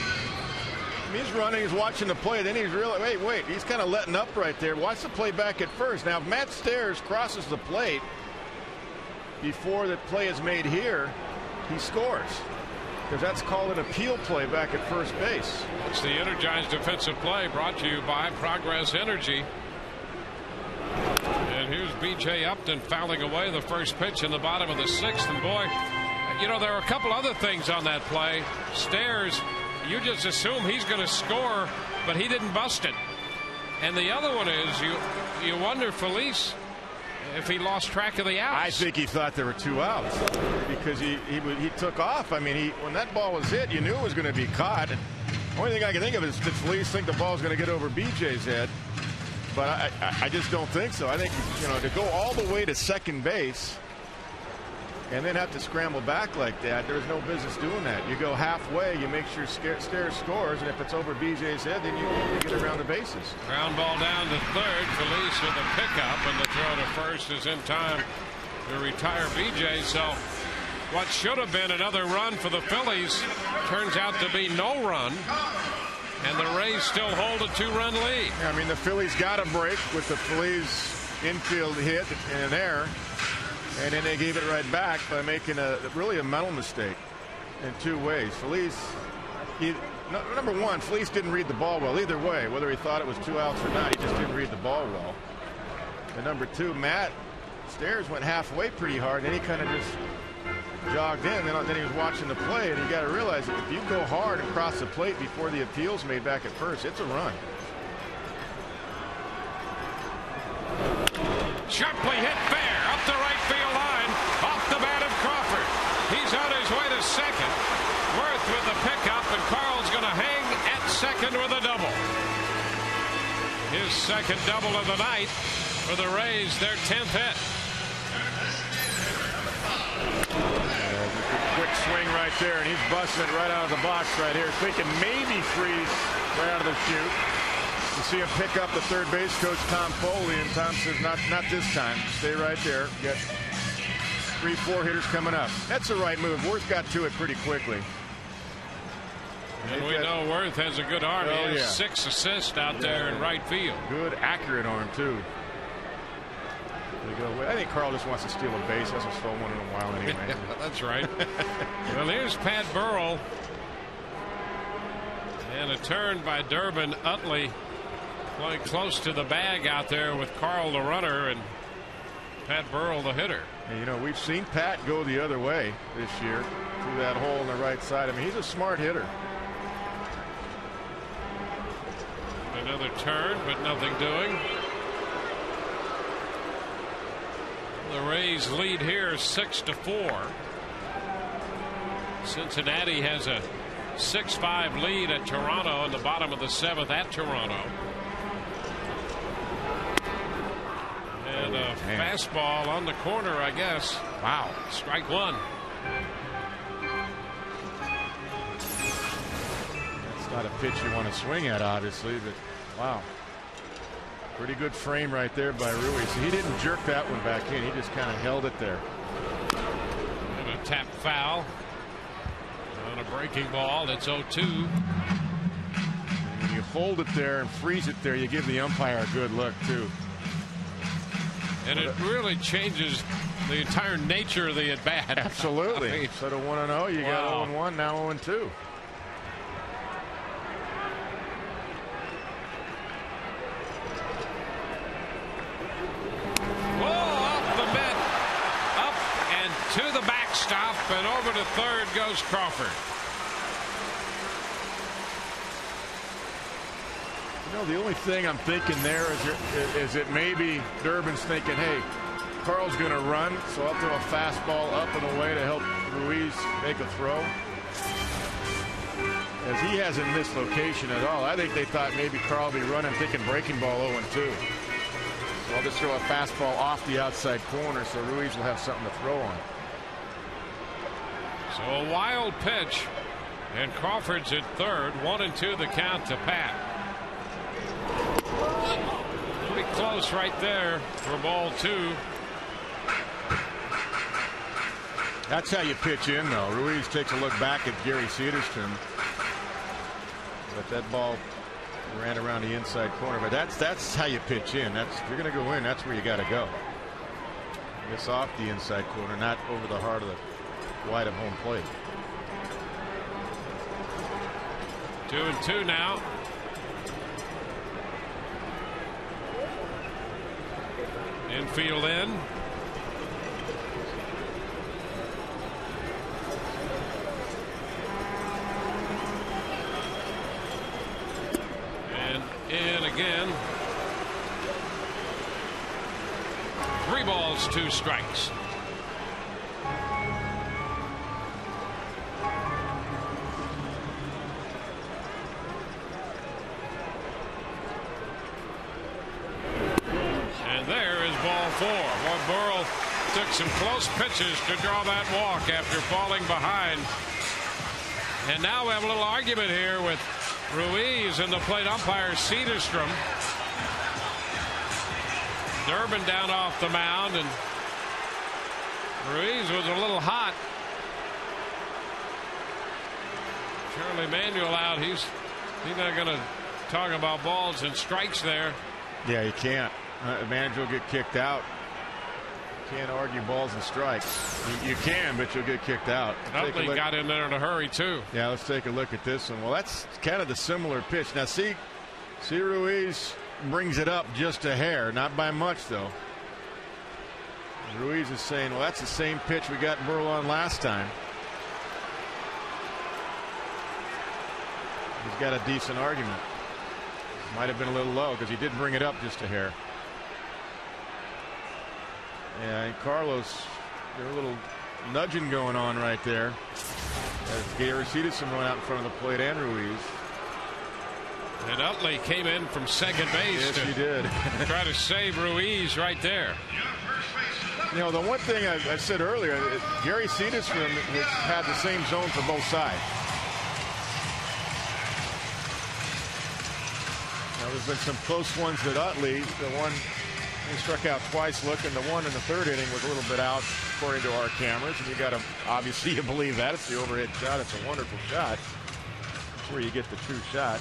He's running, he's watching the play, then he's really, wait, he's kind of letting up right there. Watch the play back at first. Now, if Matt Stairs crosses the plate before the play is made here, he scores. Because that's called an appeal play back at first base. It's the energized defensive play brought to you by Progress Energy. And here's B.J. Upton fouling away the first pitch in the bottom of the 6th. And boy, you know, there are a couple other things on that play. Stairs, you just assume he's going to score, but he didn't bust it. And the other one is you wonder, Phillies, if he lost track of the outs. I think he thought there were 2 outs because he took off. I mean, when that ball was hit, you knew it was going to be caught. And the only thing I can think of is did Phillies think the ball was going to get over BJ's head? But I just don't think so. I think, you know, to go all the way to second base and then have to scramble back like that, there's no business doing that. You go halfway, you make sure Stairs scores, and if it's over BJ's head, then you get around the bases. Ground ball down to third. Felice with a pickup, and the throw to first is in time to retire BJ. So what should have been another run for the Phillies turns out to be no run, and the Rays still hold a 2-run lead. Yeah, I mean, the Phillies got a break with the Phillies infield hit and an error. And then they gave it right back by making really a mental mistake in 2 ways. Felice, number one, Felice didn't read the ball well either way, whether he thought it was 2 outs or not. He just didn't read the ball well. And number 2, Matt Stairs went halfway pretty hard, and then he kind of just jogged in. Then he was watching the play, and you got to realize that if you go hard and cross the plate before the appeal's made back at first, it's a run. Sharply hit fair up the right field line, off the bat of Crawford. He's on his way to second. Worth with the pickup, and Carl's going to hang at second with a double. His second double of the night for the Rays, their 10th hit. Quick swing right there, and he's busting it right out of the box right here, thinking maybe Freeze right out of the chute. You see him pick up the third base coach, Tom Foley, and Tom says, not this time. Stay right there. Get 3-4 hitters coming up. That's the right move. Worth got to it pretty quickly. And we know Worth has a good arm. He has 6 assists out there in right field. Good, accurate arm, too. I think Carl just wants to steal a base. Hasn't stolen one in a while anyway. Yeah, that's right. Well, here's Pat Burrell. And a turn by Durbin Utley. Playing close to the bag out there with Carl the runner and Pat Burrell the hitter. And, you know, we've seen Pat go the other way this year through that hole on the right side. I mean, he's a smart hitter. Another turn, but nothing doing. The Rays lead here 6-4. Cincinnati has a 6-5 lead at Toronto in the bottom of the 7th at Toronto. And a fastball on the corner, I guess. Wow. Strike 1. That's not a pitch you want to swing at, obviously, but wow. Pretty good frame right there by Ruiz. He didn't jerk that one back in. He just kind of held it there. And a tap foul on a breaking ball. It's 0-2. When you hold it there and freeze it there, you give the umpire a good look, too. And it really changes the entire nature of the at-bat. Absolutely. I mean, instead of 1-0, you got 0-1, now 0-2. To the backstop, and over to third goes Crawford. You know, the only thing I'm thinking there is that maybe Durbin's thinking, hey, Carl's going to run, so I'll throw a fastball up and away to help Ruiz make a throw. As he hasn't missed location at all. I think they thought maybe Carl will be running, thinking breaking ball 0-2. So I'll just throw a fastball off the outside corner so Ruiz will have something to throw on. So a wild pitch, and Crawford's at third. 1-2 the count to Pat. Pretty close right there for ball 2. That's how you pitch in, though. Ruiz takes a look back at Gary Cederstrom. But that ball ran around the inside corner. But that's how you pitch in. If you're going to go in, that's where you got to go. It's off the inside corner, not over the heart of the wide of home plate. 2-2 now. Infield in. And in again. 3 balls, 2 strikes. And there is ball 4. Well, Burrell took some close pitches to draw that walk after falling behind. And now we have a little argument here with Ruiz and the plate umpire Cederstrom. Durbin down off the mound, and Ruiz was a little hot. Charlie Manuel out. He's not going to talk about balls and strikes there. Yeah, you can't. The manager will get kicked out. Can't argue balls and strikes. You can, but you'll get kicked out. Utley got in there in a hurry too. Yeah, let's take a look at this one. Well, that's kind of the similar pitch. Now, see Ruiz brings it up just a hair, not by much though. Ruiz is saying, well, that's the same pitch we got Burrell on last time. He's got a decent argument. Might have been a little low because he did bring it up just a hair. Yeah, and Carlos, there's a little nudging going on right there. As Gary Cederstrom went out in front of the plate and Ruiz. And Utley came in from second base. Yes, he did. Try to save Ruiz right there. You know, the one thing I said earlier, Gary Cederstrom has had the same zone for both sides. Now, there's been some close ones that Utley, the one he struck out twice looking, the one in the 3rd inning was a little bit out according to our cameras, and you got to obviously you believe that. It's the overhead shot. It's a wonderful shot. That's where you get the true shot.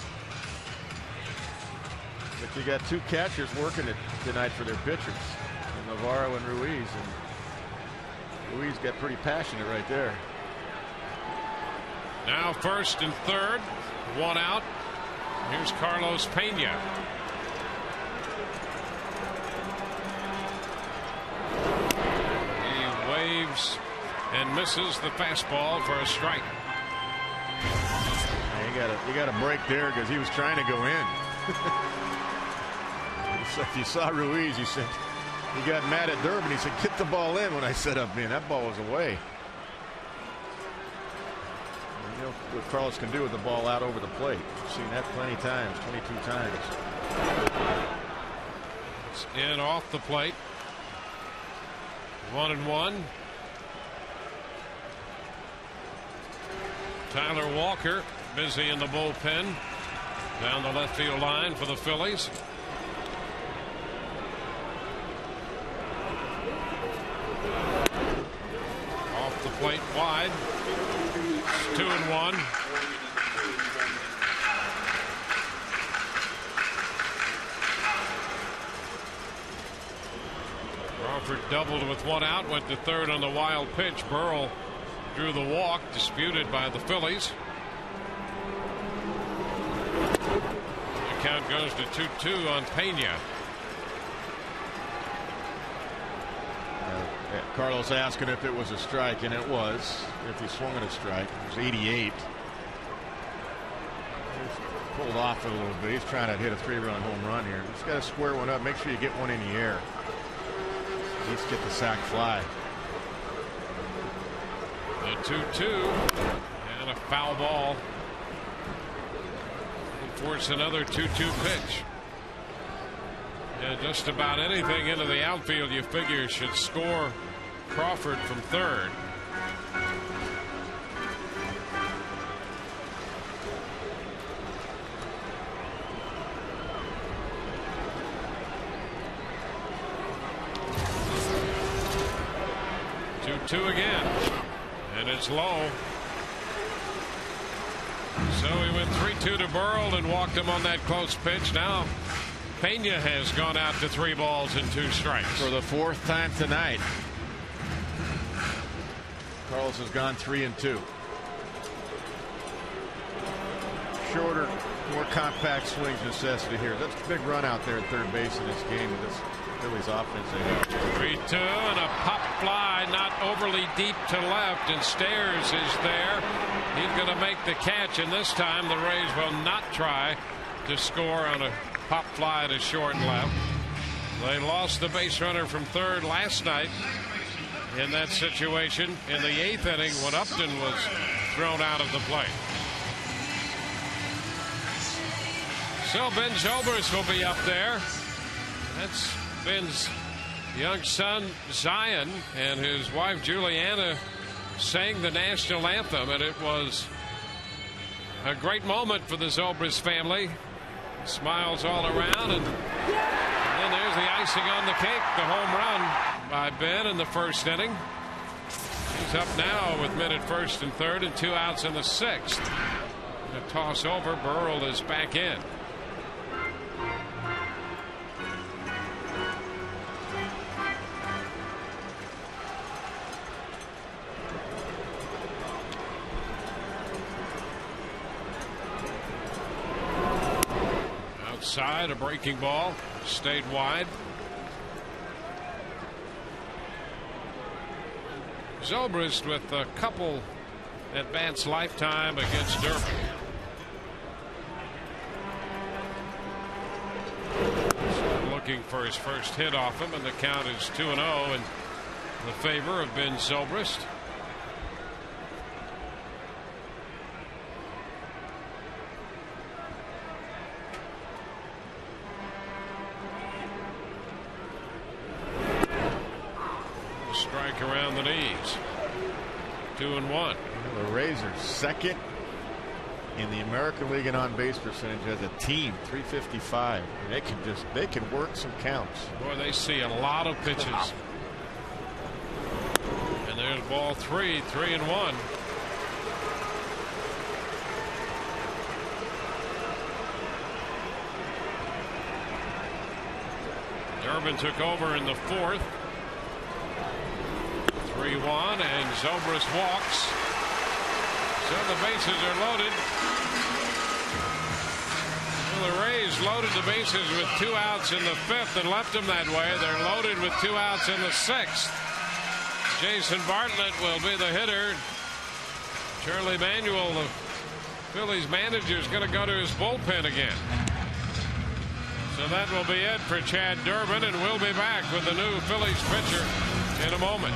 But you got 2 catchers working it tonight for their pitchers, Navarro and Ruiz, and Ruiz got pretty passionate right there. Now 1st and 3rd, 1 out. Here's Carlos Pena. He waves and misses the fastball for a strike. You got a break there because he was trying to go in. If you saw Ruiz, you said he got mad at Durbin. He said, "Get the ball in." When I set up in, that ball was away. You know what Carlos can do with the ball out over the plate. We've seen that plenty times, 22 times. It's in off the plate. 1-1. Tyler Walker busy in the bullpen down the left field line for the Phillies. Off the plate wide. It's 2-1. Crawford doubled with 1 out, went to 3rd on the wild pitch. Burrell drew the walk, disputed by the Phillies. The count goes to 2-2 on Pena. Carlos asking if it was a strike, and it was. If he swung at a strike, it was 88. He's pulled off it a little bit. He's trying to hit a 3-run home run here. He's got to square one up. Make sure you get one in the air. At least get the sac fly. The 2-2 and a foul ball. Force another 2-2 pitch. And just about anything into the outfield you figure should score Crawford from 3rd. Two again. And it's low. So he went 3-2 to Burrell and walked him on that close pitch. Now Pena has gone out to 3 balls and 2 strikes. For the 4th time tonight. Carlos has gone 3-2. Shorter, more compact swings necessity here. That's a big run out there at third base in this game with this Phillies offense. 3-2 and a pop fly, not overly deep to left, and Stairs is there. He's going to make the catch, and this time the Rays will not try to score on a pop fly to short and left. They lost the base runner from third last night in that situation in the 8th inning when Upton was thrown out of the play. So Ben Zobrist will be up there. That's Ben's young son Zion and his wife Juliana sang the national anthem, and it was a great moment for the Zobrist family. Smiles all around, and then there's the icing on the cake, the home run by Ben in the 1st inning. He's up now with men at 1st and 3rd and 2 outs in the 6th. A toss over. Burrell is back in. Outside, a breaking ball stayed wide. Zobrist with a couple at bats lifetime against Durbin. Looking for his first hit off him, and the count is 2-0 in the favor of Ben Zobrist. Strike around the knees. 2-1. The Rays are 2nd in the American League in on-base percentage as a team, 355. They can work some counts. Boy, they see a lot of pitches. And there's ball 3, 3-1. Durbin took over in the 4th. 3-1, and Zobrist walks. So the bases are loaded. Well, the Rays loaded the bases with 2 outs in the 5th and left them that way. They're loaded with 2 outs in the 6th. Jason Bartlett will be the hitter. Charlie Manuel, the Phillies manager, is going to go to his bullpen again. So that will be it for Chad Durbin, and we'll be back with the new Phillies pitcher in a moment.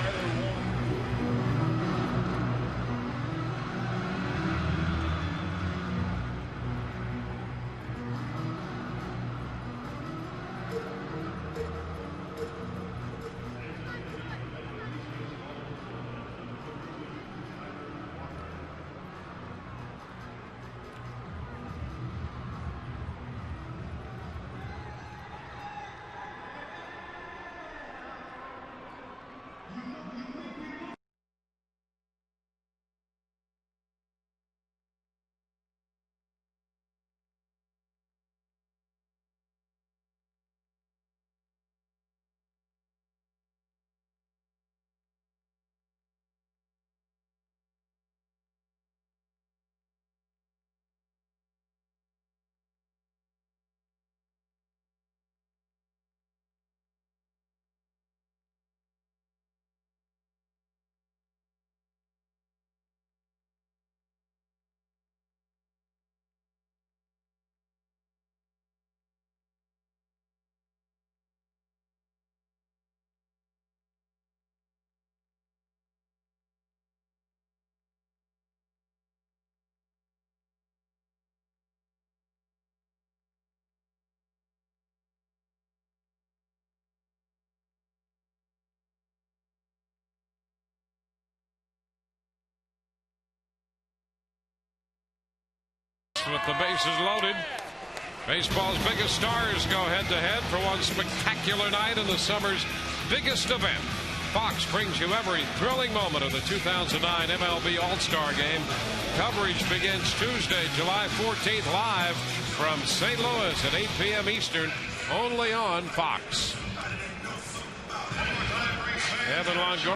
With the bases loaded, baseball's biggest stars go head-to-head for one spectacular night in the summer's biggest event. Fox brings you every thrilling moment of the 2009 MLB All-Star Game. Coverage begins Tuesday, July 14th, live from St. Louis at 8 p.m. Eastern, only on Fox. Evan Longoria.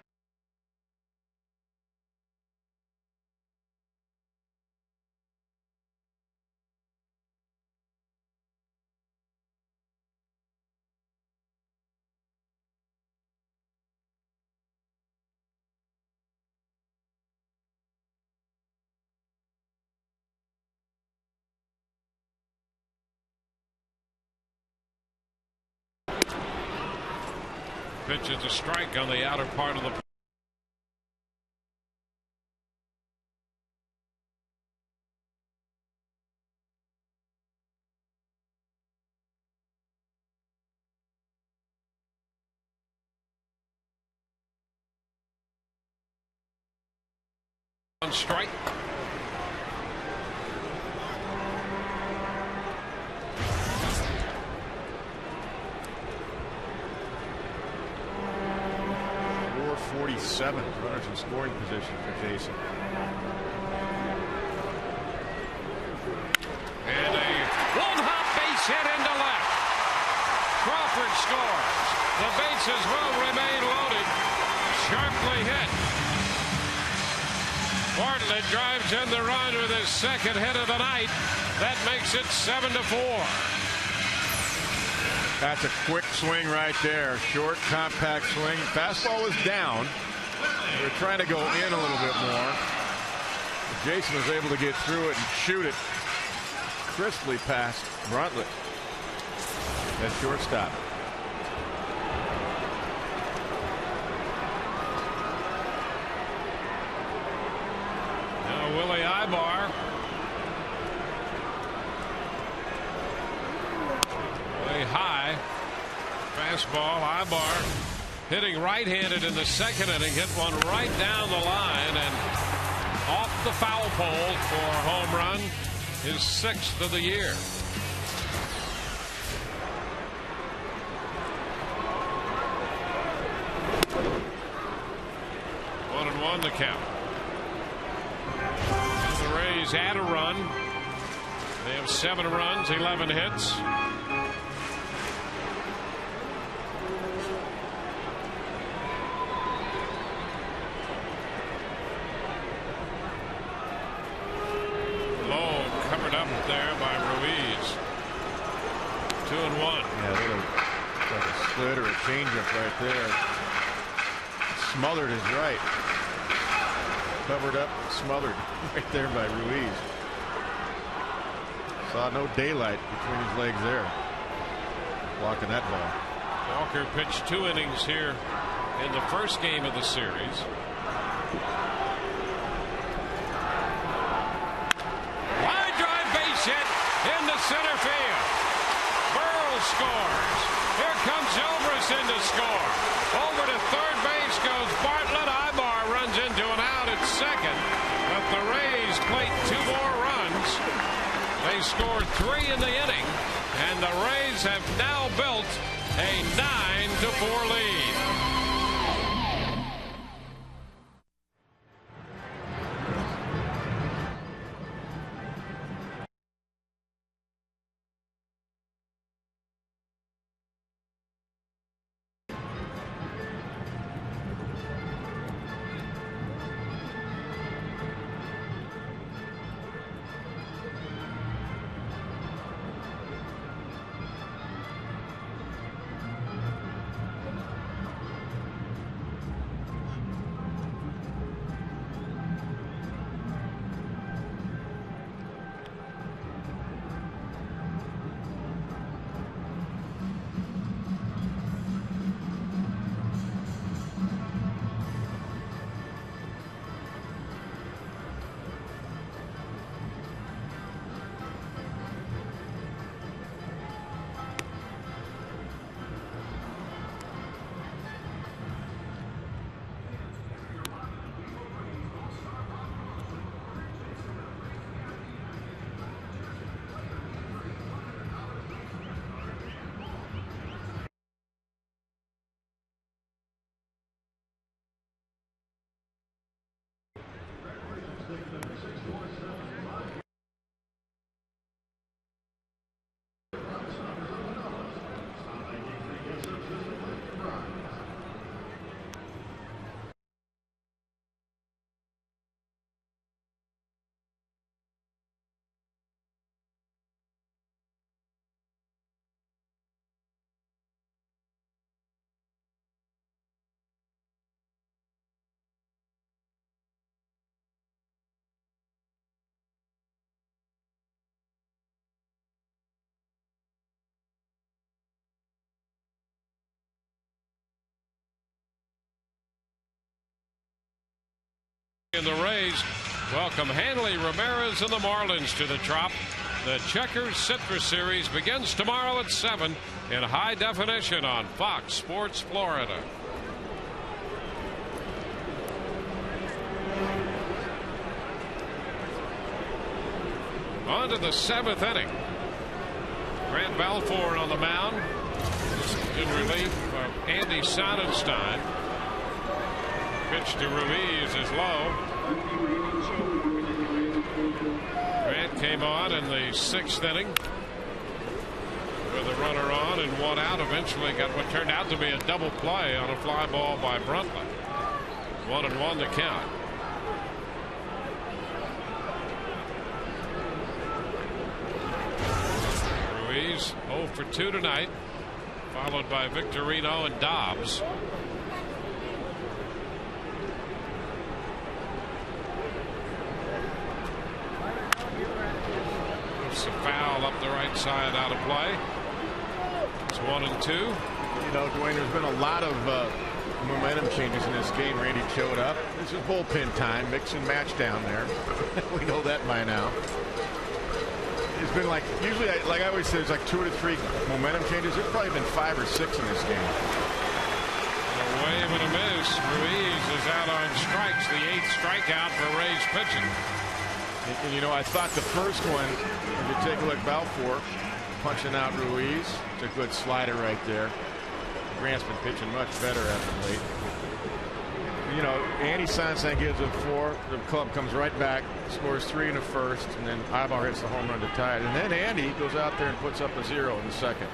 Pitch is a strike on the outer part of the. On strike. Runners in scoring position for Jason. And a one-hop base hit into left. Crawford scores. The bases will remain loaded. Sharply hit. Bartlett drives in the run with his second hit of the night. That makes it 7-4. That's a quick swing right there. Short, compact swing. Fastball was down. They were trying to go in a little bit more. But Jason was able to get through it and shoot it crisply past Bartlett at shortstop. Now Willie Ibar. Way high. Fastball. Ibar hitting right-handed in the second inning. Hit one right down the line and off the foul pole for a home run. His 6th of the year. One and one the count. And the Rays add a run. They have 7 runs, 11 hits. There by Ruiz. 2-1. Yeah, like a split or a changeup right there. Smothered his right. Covered up, smothered right there by Ruiz. Saw no daylight between his legs there. Blocking that ball. Walker pitched 2 innings here in the first game of the series. Hit into center field. Burrows scores. Here comes Zobrist in to score. Over to third base goes Bartlett. Ibar runs into an out at second. But the Rays plate 2 more runs. They scored 3 in the inning. And the Rays have now built a 9-4 lead. And the Rays welcome Hanley Ramirez and the Marlins to the Trop. The Checkers Citrus Series begins tomorrow at 7 in high definition on Fox Sports Florida. On to the 7th inning. Grant Balfour on the mound in relief of Andy Sonenstein. Pitch to Ruiz is low. Grant came on in the 6th inning with a runner on and 1 out. Eventually got what turned out to be a double play on a fly ball by Bartlett. 1-1 to count. Ruiz 0 for 2 tonight, followed by Victorino and Dobbs. It's a foul up the right side, out of play. It's 1-2. You know, Dwayne, there's been a lot of momentum changes in this game. Randy showed up. This is bullpen time. Mix and match down there. We know that by now. It's been like, usually, like I always say, there's like 2 or 3 momentum changes. There's probably been 5 or 6 in this game. A wave and a miss. Ruiz is out on strikes. The 8th strikeout for Rays pitching. And, you know, I thought the first one, if you take a look, Balfour punching out Ruiz. It's a good slider right there. Grant's been pitching much better as of late. You know, Andy Sonenstein gives him 4. The club comes right back, scores 3 in the first, and then Ibar hits the home run to tie it. And then Andy goes out there and puts up a 0 in the second.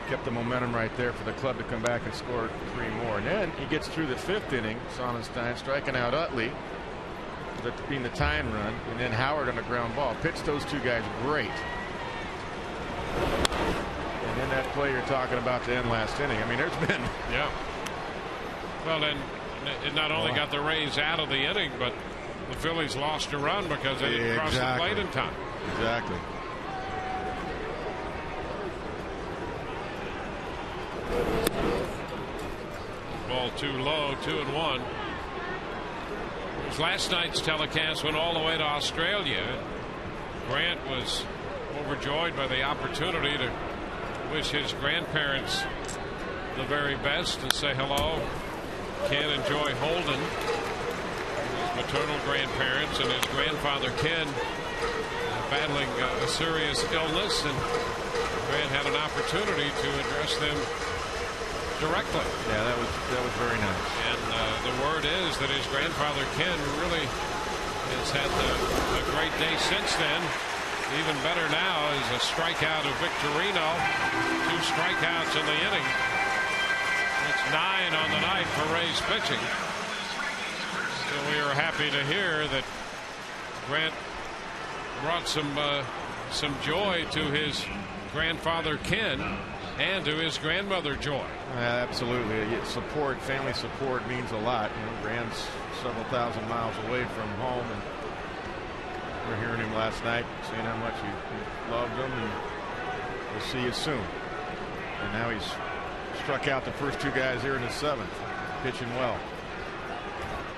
Kept the momentum right there for the club to come back and score 3 more. And then he gets through the 5th inning, Sonenstein striking out Utley, being the tying run, and then Howard on a ground ball. Pitched those 2 guys great. And then that play you're talking about to end last inning. I mean, there's been. Yeah. Well, then it not only got the Rays out of the inning, but the Phillies lost a run because they didn't cross the plate in time. Exactly. Ball too low, 2-1. Last night's telecast went all the way to Australia. Grant was overjoyed by the opportunity to wish his grandparents the very best and say hello. Ken and Joy Holden, his maternal grandparents, and his grandfather Ken battling a serious illness, and Grant had an opportunity to address them directly. Yeah, that was very nice. And the word is that his grandfather Ken really has had a great day since then. Even better now is a strikeout of Victorino. 2 strikeouts in the inning. It's 9 on the night for Rays pitching. So we are happy to hear that Grant brought some joy to his grandfather Ken and to his grandmother Joy. Absolutely. Support, family support means a lot. You know, Grant's several thousand miles away from home, and we're hearing him last night saying how much he loved him, and we'll see you soon. And now he's struck out the first 2 guys here in the 7th, pitching well.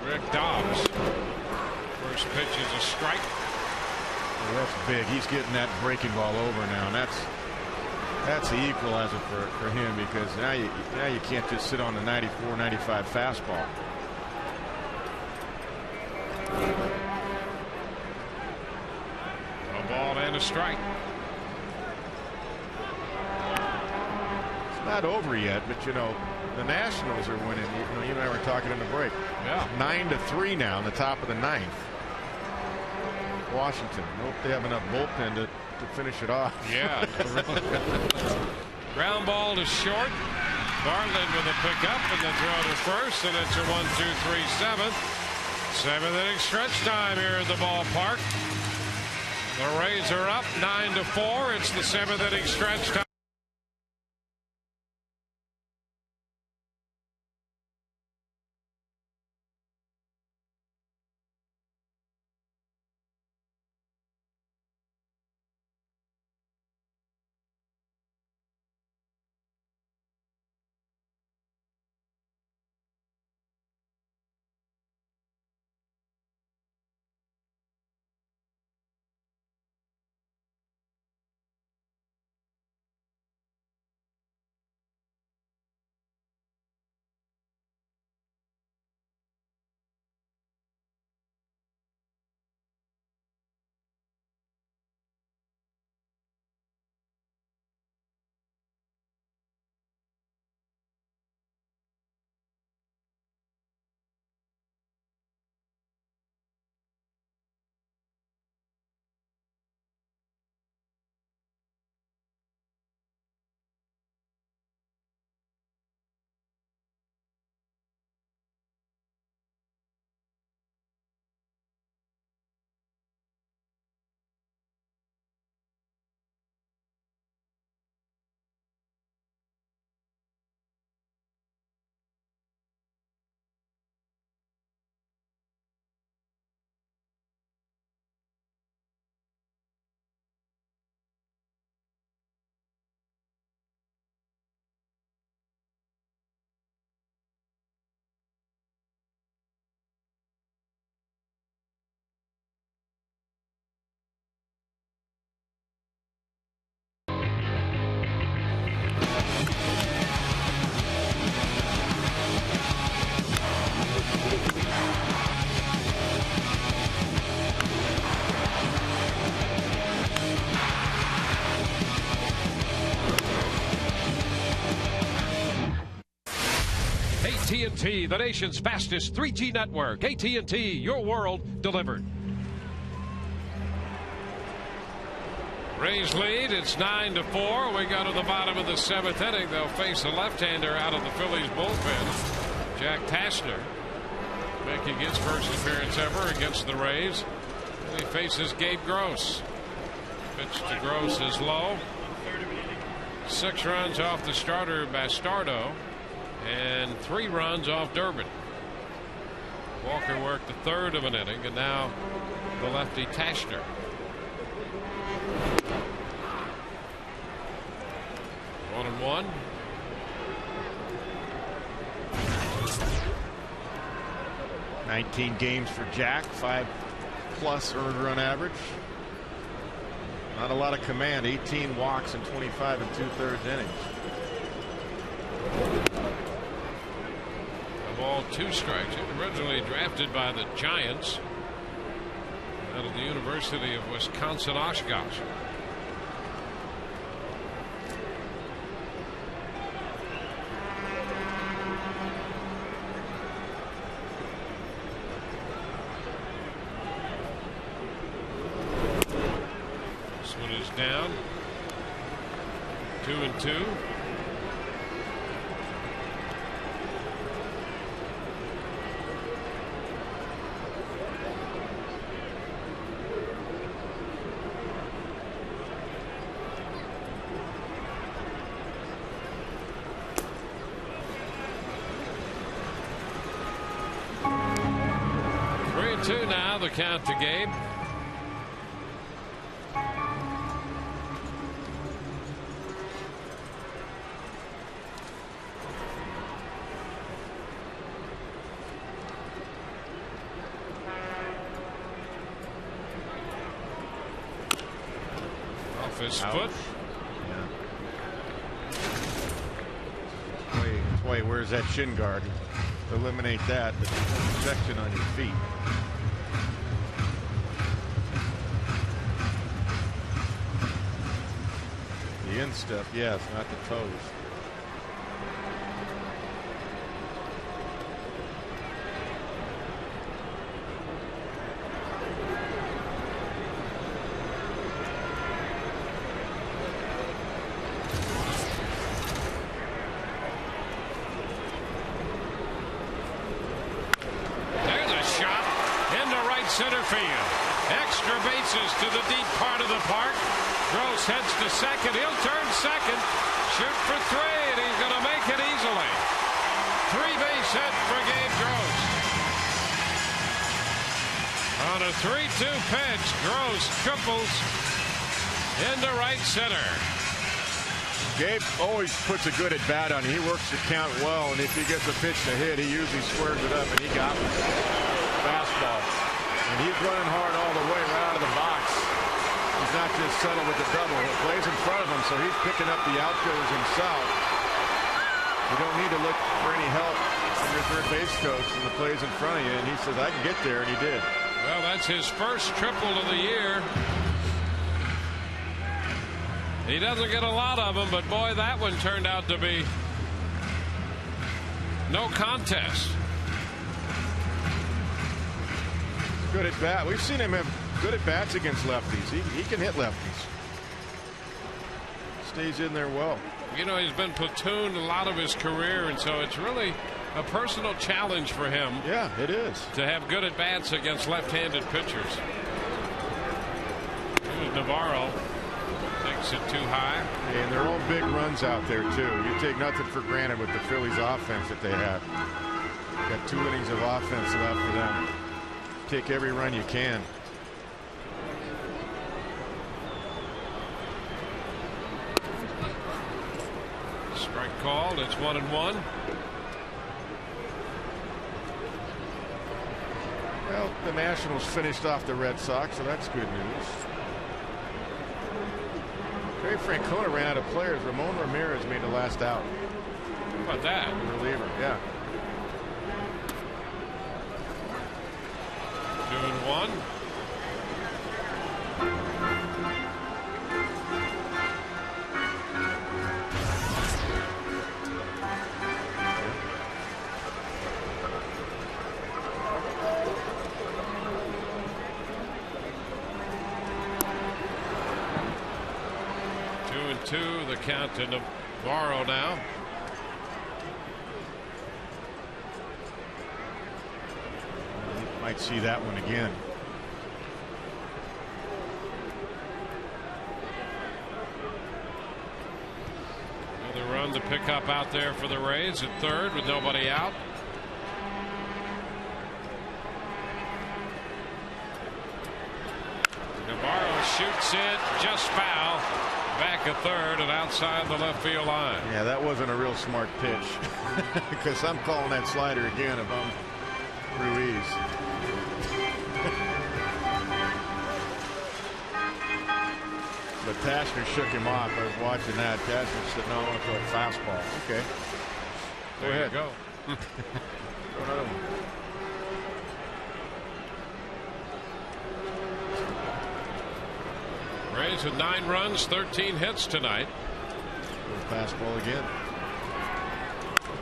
Rick Dobbs, first pitch is a strike. Well, that's big. He's getting that breaking ball over now, and that's the equalizer for him, because now you can't just sit on the 94, 95 fastball. A ball and a strike. It's not over yet, but you know, the Nationals are winning. You and I were talking in the break. Yeah. 9-3 now in the top of the 9th. Washington. Hope they have enough bullpen to finish it off. Yeah. Ground ball to short. Bartlett with a pickup and the throw to first, and it's a 1-2-3-7. 7th inning stretch time here at the ballpark. The Rays are up 9-4. It's the 7th inning stretch time. AT&T, the nation's fastest 3G network. AT&T, your world delivered. Rays lead. It's 9-4. We go to the bottom of the 7th inning. They'll face a left-hander out of the Phillies bullpen, Jack Tashner, making his first appearance ever against the Rays. And he faces Gabe Gross. Pitch to Gross is low. 6 runs off the starter Bastardo and 3 runs off Durbin. Walker worked the 3rd of an inning, and now the lefty Tashner. 1-1. "19 games for Jack, 5+ earned run average. Not a lot of command. 18 walks in 25 2/3 innings. A ball, 2 strikes. Originally drafted by the Giants out of the University of Wisconsin-Oshkosh. Down 2-2. Now the count to Gabe. His foot. Yeah. Wait, where's that shin guard? Eliminate that. The protection on your feet. The instep, yes, not the toes. Center field. Extra bases to the deep part of the park. Gross heads to second. He'll turn second. Shoot for 3, and he's going to make it easily. 3-base hit for Gabe Gross. On a 3-2 pitch, Gross triples into right center. Gabe always puts a good at bat on. He works the count well, and if he gets a pitch to hit, he usually squares it up, and he got one. Fastball. And he's running hard all the way right out of the box. He's not just settled with the double. It plays in front of him, so he's picking up the outgoes himself. You don't need to look for any help from your third base coach in the plays in front of you, and he says, I can get there, and he did. Well, that's his first triple of the year. He doesn't get a lot of them, but boy, that one turned out to be no contest. Good at bat. We've seen him have good at bats against lefties. He can hit lefties. Stays in there well. You know, he's been platooned a lot of his career, and so it's really a personal challenge for him. Yeah, it is. To have good at bats against left-handed pitchers. Here's Navarro. Takes it too high. And they're all big runs out there, too. You take nothing for granted with the Phillies offense that they have. Got 2 innings of offense left for them. Take every run you can. Strike called. It's 1-1. Well, the Nationals finished off the Red Sox, so that's good news. Terry Francona ran out of players. Ramon Ramirez made the last out. How about that? The reliever, yeah. 2-1. 3-2 the count to Navarro now. Might see that one again. Another run to pick up out there for the Rays at third with nobody out. Navarro shoots it just foul. Back at third and outside the left field line. Yeah, that wasn't a real smart pitch. Because I'm calling that slider again if I'm Ruiz. But Tasker shook him off. I was watching that. Tasker said, no, I want to throw a fastball. Okay. Go ahead. Go. Throw another one. Rays with 9 runs, 13 hits tonight. Fastball again.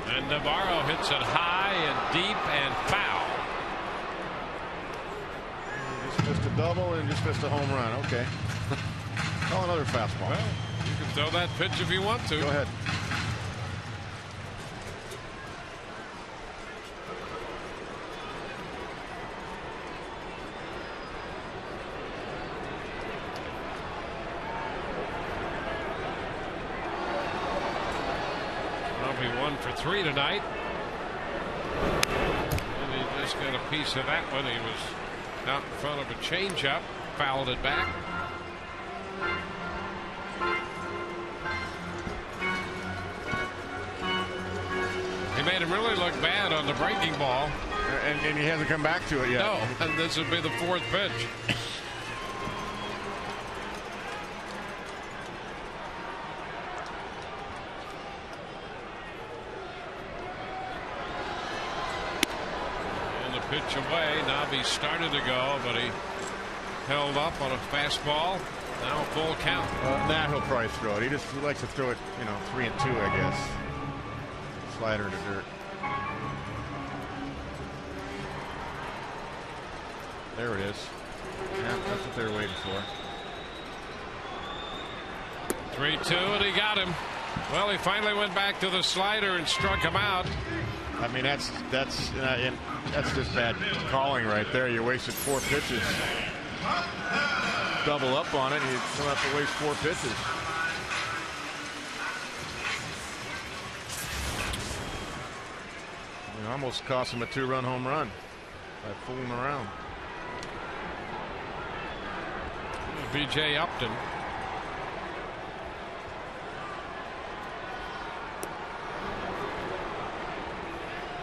And Navarro hits it high and deep and foul. Just missed a double and just missed a home run. Okay. Call another fastball. Well, you can throw that pitch if you want to. Go ahead. Well, he 1 for 3 tonight. And he just got a piece of that one. He was out in front of a changeup, fouled it back. He made him really look bad on the breaking ball. And he hasn't come back to it yet. No, and this would be the 4th pitch. And the pitch away. Navi started to go, but he held up on a fastball. Now a full count. Now he'll probably throw it. He likes to throw it, 3 and 2, I guess. Slider to dirt. There it is. Yeah, that's what they're waiting for. 3-2, and he got him. Well, he finally went back to the slider and struck him out. I mean, that's just bad calling right there. You wasted 4 pitches. Double up on it, you don't have to waste 4 pitches. You almost cost him a 2-run home run by fooling around. B.J. Upton.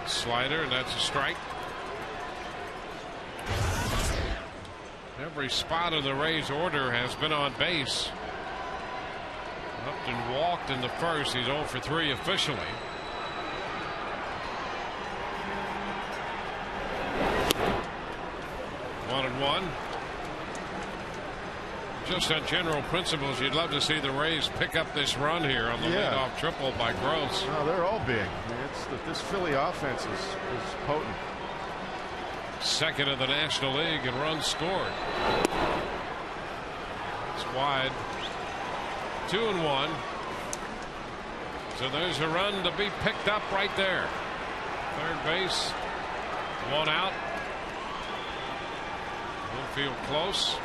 Slider, and that's a strike. Every spot in the Rays order has been on base. Upton walked in the first. He's 0 for 3 officially. One and one. Just on general principles, you'd love to see the Rays pick up this run here on the leadoff triple by Gross. No, they're all big. I mean, this Philly offense is potent. Second in the National League in runs scored. It's wide. 2-1. So there's a run to be picked up right there. Third base. 1 out. Infield close.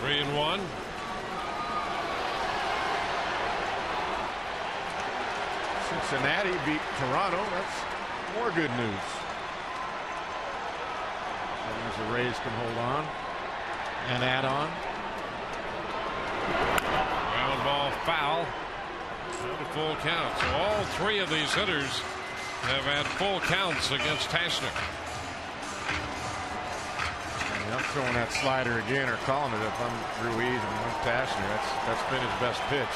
3-1. Cincinnati beat Toronto. That's more good news. As long as the Rays can hold on and add on. Ground ball foul. Not a full count. So all 3 of these hitters have had full counts against Tasker. I'm throwing that slider again, or calling it if I'm Ruiz and I'm Tasker. That's been his best pitch.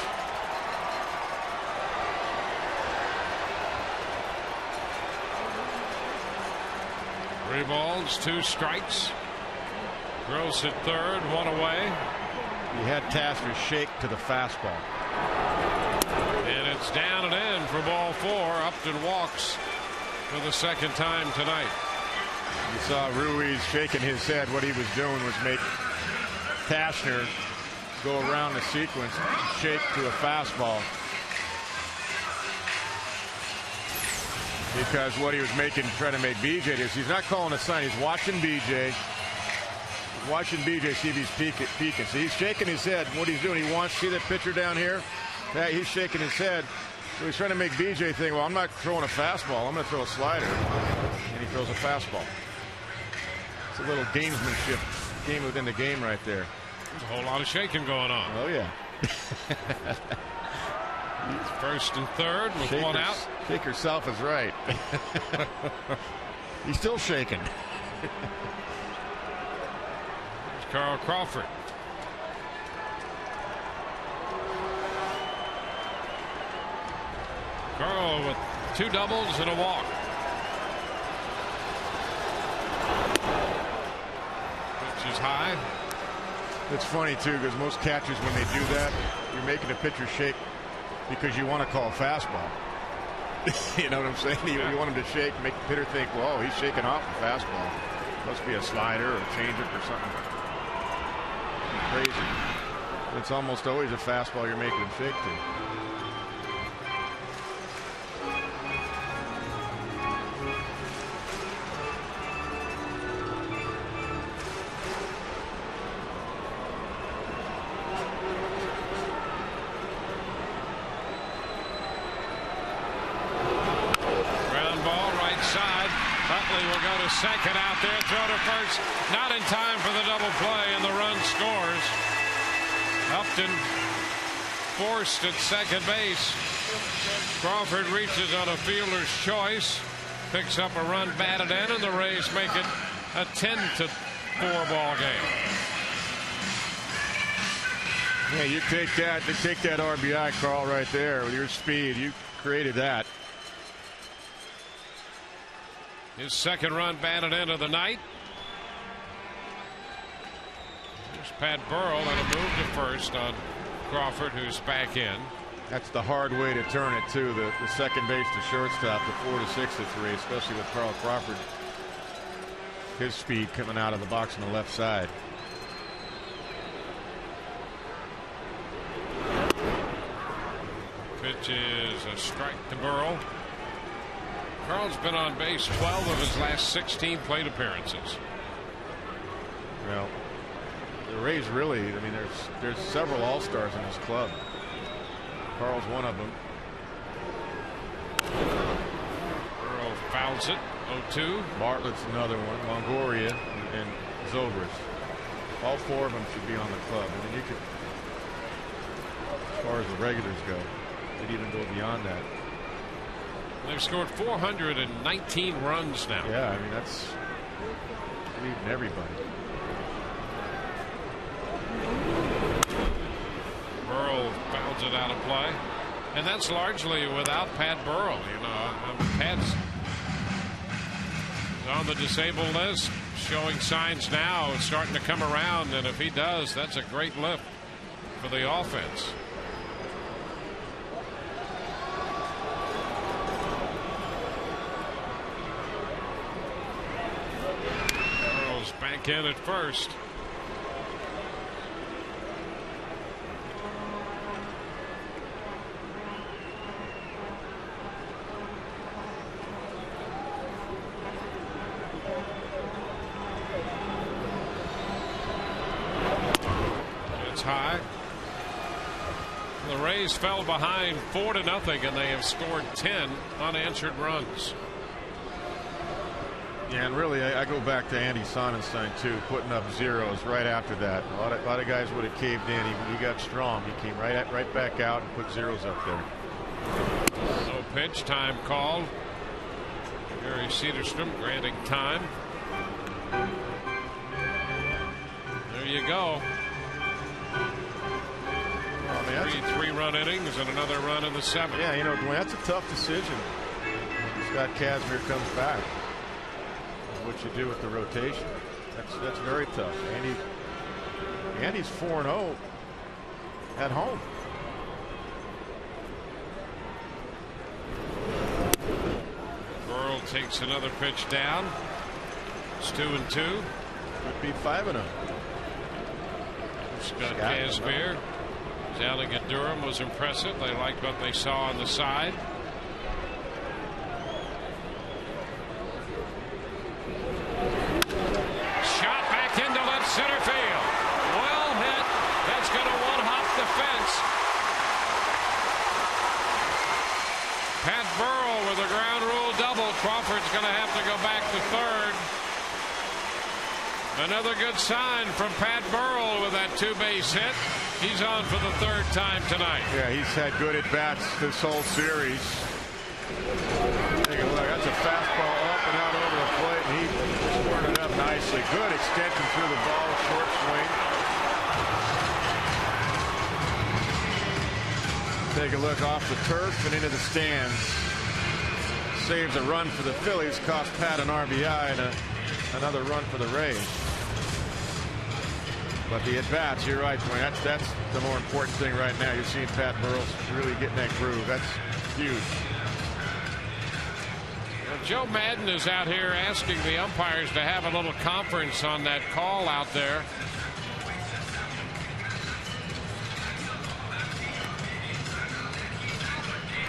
Three balls, 2 strikes. Gross at third, 1 away. He had Tasker shake to the fastball. And it's down and in for ball 4. Upton walks for the 2nd time tonight. You saw Ruiz shaking his head. What he was doing was make Cashner go around the sequence and shake to a fastball. Because what he was making, trying to make BJ do is he's not calling a sign. He's watching BJ. Watching BJ see if he's peeking. So he's shaking his head. What he's doing, he wants to see that pitcher down here. Yeah, he's shaking his head. So he's trying to make BJ think, well, I'm not throwing a fastball. I'm going to throw a slider. And he throws a fastball. It's a little gamesmanship, game within the game right there. There's a whole lot of shaking going on. Oh, yeah. First and third with one out. Shake yourself is right. He's still shaking. Carl Crawford. Carl with 2 doubles and a walk. Pitch is high. It's funny too, because most catchers, when they do that, you're making a pitcher shake because you want to call a fastball. You know what I'm saying? You want him to shake, make the hitter think, well, he's shaking off a fastball. Must be a slider or a changeup or something crazy. It's almost always a fastball you're making him shake to. Second out there, throw to first, not in time for the double play, and the run scores. Upton forced at second base. Crawford reaches on a fielder's choice, picks up a run batted in, and the Rays make it a 10-4 ball game. Yeah, you take that RBI, Carl, right there with your speed. You created that. His second run batted into the night. There's Pat Burrell and a move to first on Crawford, who's back in. That's the hard way to turn it too. The second base to shortstop, the 4-6 to 3, especially with Carl Crawford. His speed coming out of the box on the left side. Pitch is a strike to Burrell. Carl's been on base 12 of his last 16 plate appearances. Well, the Rays really, I mean, there's several all-stars in this club. Carl's one of them. Burrell fouls it. 0-2. Bartlett's another one. Longoria and Zobrist. All 4 of them should be on the club. I mean, you could, as far as the regulars go, they'd even go beyond that. They've scored 419 runs now. Yeah, I mean, that's leading everybody. Burrell fouls it out of play. And that's largely without Pat Burrell. You know, Pat's on the disabled list, showing signs now. It's starting to come around, and if he does, that's a great lift for the offense. Back in at first. It's high. The Rays fell behind 4-0, and they have scored 10 unanswered runs. Yeah, and really, I go back to Andy Sonenstein too, putting up zeros right after that. A lot of guys would have caved in. He got strong. He came right back out and put zeros up there. No pitch, time called. Gary Cederstrom granting time. There you go. Well, I mean, three-run innings and another run in the 7th. Yeah, you know, Dwayne, that's a tough decision. Scott Kazmir comes back. What you do with the rotation, that's very tough. Andy's 4-0 at home. Burrell takes another pitch down. It's 2-2. Could be 5-0. Scott Kazmir. Zelig at Durham was impressive. They liked what they saw on the side. Shot back into left center field. Well hit. That's going to one-hop the fence. Pat Burrell with a ground rule double. Crawford's going to have to go back to third. Another good sign from Pat Burrell with that 2-base hit. He's on for the third time tonight. Yeah, he's had good at-bats this whole series. Take a look. That's a fastball up and out over the plate, and he scored it up nicely. Good extension through the ball, short swing. Take a look off the turf and into the stands. Saves a run for the Phillies, cost Pat an RBI and another run for the Rays. But the at-bats, you're right, Dwayne. That's the more important thing right now. You're seeing Pat Burrell really getting that groove. That's huge. Well, Joe Madden is out here asking the umpires to have a little conference on that call out there.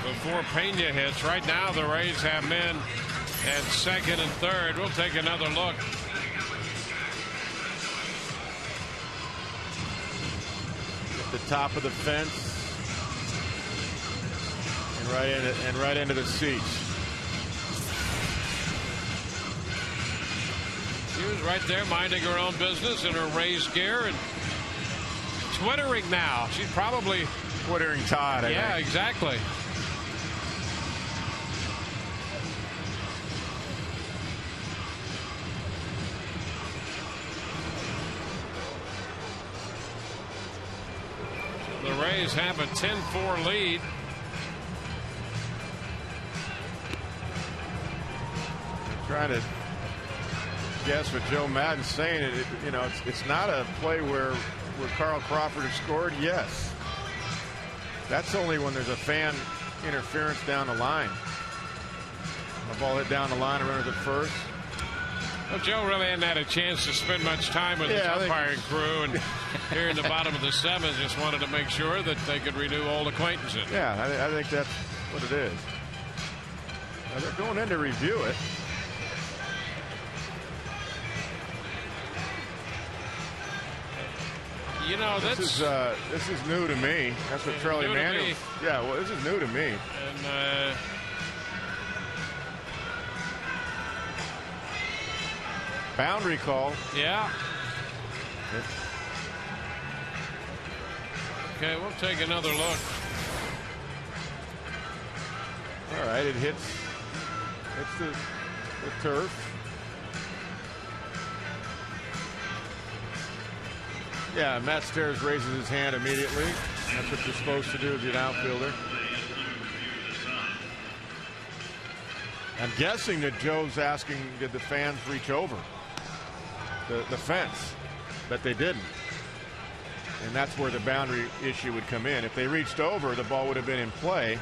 Before Pena hits, right now the Rays have men at second and third. We'll take another look. At the top of the fence and right into the seats. She was right there minding her own business in her Rays gear and twittering now. She's probably Twittering Todd. I yeah, think. exactly. The Rays have a 10-4 lead. Trying to guess what Joe Madden's saying. You know, it's not a play where Carl Crawford has scored. Yes, that's only when there's a fan interference down the line. A ball hit down the line, runners at first. Well, Joe really hadn't had a chance to spend much time with his umpiring crew, and here in the bottom of the seventh, just wanted to make sure that they could renew old acquaintances. Yeah, I think that's what it is. Now they're going in to review it. You know, this is new to me. That's what Charlie Manuel. Yeah, well, this is new to me. And boundary call. Yeah. Okay, we'll take another look. All right, it hits the turf. Yeah, Matt Stairs raises his hand immediately. That's what you're supposed to do as an outfielder. I'm guessing that Joe's asking, did the fans reach over the fence? But they didn't. And that's where the boundary issue would come in. If they reached over, the ball would have been in play.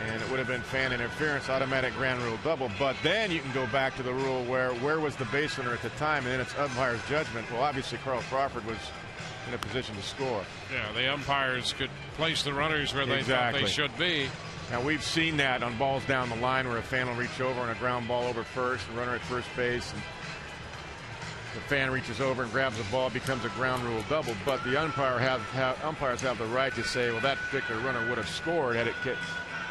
And it would have been fan interference, automatic ground rule double. But then you can go back to the rule where was the base runner at the time, and then it's umpire's judgment. Well, obviously Carl Crawford was in a position to score. Yeah, the umpires could place the runners where they thought they should be. Now, we've seen that on balls down the line where a fan will reach over on a ground ball over first, and runner at first base, and the fan reaches over and grabs the ball, becomes a ground rule double. But the umpires have the right to say, well, that particular runner would have scored had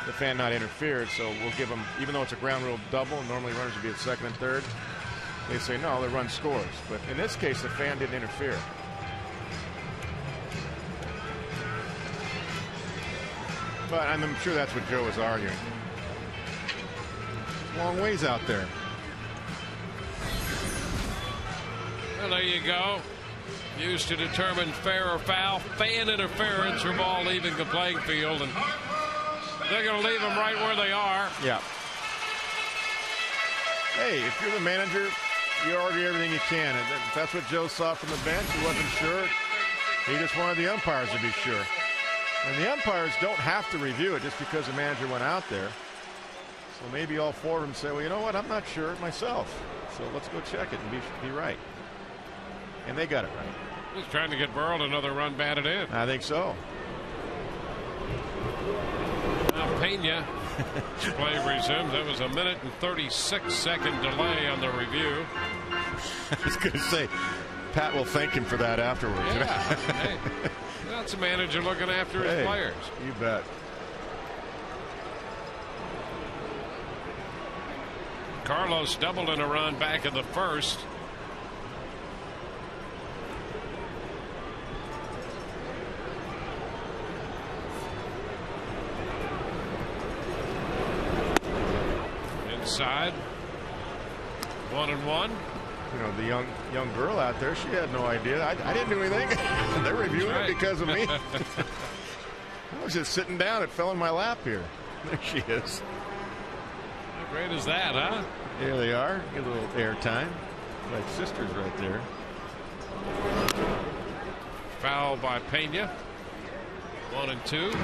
the fan not interfered. So we'll give them, even though it's a ground rule double, normally runners would be at second and third. They say no, the run scores. But in this case, the fan didn't interfere. But I'm sure that's what Joe was arguing. Long ways out there. Well, there you go. Used to determine fair or foul. Fan interference for ball leaving the playing field. And they're going to leave them right where they are. Yeah. Hey, if you're the manager, you argue everything you can. And if that's what Joe saw from the bench, he wasn't sure. He just wanted the umpires to be sure. And the umpires don't have to review it just because the manager went out there. Well, maybe all 4 of them say, well, you know what, I'm not sure myself. So let's go check it and be right. And they got it right. He's trying to get Burrell another run batted in. I think so. Now Pena play resumes. That was a 1:36 delay on the review. I was going to say, Pat will thank him for that afterwards. Yeah. Hey, that's a manager looking after his players. You bet. Carlos doubled in a run back in the first. Inside. 1-1. You know, the young girl out there, she had no idea. I didn't do anything. They're reviewing it because of me. I was just sitting down. It fell in my lap here. There she is. How great is that, huh? There they are. Get a little airtime. Like sisters right there. Foul by Pena. 1-2.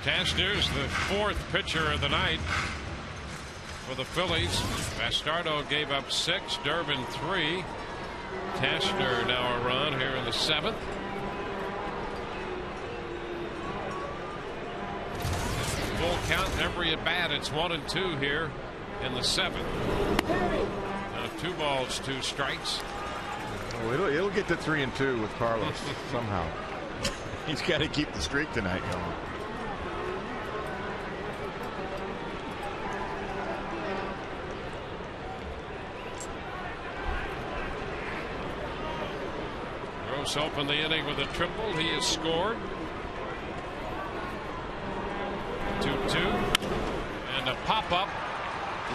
Castner's the 4th pitcher of the night for the Phillies. Bastardo gave up 6, Durbin 3. Castner now a run here in the 7th. Full count every at bat. It's 1-2 here in the 7th. Now 2 balls, 2 strikes. Oh, it'll get to 3-2 with Carlos somehow. He's got to keep the streak tonight going. Gross opened the inning with a triple. He has scored. 2-2. And a pop-up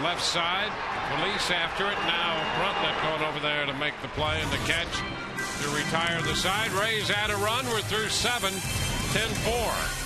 left side. Police after it. Now Bartlett going over there to make the play and the catch to retire the side. Rays add a run. We're through 7. 10-4.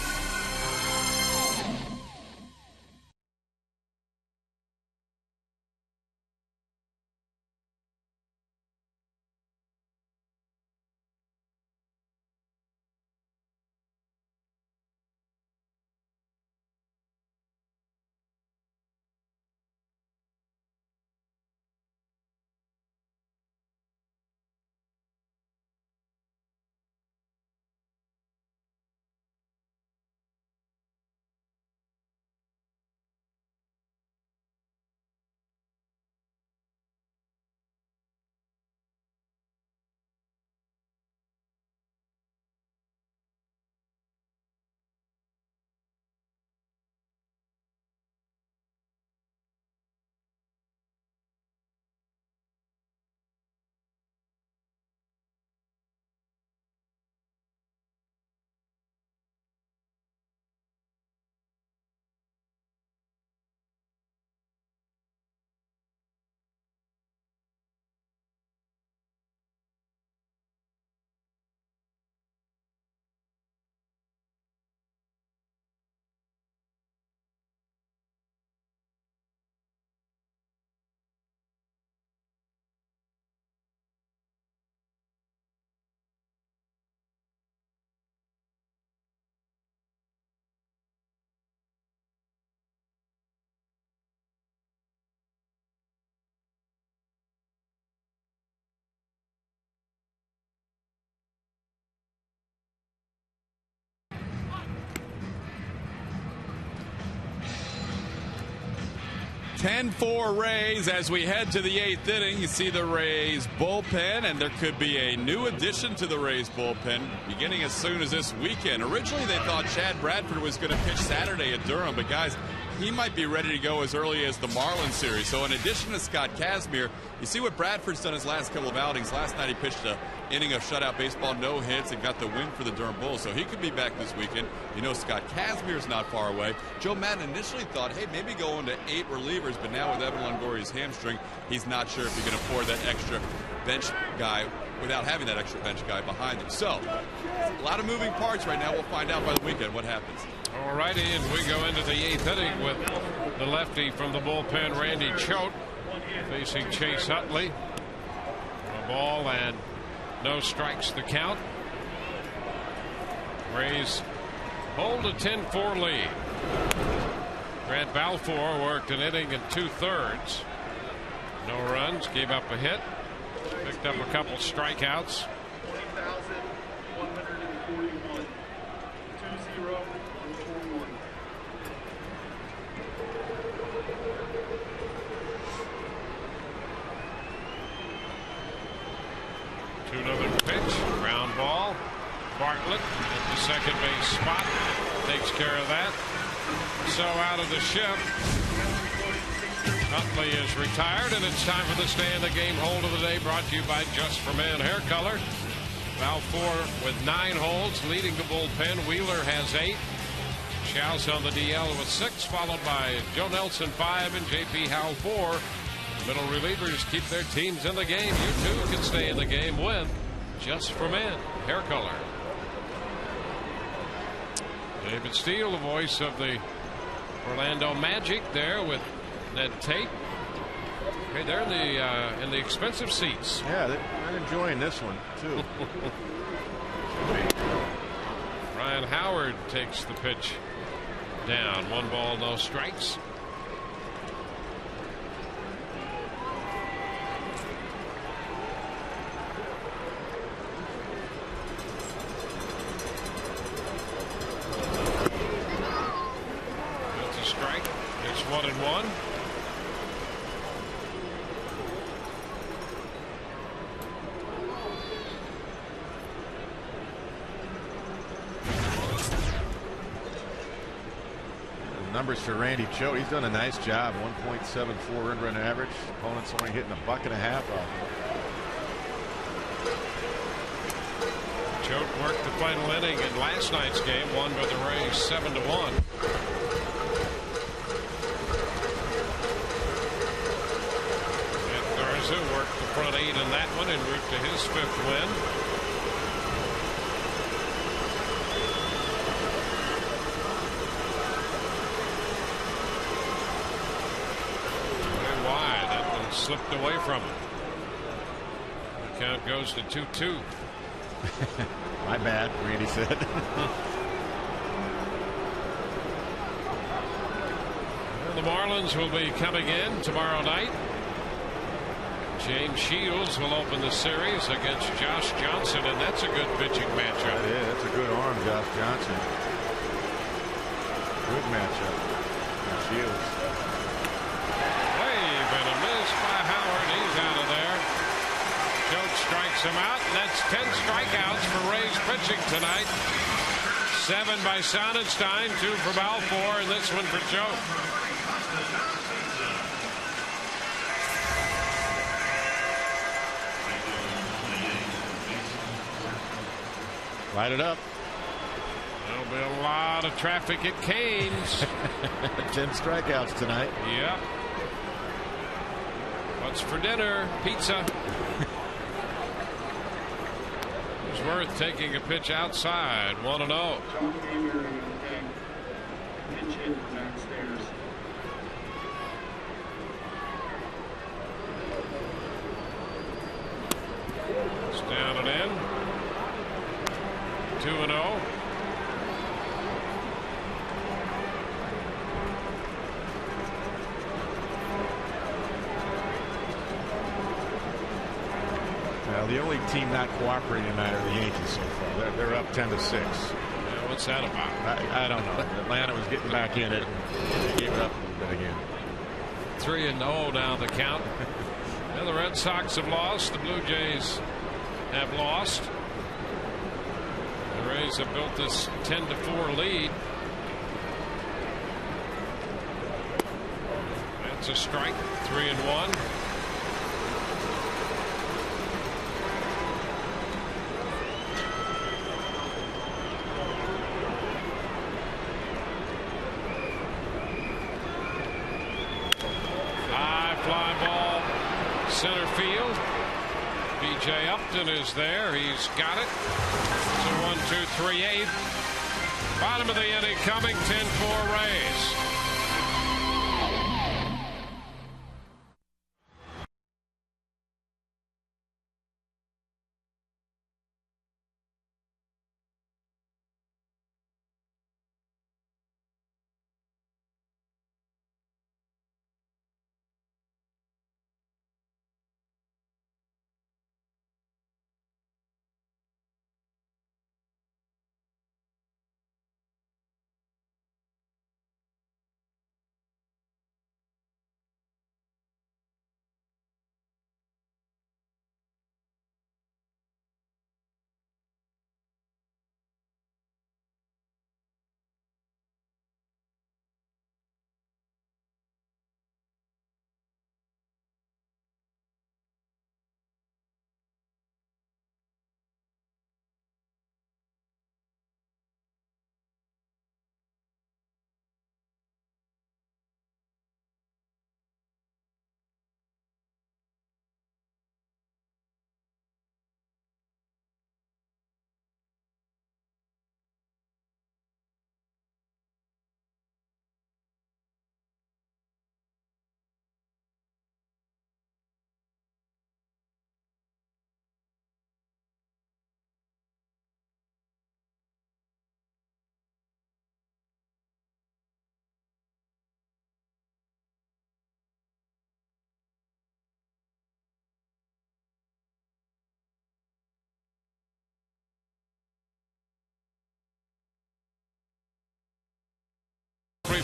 (10-4) Rays as we head to the 8th inning. You see the Rays bullpen, and there could be a new addition to the Rays bullpen beginning as soon as this weekend. Originally, they thought Chad Bradford was going to pitch Saturday at Durham, but guys, he might be ready to go as early as the Marlins series. So in addition to Scott Kazmir, you see what Bradford's done his last couple of outings. Last night he pitched an inning of shutout baseball, no hits, and got the win for the Durham Bulls. So he could be back this weekend. You know Scott Kazmir's not far away. Joe Madden initially thought, hey, maybe go into 8 relievers, but now with Evan Longoria's hamstring, he's not sure if he can afford that extra bench guy without having that extra bench guy behind him. So a lot of moving parts right now. We'll find out by the weekend what happens. All righty, and we go into the 8th inning with the lefty from the bullpen, Randy Choate, facing Chase Utley. A ball and no strikes the count. Rays hold a 10-4 lead. Grant Balfour worked an inning and 2/3. No runs, gave up a hit, picked up a couple strikeouts. 2-0 pitch, ground ball. Bartlett at the second base spot takes care of that. So out of the shift, Huntley is retired, and it's time for the Stay in the Game hold of the day, brought to you by Just for Men Hair Color. Balfour with 9 holds, leading the bullpen. Wheeler has 8. Schaus on the DL with 6, followed by Joe Nelson 5 and J.P. Howell 4. Middle relievers keep their teams in the game. You too can stay in the game with Just for Men Hair Color. David Steele, the voice of the Orlando Magic, there with Ned Tate. Hey, they're in the expensive seats. Yeah, they're enjoying this one too. Ryan Howard takes the pitch down. 1 ball, no strikes. That's a strike. It's 1-1. Numbers for Randy Choate. He's done a nice job. 1.74 earned run average. Opponent's only hitting $1.50 off him. Choate worked the final inning in last night's game, won by the Rays 7-1. And Garza worked the front 8 in that one en route to his 5th win. Slipped away from him. The count goes to 2-2. My bad, Randy said. Well, the Marlins will be coming in tomorrow night. James Shields will open the series against Josh Johnson, and that's a good pitching matchup. Yeah, that's a good arm, Josh Johnson. Good matchup. Shields. And a miss by Howard. He's out of there. Choate strikes him out, and that's 10 strikeouts for Rays pitching tonight. 7 by Sonenstein, 2 for Balfour, and this one for Choate. Light it up. There'll be a lot of traffic at Canes. 10 strikeouts tonight. Yep. What's for dinner? Pizza. It's worth taking a pitch outside. 1-0. It's down and in. 2-0. The only team not cooperating tonight are the Yankees so far. They're up 10-6. Yeah, what's that about? I don't know. Atlanta was getting back in it. They gave it up a little bit again. 3-0 now the count. And the Red Sox have lost. The Blue Jays have lost. The Rays have built this 10-4 lead. That's a strike. 3-1. Center field. B.J. Upton is there. He's got it. So 1-2-3-8. Bottom of the inning coming. 10-4 Rays.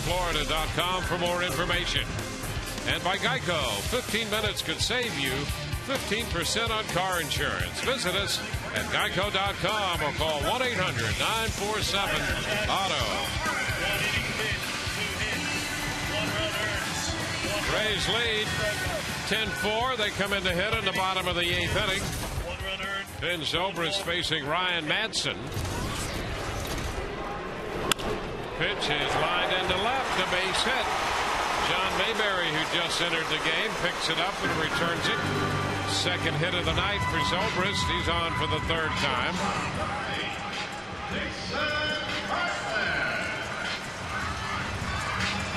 SouthFlorida.com for more information. And by Geico, 15 minutes could save you 15% on car insurance. Visit us at geico.com or call 1-800-947-AUTO. Rays lead 10-4. They come in to hit in the bottom of the 8th inning. Ben Zobrist facing Ryan Madsen. Pitch is lined into left, a base hit. John Mayberry, who just entered the game, picks it up and returns it. Second hit of the night for Zobrist. He's on for the third time.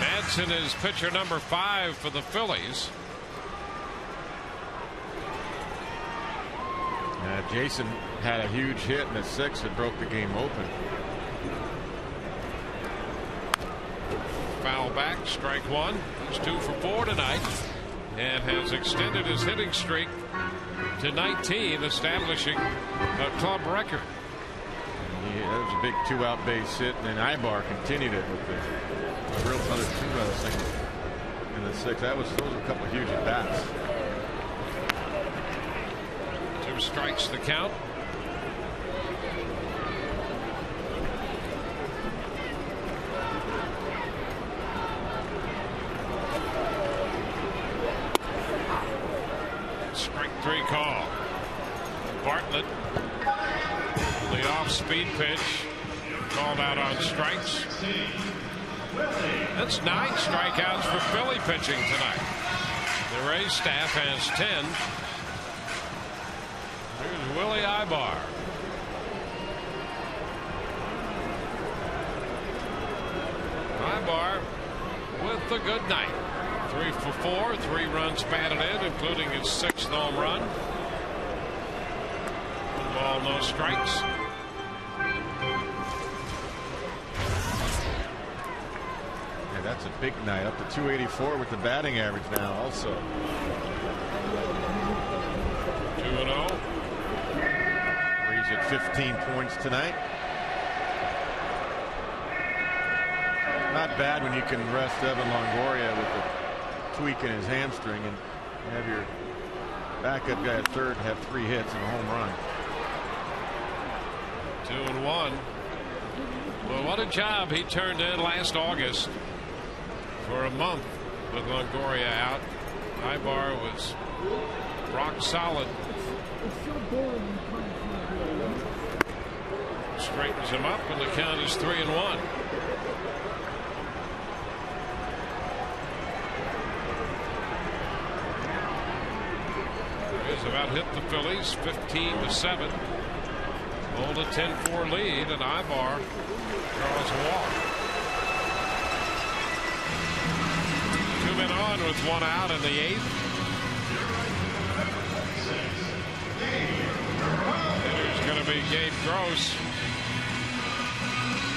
Madsen is pitcher number 5 for the Phillies. Jason had a huge hit in the 6th that broke the game open. Foul back, strike 1. He's 2 for 4 tonight and has extended his hitting streak to 19, establishing a club record. Yeah, that was a big 2-out base hit, and then Ibar continued it with the real other 2-run single in the 6th. Those were a couple of huge at bats. 2 strikes the count. Strike 3 call. Bartlett, the off-speed pitch, called out on strikes. That's 9 strikeouts for Philly pitching tonight. The Rays staff has 10. Here's Willie Ibar. Ibar with the good night. 3 for 4, 3 runs batted in, including his 6th home run. 1 ball, no strikes. Yeah, that's a big night, up to 284 with the batting average now also. 2-0. He's at 15 points tonight. Not bad when you can rest Evan Longoria with the tweak in his hamstring and have your backup guy at third have 3 hits and a home run. 2-1. Well, what a job he turned in last August. For a month with Longoria out, Ibar was rock solid. Straightens him up, and the count is 3-1. He's about hit the Phillies 15-7. Hold a 10-4 lead, and Ibar draws a walk. 2 men on with 1 out in the 8th. Hitter's going to be Gabe Gross.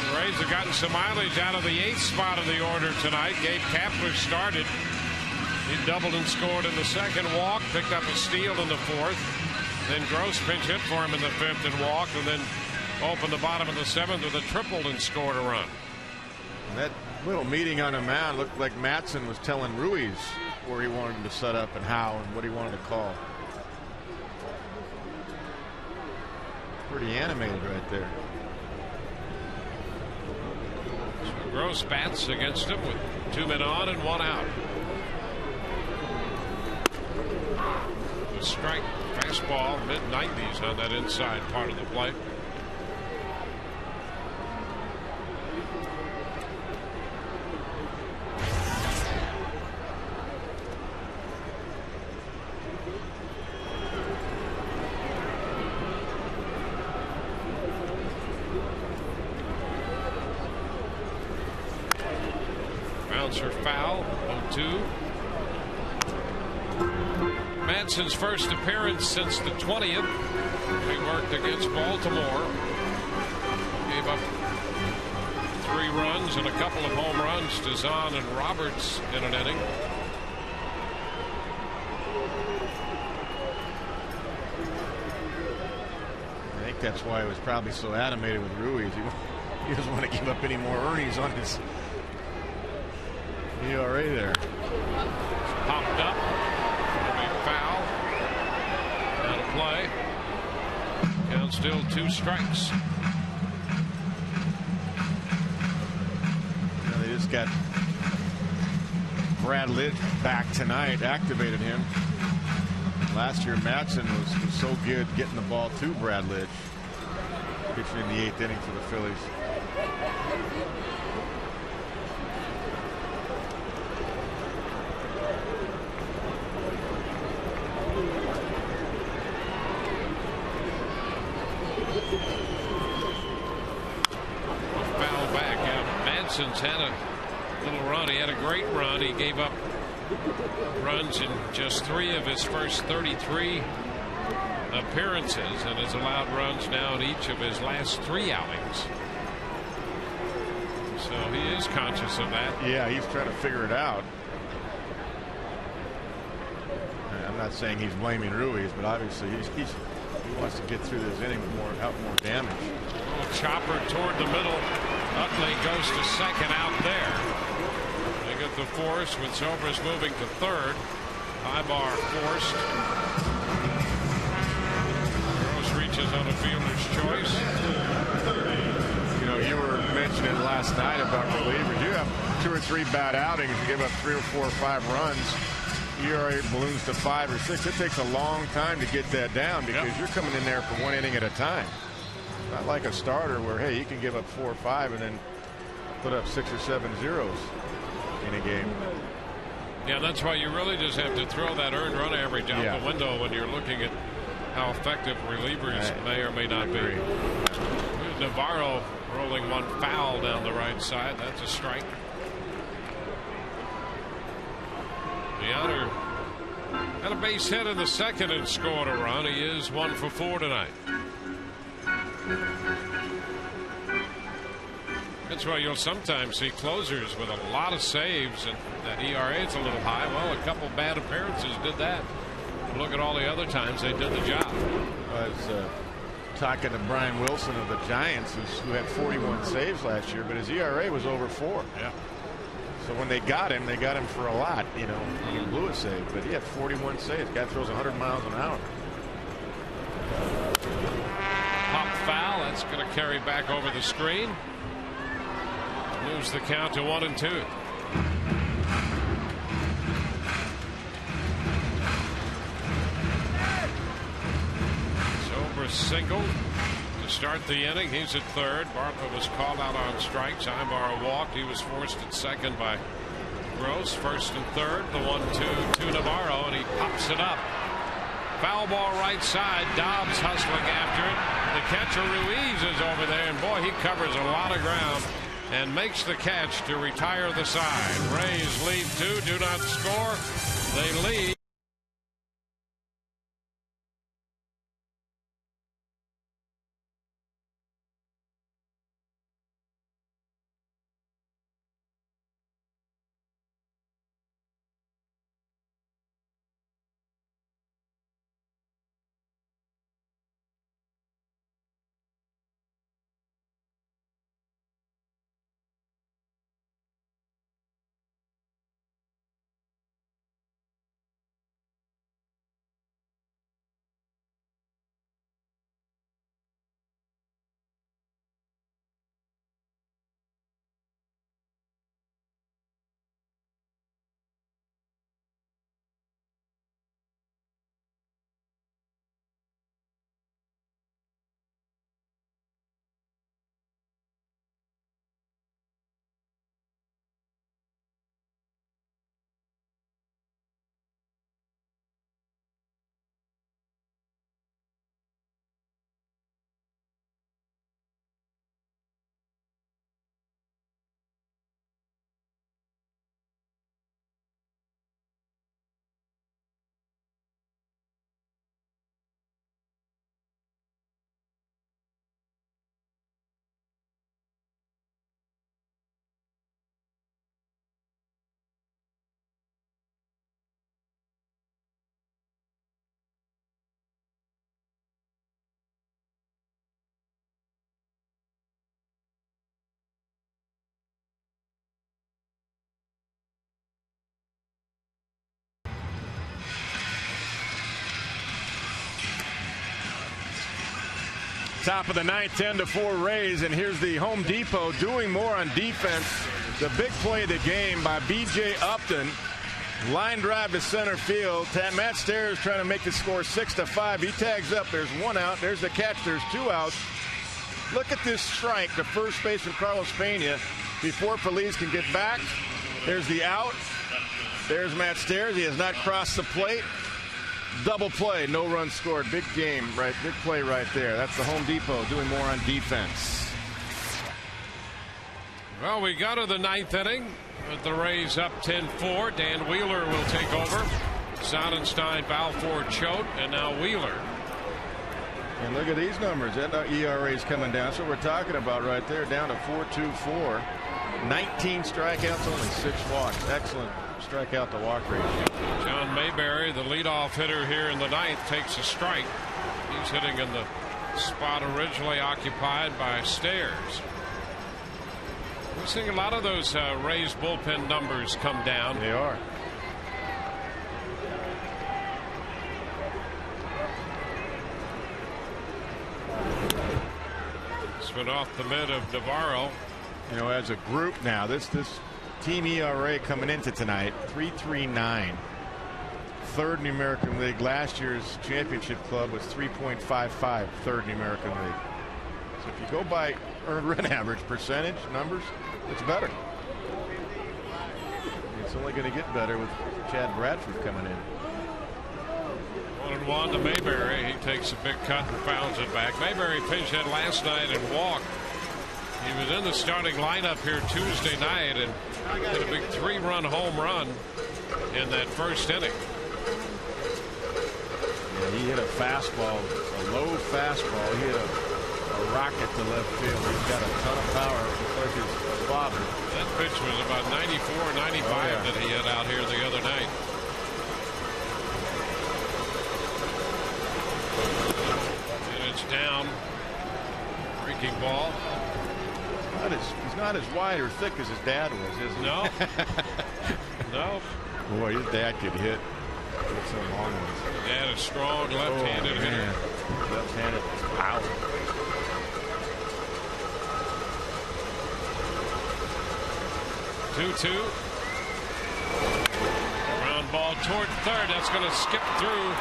The Rays have gotten some mileage out of the 8th spot of the order tonight. Gabe Kapler started. He doubled and scored in the 2nd, walk, picked up a steal in the 4th. Then Gross pinch hit for him in the 5th and walked, and then opened the bottom of the 7th with a triple and scored a run. That little meeting on the mound looked like Madsen was telling Ruiz where he wanted him to set up and how and what he wanted to call. Pretty animated right there. So Gross bats against him with 2 men on and 1 out. The strike fastball mid-90s on that inside part of the plate. Bouncer foul, 0-2. Madsen's first appearance since the 20th. He worked against Baltimore. Gave up 3 runs and a couple of home runs to Zahn and Roberts in an inning. I think that's why he was probably so animated with Ruiz. He doesn't want to give up any more earnings on his ERA there. Popped up. A foul. Out of play. Count still 2 strikes. They just got Bartlett back tonight, activated him. Last year, Madsen was so good getting the ball to Bartlett, pitching in the 8th inning for the Phillies. Foul back. Madsen's had a little run. He had a great run. He gave up runs in just 3 of his first 33 appearances and has allowed runs now in each of his last 3 outings. So he is conscious of that. Yeah, he's trying to figure it out. I'm not saying he's blaming Ruiz, but obviously he wants to get through this inning without more damage. Chopper toward the middle. Utley goes to second out there. They get the force with Zobrist moving to third. Ibar forced. Gross reaches on a fielder's choice. You know, you were mentioning last night about relievers. You have 2 or 3 bad outings. You give up 3 or 4 or 5 runs. ERA balloons to 5 or 6. It takes a long time to get that down because you're coming in there for 1 inning at a time. Not like a starter where, hey, you can give up 4 or 5 and then put up 6 or 7 zeros in a game. Yeah, that's why you really just have to throw that earned run average out the window when you're looking at how effective relievers may or may not be. Navarro rolling 1 foul down the right side. That's a strike. Leonard had a base hit in the 2nd and scored a run. He is 1 for 4 tonight. That's why you'll sometimes see closers with a lot of saves and that ERA is a little high. Well, a couple bad appearances did that. Look at all the other times they did the job. I was talking to Brian Wilson of the Giants, who had 41 saves last year, but his ERA was over 4. Yeah. So when they got him for a lot. You know, he blew a save, but he had 41 saves. Guy throws 100 miles an hour. Pop foul. That's going to carry back over the screen. Moves the count to 1-2. Zobrist singled to start the inning. He's at third. Bartlett was called out on strikes. Ibar walked. He was forced at second by Gross. First and third. The 1-2 to Navarro, and he pops it up. Foul ball right side. Dobbs hustling after it. The catcher Ruiz is over there, and boy, he covers a lot of ground and makes the catch to retire the side. Rays lead 2, do not score. They lead. Top of the ninth, 10-4 Rays, and here's the Home Depot doing more on defense. The big play of the game by B.J. Upton. Line drive to center field. Matt Stairs trying to make the score 6-5. He tags up. There's one out. There's the catch. There's two outs. Look at this strike to first baseman Carlos Pena before Phillies can get back. There's the out. There's Matt Stairs. He has not crossed the plate. Double play, no run scored. Big game, right? Big play right there. That's the Home Depot doing more on defense. Well, we go to the ninth inning with the Rays up 10-4. Dan Wheeler will take over. Sonenstein, Balfour, Choate, and now Wheeler. And look at these numbers. That ERA is coming down. That's what we're talking about right there. Down to 4.24. 19 strikeouts, only 6 walks. Excellent strikeout to walk ratio. John Mayberry, the leadoff hitter here in the ninth, takes a strike. He's hitting in the spot originally occupied by Stairs. We're seeing a lot of those Rays bullpen numbers come down. They are. Spin off the mid of Navarro. You know, as a group now, this team ERA coming into tonight, 3.39. Third in the American League. Last year's championship club was 3.55, third in the American League. So if you go by earned run average percentage numbers, it's better. It's only going to get better with Chad Bradford coming in. 1-1 to Mayberry. He takes a big cut and fouls it back. Mayberry pinch hit last night and walked. He was in the starting lineup here Tuesday night and hit a big 3-run home run in that first inning. Yeah, he hit a fastball, a low fastball. He hit a rocket to left field. He's got a ton of power, just like his father. That pitch was about 94, 95 that he hit out here the other night. And it's down. Breaking ball. He's not as wide or thick as his dad was, is he? No. No. Boy, his dad could hit with some long ones. Dad is strong left-handed hitter. Left-handed power. Two. Ground ball toward third. That's going to skip through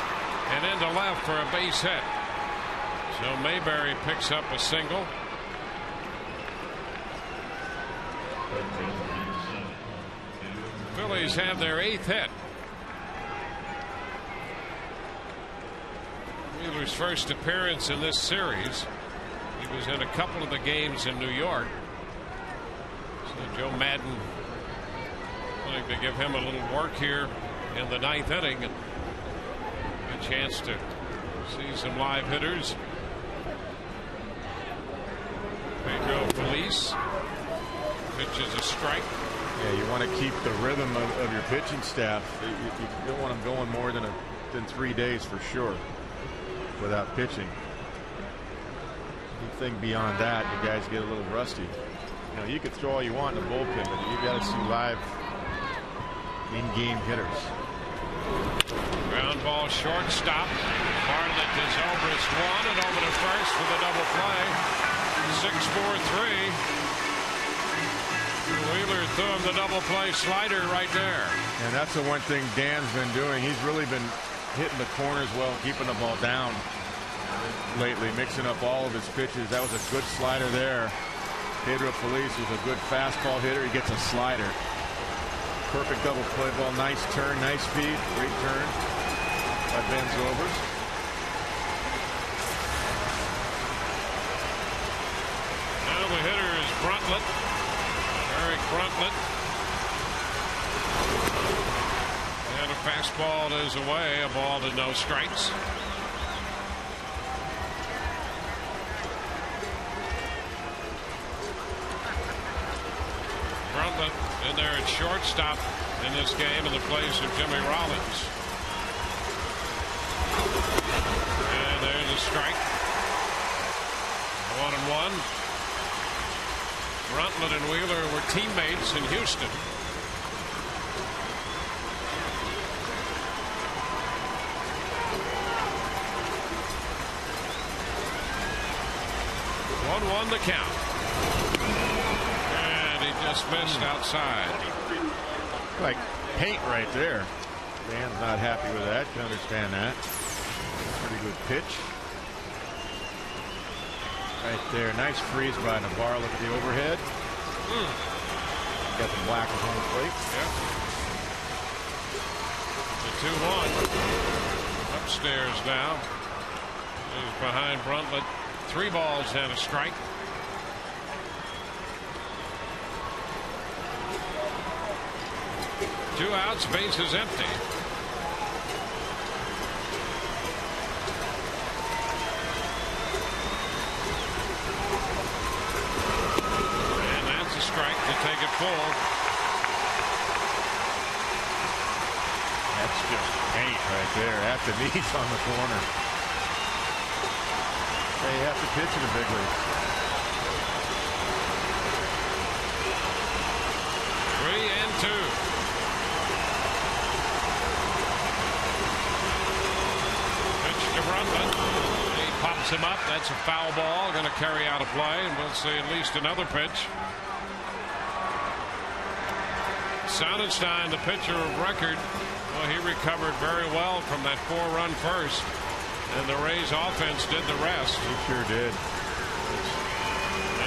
and into left for a base hit. So Mayberry picks up a single. Phillies have their 8th hit. Wheeler's first appearance in this series. He was in a couple of the games in New York. So Joe Madden wanting to give him a little work here in the 9th inning and a chance to see some live hitters. Pedro Feliz pitches a strike. Yeah, you want to keep the rhythm of your pitching staff. You don't want them going more than 3 days for sure without pitching. Anything beyond that, you guys get a little rusty. You know, you could throw all you want in the bullpen, but you got to see live in-game hitters. Ground ball shortstop. Bartlett to Zobrist one and over to first for the double play. 6-4-3. Wheeler threw him the double play slider right there. And that's the one thing Dan's been doing. He's really been hitting the corners well, keeping the ball down lately, mixing up all of his pitches. That was a good slider there. Pedro Feliz was a good fastball hitter. He gets a slider. Perfect double play ball. Nice turn, nice speed. Great turn by Ben Zobrist. Now the hitter is Bartlett. Eric Bartlett. And a fastball is away. A ball to no strikes. Bartlett in there at shortstop in this game in the place of Jimmy Rollins. And there's a strike. 1-1. Bartlett and Wheeler were teammates in Houston. 1-1 the count. And he just missed outside. Like paint right there. Dan's not happy with that. You understand that. Pretty good pitch. Right there. Nice freeze by Navarro. Look at the overhead. Got the black at home plate. Yep. The 2-1. Upstairs now. He's behind Bartlett. 3 balls and a strike. Two outs, bases empty. And that's a strike to take it full. That's just paint right there at the knees on the corner. They have to pitch in the big leagues. 3-2. He pops him up. That's a foul ball. Going to carry out a play, and we'll see at least another pitch. Sonenstein, the pitcher of record, well, he recovered very well from that 4-run first, and the Rays offense did the rest. He sure did.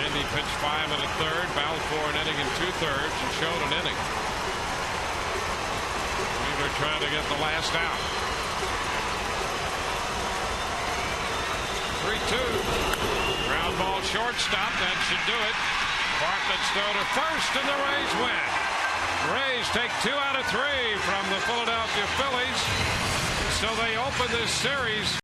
And he pitched 5 1/3, battled for an inning and 2/3, and showed an inning. We were trying to get the last out. 3-2. Ground ball shortstop. That should do it. Bartlett's throw to first, and the Rays win. Rays take 2 out of 3 from the Philadelphia Phillies. So they open this series